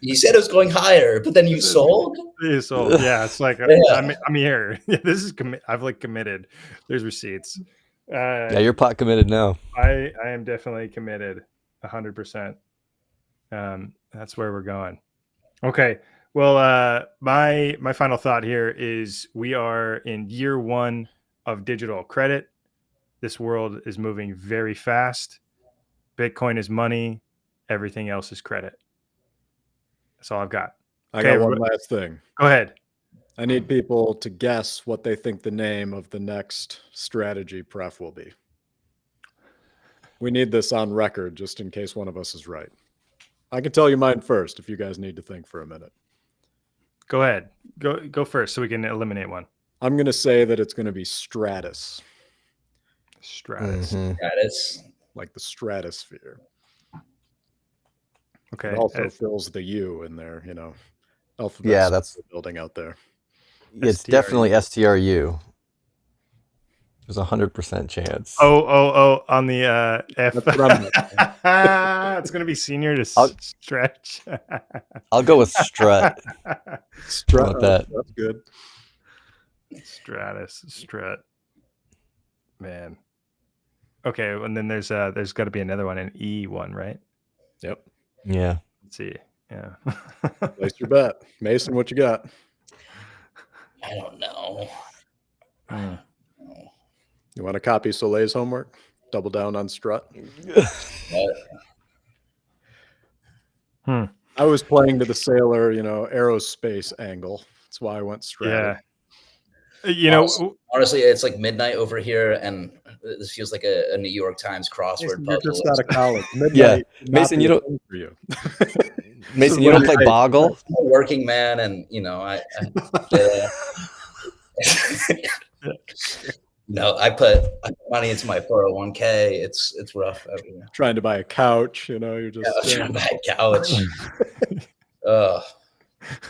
You said it was going higher, but then you sold? You sold. Yeah. It's like, I'm here. This is I've committed. There's receipts. Yeah, you're pot committed now. I am definitely committed 100%. That's where we're going. Okay. Well, my final thought here is we are in year 1 of digital credit. This world is moving very fast. Bitcoin is money. Everything else is credit. That's all I've got. I got one last thing. Go ahead. I need people to guess what they think the name of the next strategy pref will be. We need this on record just in case one of us is right. I can tell you mine first if you guys need to think for a minute. Go ahead. Go first so we can eliminate one. I'm going to say that it's going to be Stratus. Stratus. Mhm. Stratus. Like the stratosphere. Okay. It also fills the U in there, alphabet. Yeah, that's building out there. It's STRU. definitely STRU. There's 100% chance. Oh, on the F. That's what I'm It's going to be senior to stretch. I'll go with strut. Strut. that. That's good. Strut. Man. Okay, and then there's got to be another one, an E one, right? Yep. Yeah. Let's see. Yeah. Place your bet. Mason, what you got? I don't know. You want to copy Soleil's homework? Double down on strut. I was playing to the sailor, aerospace angle. That's why I went strut. Yeah. Honestly, it's like midnight over here, and this feels like a New York Times crossword You're puzzle. just out of college. Yeah. Mason, you don't. For you. Mason, you don't play Boggle? I'm a working man, and no, I put money into my 401k. It's rough. Trying to buy a couch, you're just trying to buy a couch.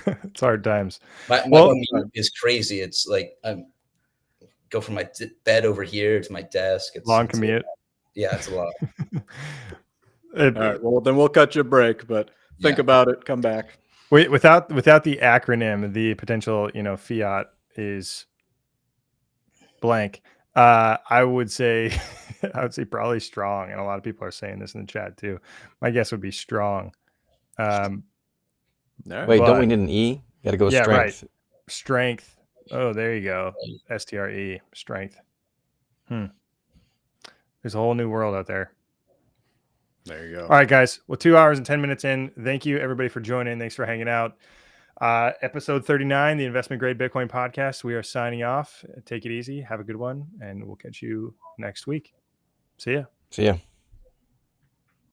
It's hard times. My commute is crazy. It's like I go from my bed over here to my desk. It's long commute. Yeah, it's a lot. All right. Well, then we'll cut you a break, but think about it. Come back. Without the acronym, the potential, fiat is blank. I would say probably strong, and a lot of people are saying this in the chat too. My guess would be strong. Wait, don't we need an E? Got to go with strength. Right. Strength. Oh, there you go. STRE, strength. There's a whole new world out there. There you go. All right, guys. Well, 2 hours and 10 minutes in. Thank you, everybody, for joining. Thanks for hanging out. Episode 39, the Investment Grade Bitcoin Podcast. We are signing off. Take it easy. Have a good one, and we'll catch you next week. See ya. See ya.